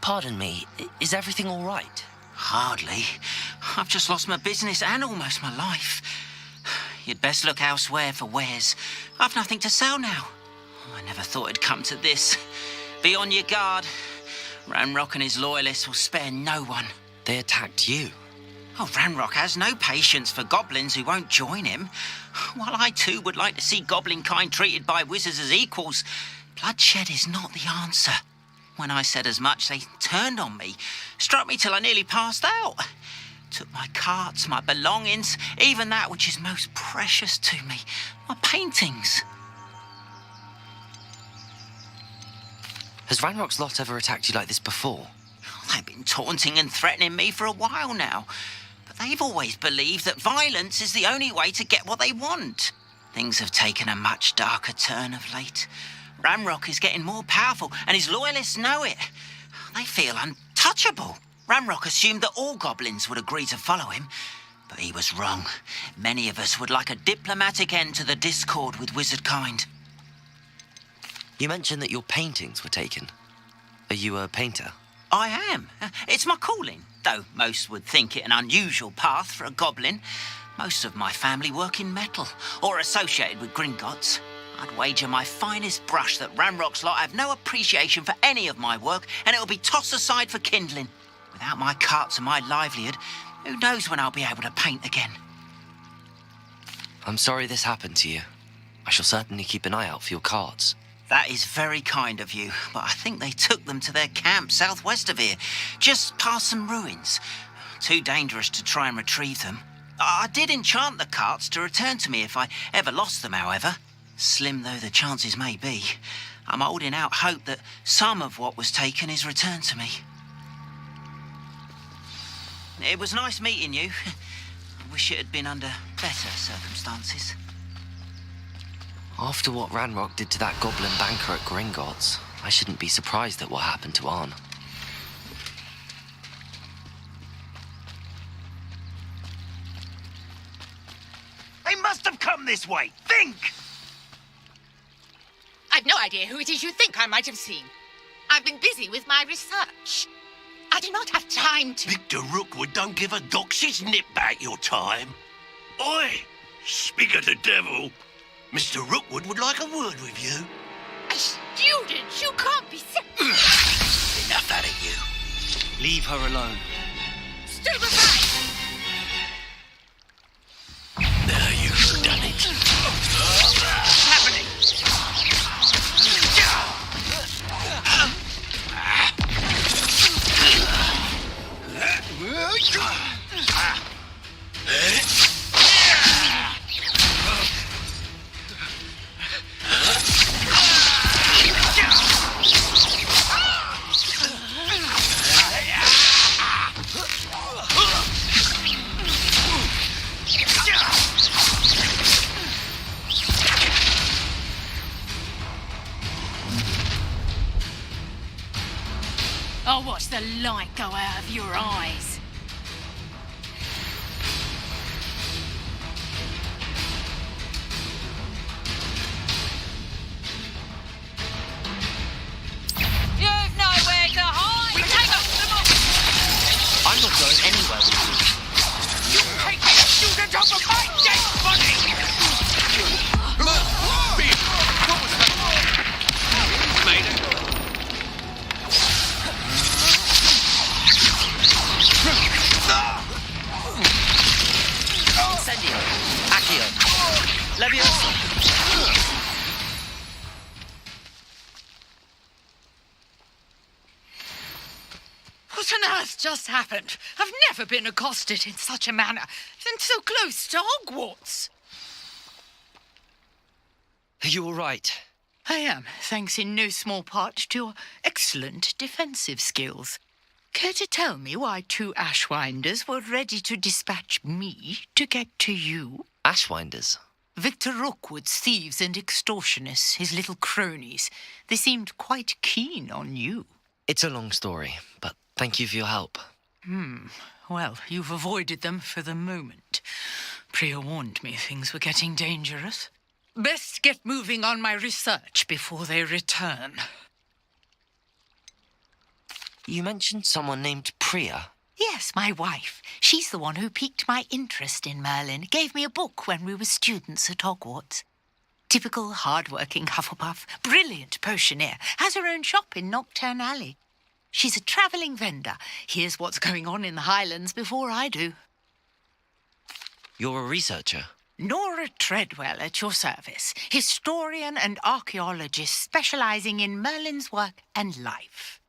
Pardon me, is everything all right? Hardly. I've just lost my business and almost my life. You'd best look elsewhere for wares. I've nothing to sell now. I never thought it'd come to this. Be on your guard. Ranrock and his loyalists will spare no one. They attacked you. Oh, Ranrock has no patience for goblins who won't join him. While I too would like to see goblin kind treated by wizards as equals, bloodshed is not the answer. When I said as much, they turned on me, struck me till I nearly passed out. Took my carts, my belongings, even that which is most precious to me, my paintings. Has Ranrock's lot ever attacked you like this before? They've been taunting and threatening me for a while now, but they've always believed that violence is the only way to get what they want. Things have taken a much darker turn of late. Ranrock is getting more powerful, and his loyalists know it. They feel untouchable. Ranrock assumed that all goblins would agree to follow him, but he was wrong. Many of us would like a diplomatic end to the discord with wizard kind. You mentioned that your paintings were taken. Are you a painter? I am. It's my calling, though most would think it an unusual path for a goblin. Most of my family work in metal, or associated with Gringotts. I'd wager my finest brush that Ranrock's lot have no appreciation for any of my work, and it'll be tossed aside for kindling. Without my carts and my livelihood, who knows when I'll be able to paint again? I'm sorry this happened to you. I shall certainly keep an eye out for your carts. That is very kind of you, but I think they took them to their camp southwest of here, just past some ruins. Too dangerous to try and retrieve them. I did enchant the carts to return to me if I ever lost them, however. Slim though the chances may be, I'm holding out hope that some of what was taken is returned to me. It was nice meeting you. I wish it had been under better circumstances. After what Ranrock did to that goblin banker at Gringotts, I shouldn't be surprised at what happened to Arn. They must have come this way. Think! I've no idea who it is you think I might have seen. I've been busy with my research. I do not have time to... Victor Rookwood don't give a doxy's nip back your time. Oi! Speak of the devil. Mr. Rookwood would like a word with you. A student? You can't be sick. Enough out of you. Leave her alone. Stupefy! Now you've done it. What's happening? I'll watch the light go out of your eyes. You've nowhere to hide! We take up the book! I'm not going anywhere with you. You take the student off of my dead body! What was that? Made it. Incendio. Accio. Leviosa. What on earth just happened? I've never been accosted in such a manner, and so close to Hogwarts. Are you all right? I am, thanks in no small part to your excellent defensive skills. Care to tell me why 2 Ashwinders were ready to dispatch me to get to you? Ashwinders? Victor Rookwood's thieves and extortionists, his little cronies. They seemed quite keen on you. It's a long story, but thank you for your help. Well, you've avoided them for the moment. Priya warned me things were getting dangerous. Best get moving on my research before they return. You mentioned someone named Priya. Yes, my wife. She's the one who piqued my interest in Merlin. Gave me a book when we were students at Hogwarts. Typical hard-working Hufflepuff. Brilliant potioneer. Has her own shop in Nocturne Alley. She's a travelling vendor. Hears what's going on in the Highlands before I do. You're a researcher? Nora Treadwell at your service. Historian and archaeologist specialising in Merlin's work and life.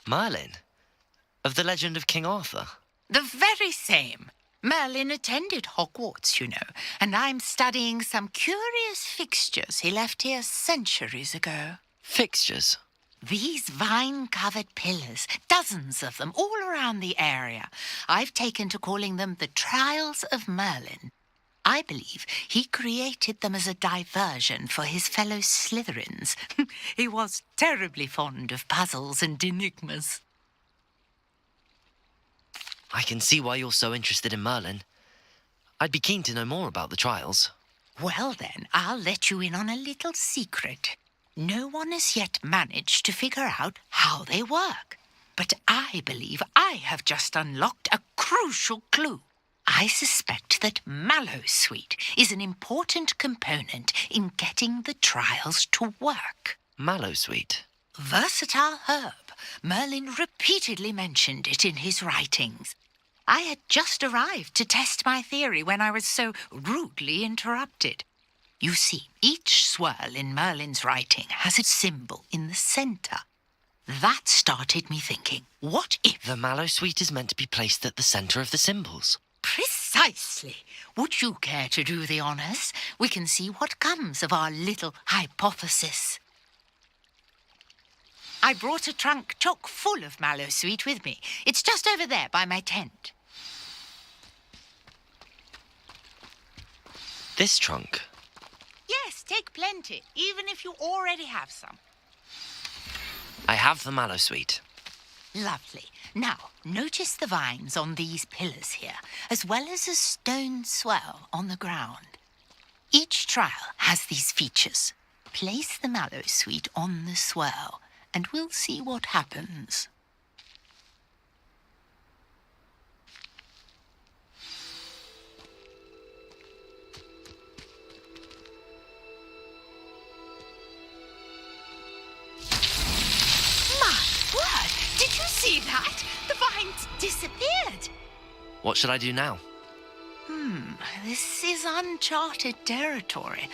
Merlin? Of the legend of King Arthur? The very same. Merlin attended Hogwarts, you know, and I'm studying some curious fixtures he left here centuries ago. Fixtures? These vine-covered pillars, dozens of them, all around the area. I've taken to calling them the Trials of Merlin. I believe he created them as a diversion for his fellow Slytherins. He was terribly fond of puzzles and enigmas. I can see why you're so interested in Merlin. I'd be keen to know more about the trials. Well then, I'll let you in on a little secret. No one has yet managed to figure out how they work. But I believe I have just unlocked a crucial clue. I suspect that Mallowsweet is an important component in getting the trials to work. Mallowsweet? Versatile herb. Merlin repeatedly mentioned it in his writings. I had just arrived to test my theory when I was so rudely interrupted. You see, each swirl in Merlin's writing has a symbol in the centre. That started me thinking, what if... The mallow sweet is meant to be placed at the centre of the symbols. Precisely. Would you care to do the honours? We can see what comes of our little hypothesis. I brought a trunk chock full of mallow sweet with me. It's just over there by my tent. This trunk? Yes, take plenty, even if you already have some. I have the mallow sweet. Lovely. Now, notice the vines on these pillars here, as well as a stone swell on the ground. Each trial has these features. Place the mallow sweet on the swell, and we'll see what happens. Did you see that? The vines disappeared. What should I do now? This is uncharted territory.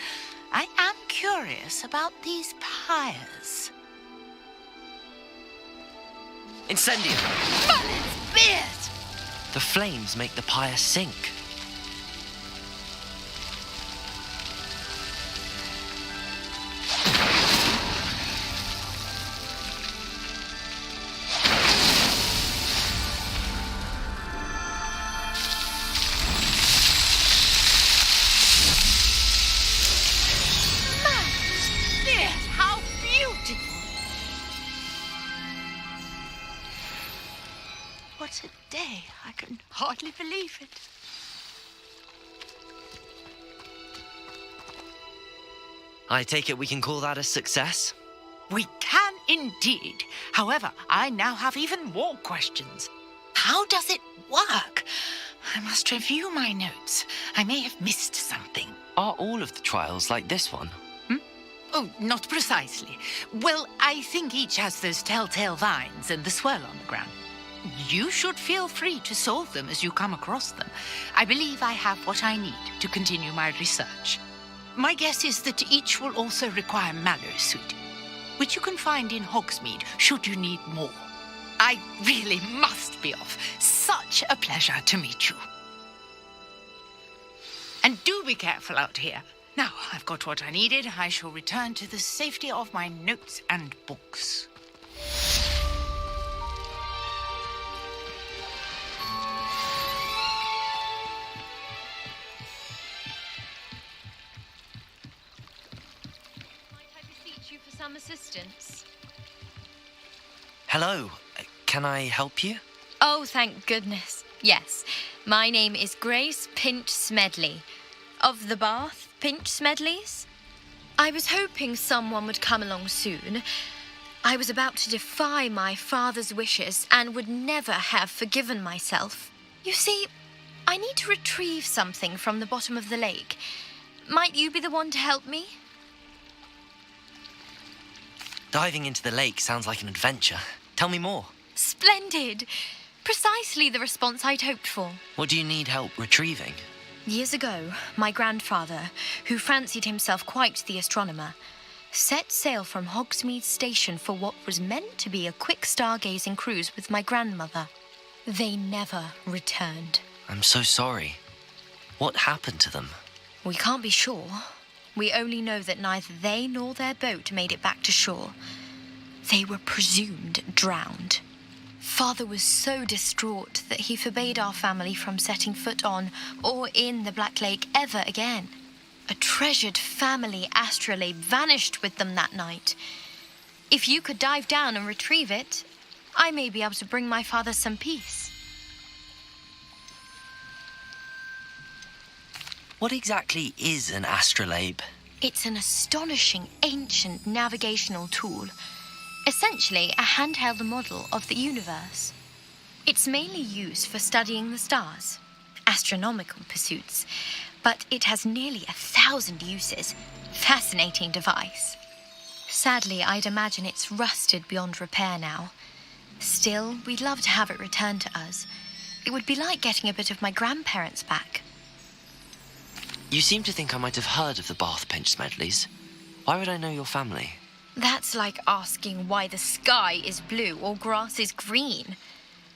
I am curious about these pyres. Incendio! Merlin's beard! The flames make the pyre sink. What a day. I can hardly believe it. I take it we can call that a success? We can indeed. However, I now have even more questions. How does it work? I must review my notes. I may have missed something. Are all of the trials like this one? Oh, not precisely. Well, I think each has those telltale vines and the swirl on the ground. You should feel free to solve them as you come across them. I believe I have what I need to continue my research. My guess is that each will also require mallow sweet, which you can find in Hogsmeade should you need more. I really must be off. Such a pleasure to meet you. And do be careful out here. Now I've got what I needed. I shall return to the safety of my notes and books. Some assistance. Hello. Can I help you? Oh, thank goodness. Yes. My name is Grace Pinch Smedley. Of the Bath Pinch Smedleys. I was hoping someone would come along soon. I was about to defy my father's wishes and would never have forgiven myself. You see, I need to retrieve something from the bottom of the lake. Might you be the one to help me? Diving into the lake sounds like an adventure. Tell me more. Splendid! Precisely the response I'd hoped for. What do you need help retrieving? Years ago, my grandfather, who fancied himself quite the astronomer, set sail from Hogsmeade Station for what was meant to be a quick stargazing cruise with my grandmother. They never returned. I'm so sorry. What happened to them? We can't be sure. We only know that neither they nor their boat made it back to shore. They were presumed drowned. Father was so distraught that he forbade our family from setting foot on or in the Black Lake ever again. A treasured family astrolabe vanished with them that night. If you could dive down and retrieve it, I may be able to bring my father some peace. What exactly is an astrolabe? It's an astonishing ancient navigational tool. Essentially, a handheld model of the universe. It's mainly used for studying the stars, astronomical pursuits, but it has nearly 1,000 uses. Fascinating device. Sadly, I'd imagine it's rusted beyond repair now. Still, we'd love to have it returned to us. It would be like getting a bit of my grandparents back. You seem to think I might have heard of the Bath Pinch Smedleys. Why would I know your family? That's like asking why the sky is blue or grass is green.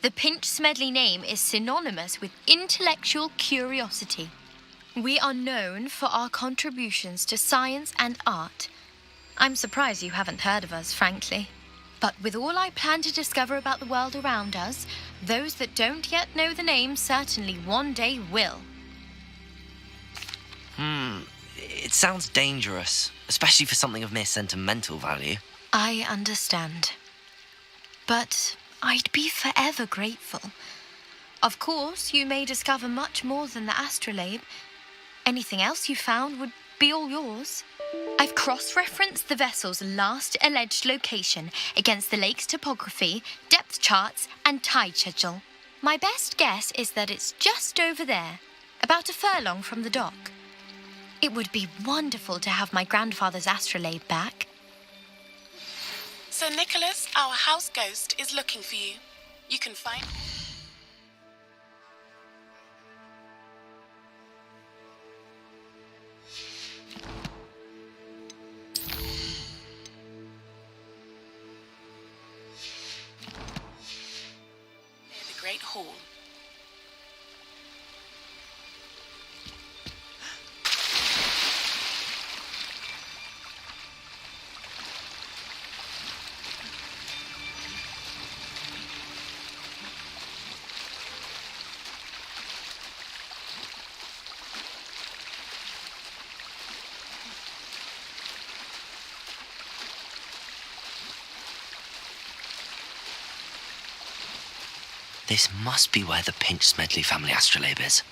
The Pinch Smedley name is synonymous with intellectual curiosity. We are known for our contributions to science and art. I'm surprised you haven't heard of us, frankly. But with all I plan to discover about the world around us, those that don't yet know the name certainly one day will. It sounds dangerous, especially for something of mere sentimental value. I understand. But I'd be forever grateful. Of course, you may discover much more than the astrolabe. Anything else you found would be all yours. I've cross-referenced the vessel's last alleged location against the lake's topography, depth charts, and tide schedule. My best guess is that it's just over there, about a furlong from the dock. It would be wonderful to have my grandfather's astrolabe back. Sir Nicholas, our house ghost, is looking for you. You can find... near the Great Hall. This must be where the Pinch Smedley family astrolabe is.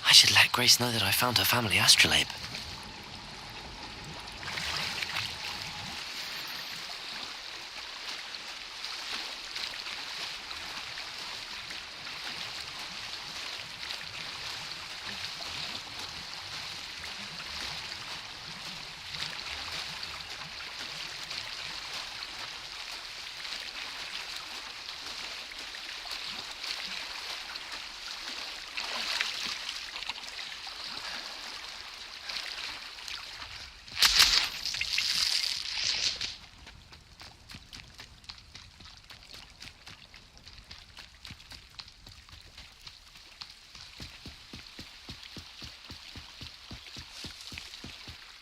I should let Grace know that I found her family astrolabe.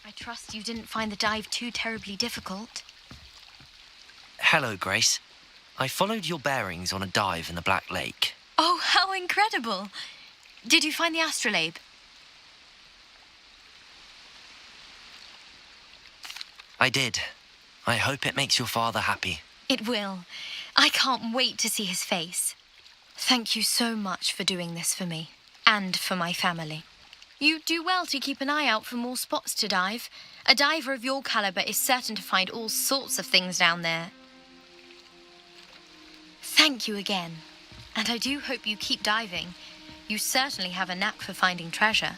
I trust you didn't find the dive too terribly difficult. Hello, Grace. I followed your bearings on a dive in the Black Lake. Oh, how incredible! Did you find the astrolabe? I did. I hope it makes your father happy. It will. I can't wait to see his face. Thank you so much for doing this for me, and for my family. You do well to keep an eye out for more spots to dive. A diver of your caliber is certain to find all sorts of things down there. Thank you again. And I do hope you keep diving. You certainly have a knack for finding treasure.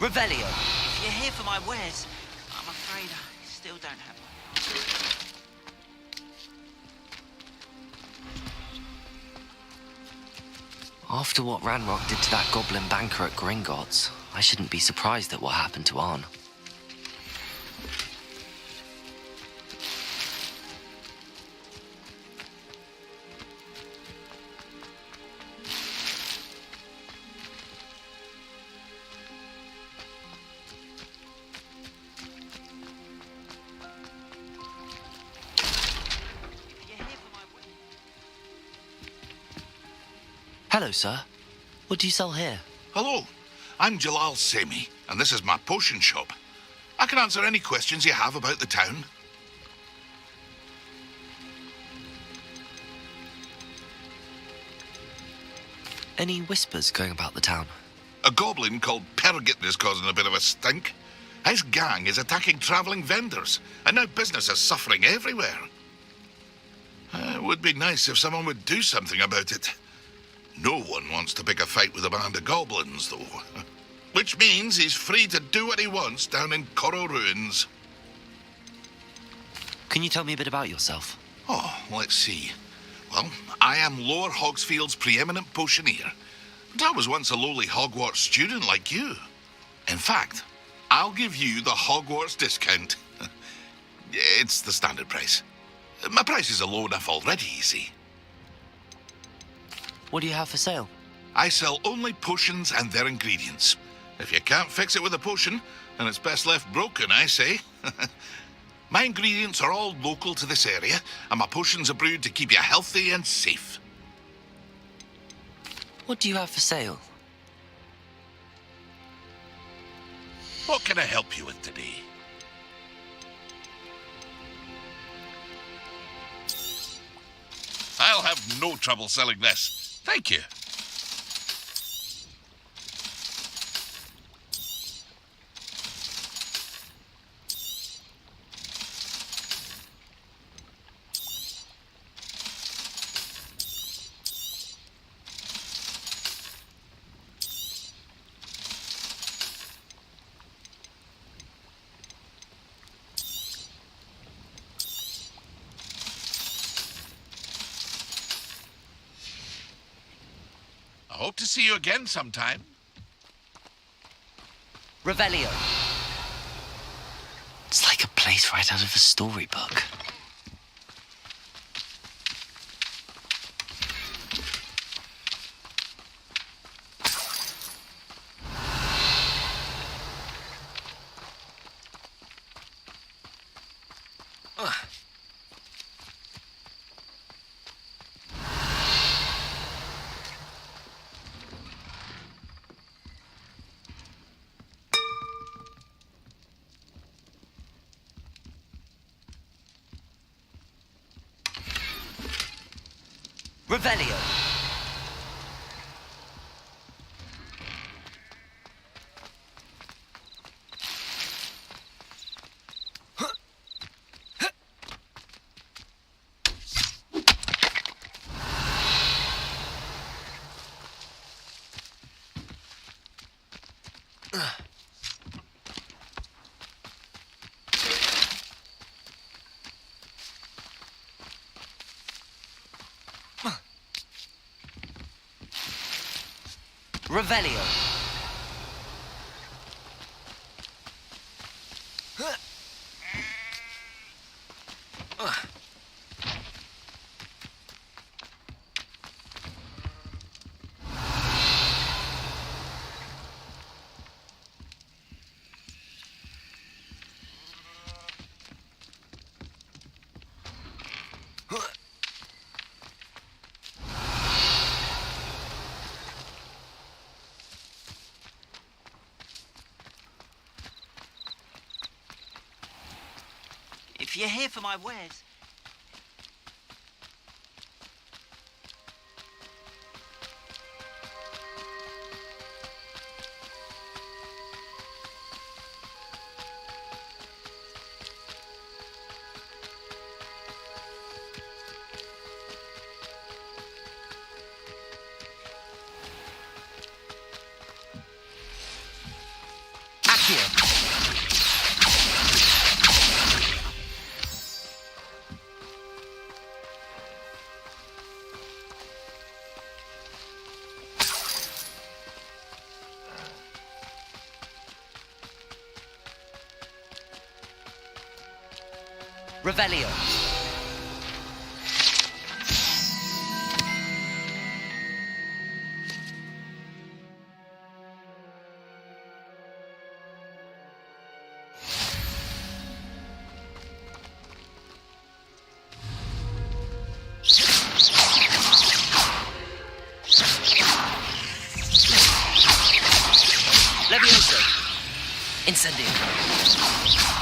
Revelio. If you're here for my wares, I'm afraid I still don't have one. After what Ranrock did to that goblin banker at Gringotts, I shouldn't be surprised at what happened to Arn. Hello, sir. What do you sell here? Hello, I'm Jalal Semi, and this is my potion shop. I can answer any questions you have about the town. Any whispers going about the town? A goblin called Pergit is causing a bit of a stink. His gang is attacking travelling vendors, and now business is suffering everywhere. It would be nice if someone would do something about it. No one wants to pick a fight with a band of goblins, though. Which means he's free to do what he wants down in Coral Ruins. Can you tell me a bit about yourself? Oh, let's see. Well, I am Lower Hogsfield's preeminent potioneer. But I was once a lowly Hogwarts student like you. In fact, I'll give you the Hogwarts discount. It's the standard price. My prices are low enough already, you see. What do you have for sale? I sell only potions and their ingredients. If you can't fix it with a potion, then it's best left broken, I say. My ingredients are all local to this area, and my potions are brewed to keep you healthy and safe. What do you have for sale? What can I help you with today? I'll have no trouble selling this. Thank you. I hope to see you again sometime. Revelio. It's like a place right out of a storybook. Revelio. Revelio. If you're here for my wares... Revelio. Levioso. Incendio.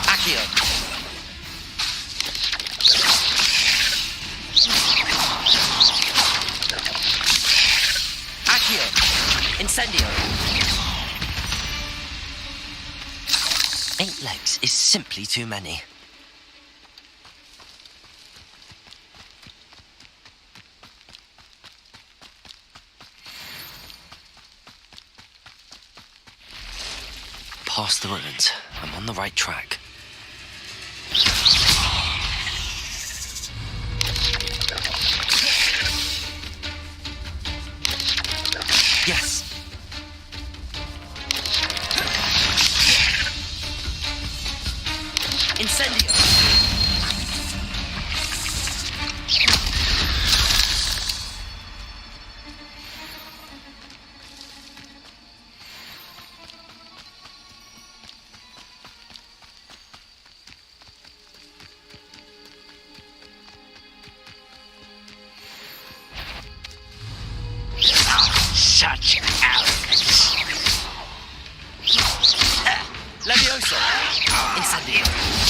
Accio. Accio. Incendio. 8 legs is simply too many. Past the ruins. I'm on the right track. Yes. Incendio. Such arrogance. Levioso. Incendio.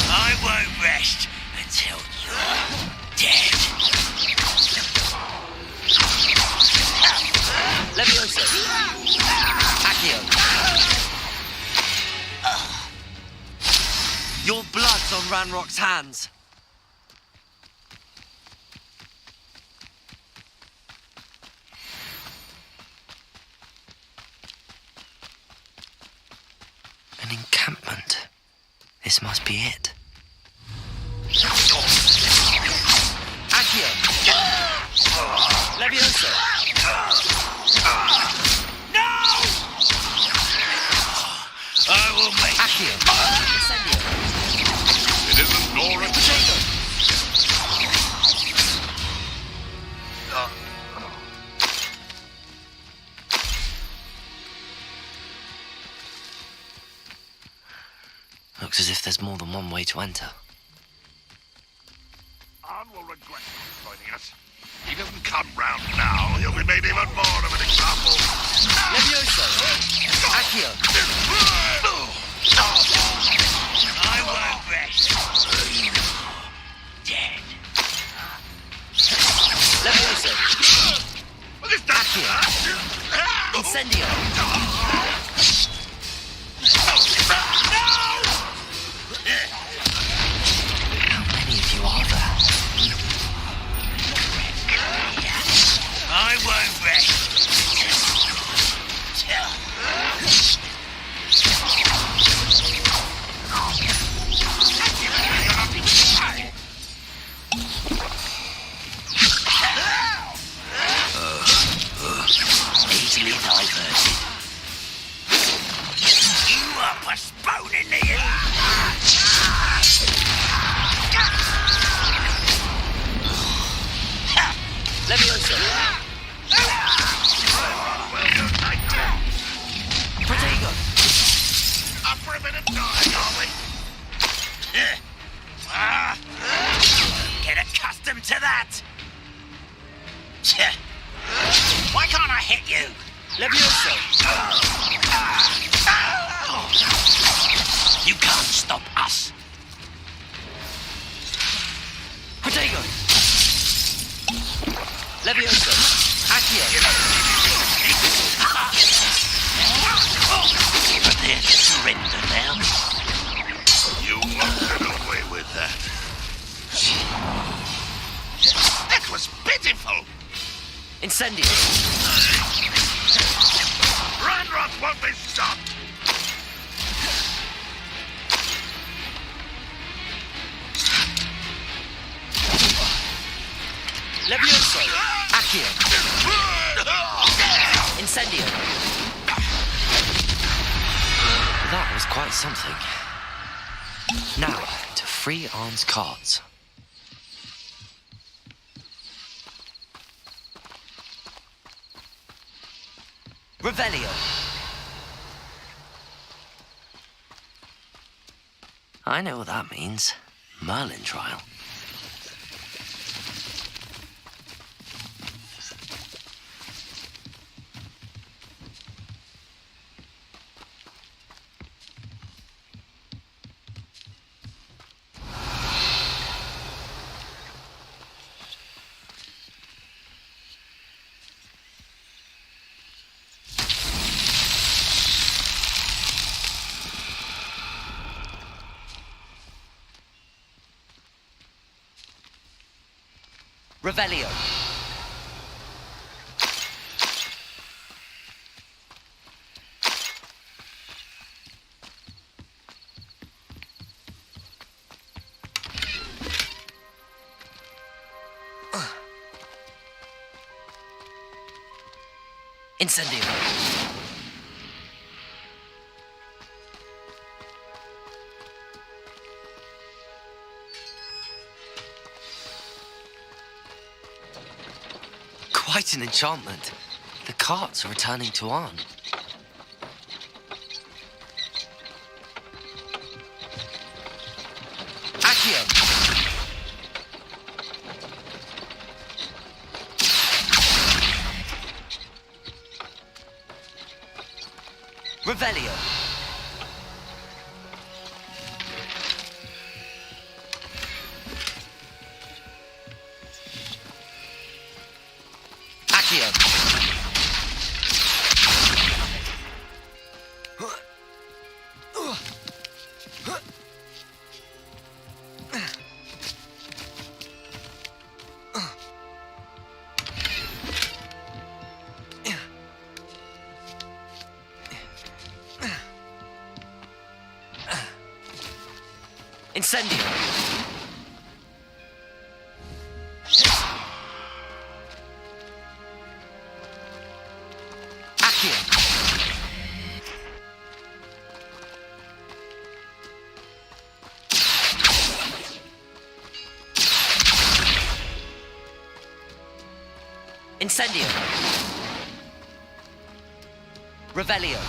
I won't rest until you're dead. Levioso. Accio. Your blood's on Ranrock's hands. An encampment. This must be it. Accio. Levioso. No! I will make Accio. Incendio. It isn't Nora. Potato. Looks as if there's more than one way to enter. Anne will regret not joining us. He doesn't come round now, he'll be made even more of an example. Levioso. Accio. I won't rest. Dead. Levioso. Accio. Incendio. How many of you are there? I won't rest. Easily diverted. You are postponing the Levioso. Protego. Up for a bit of time, are we? Get accustomed to that. Why can't I hit you? Levioso. You can't stop us. Protego. Levioso. Accio. Prepare to surrender now. You won't get away with that. That was pitiful. Incendio. Ranrock won't be stopped. Levioso. Accio. Incendio. That was quite something. Now, to free Arne's cards. Revelio. I know what that means. Merlin trial. Revelio. Incendio. Quite an enchantment. The carts are returning to Arn. Accio! Revelio! Incendio! Accio! Incendio! Revelio!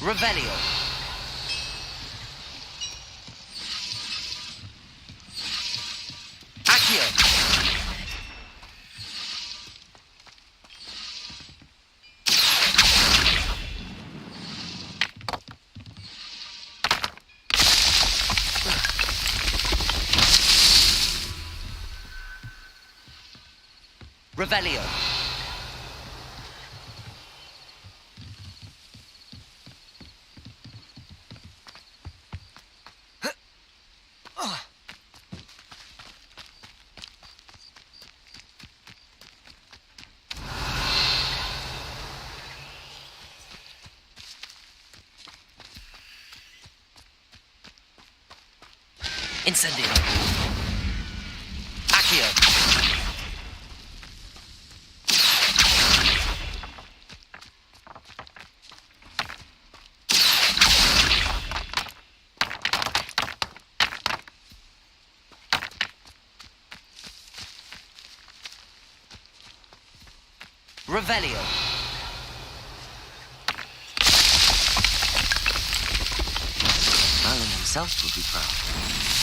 Revelio. Accio. Revelio. Incendio. Accio. Revelio. Merlin himself would be proud.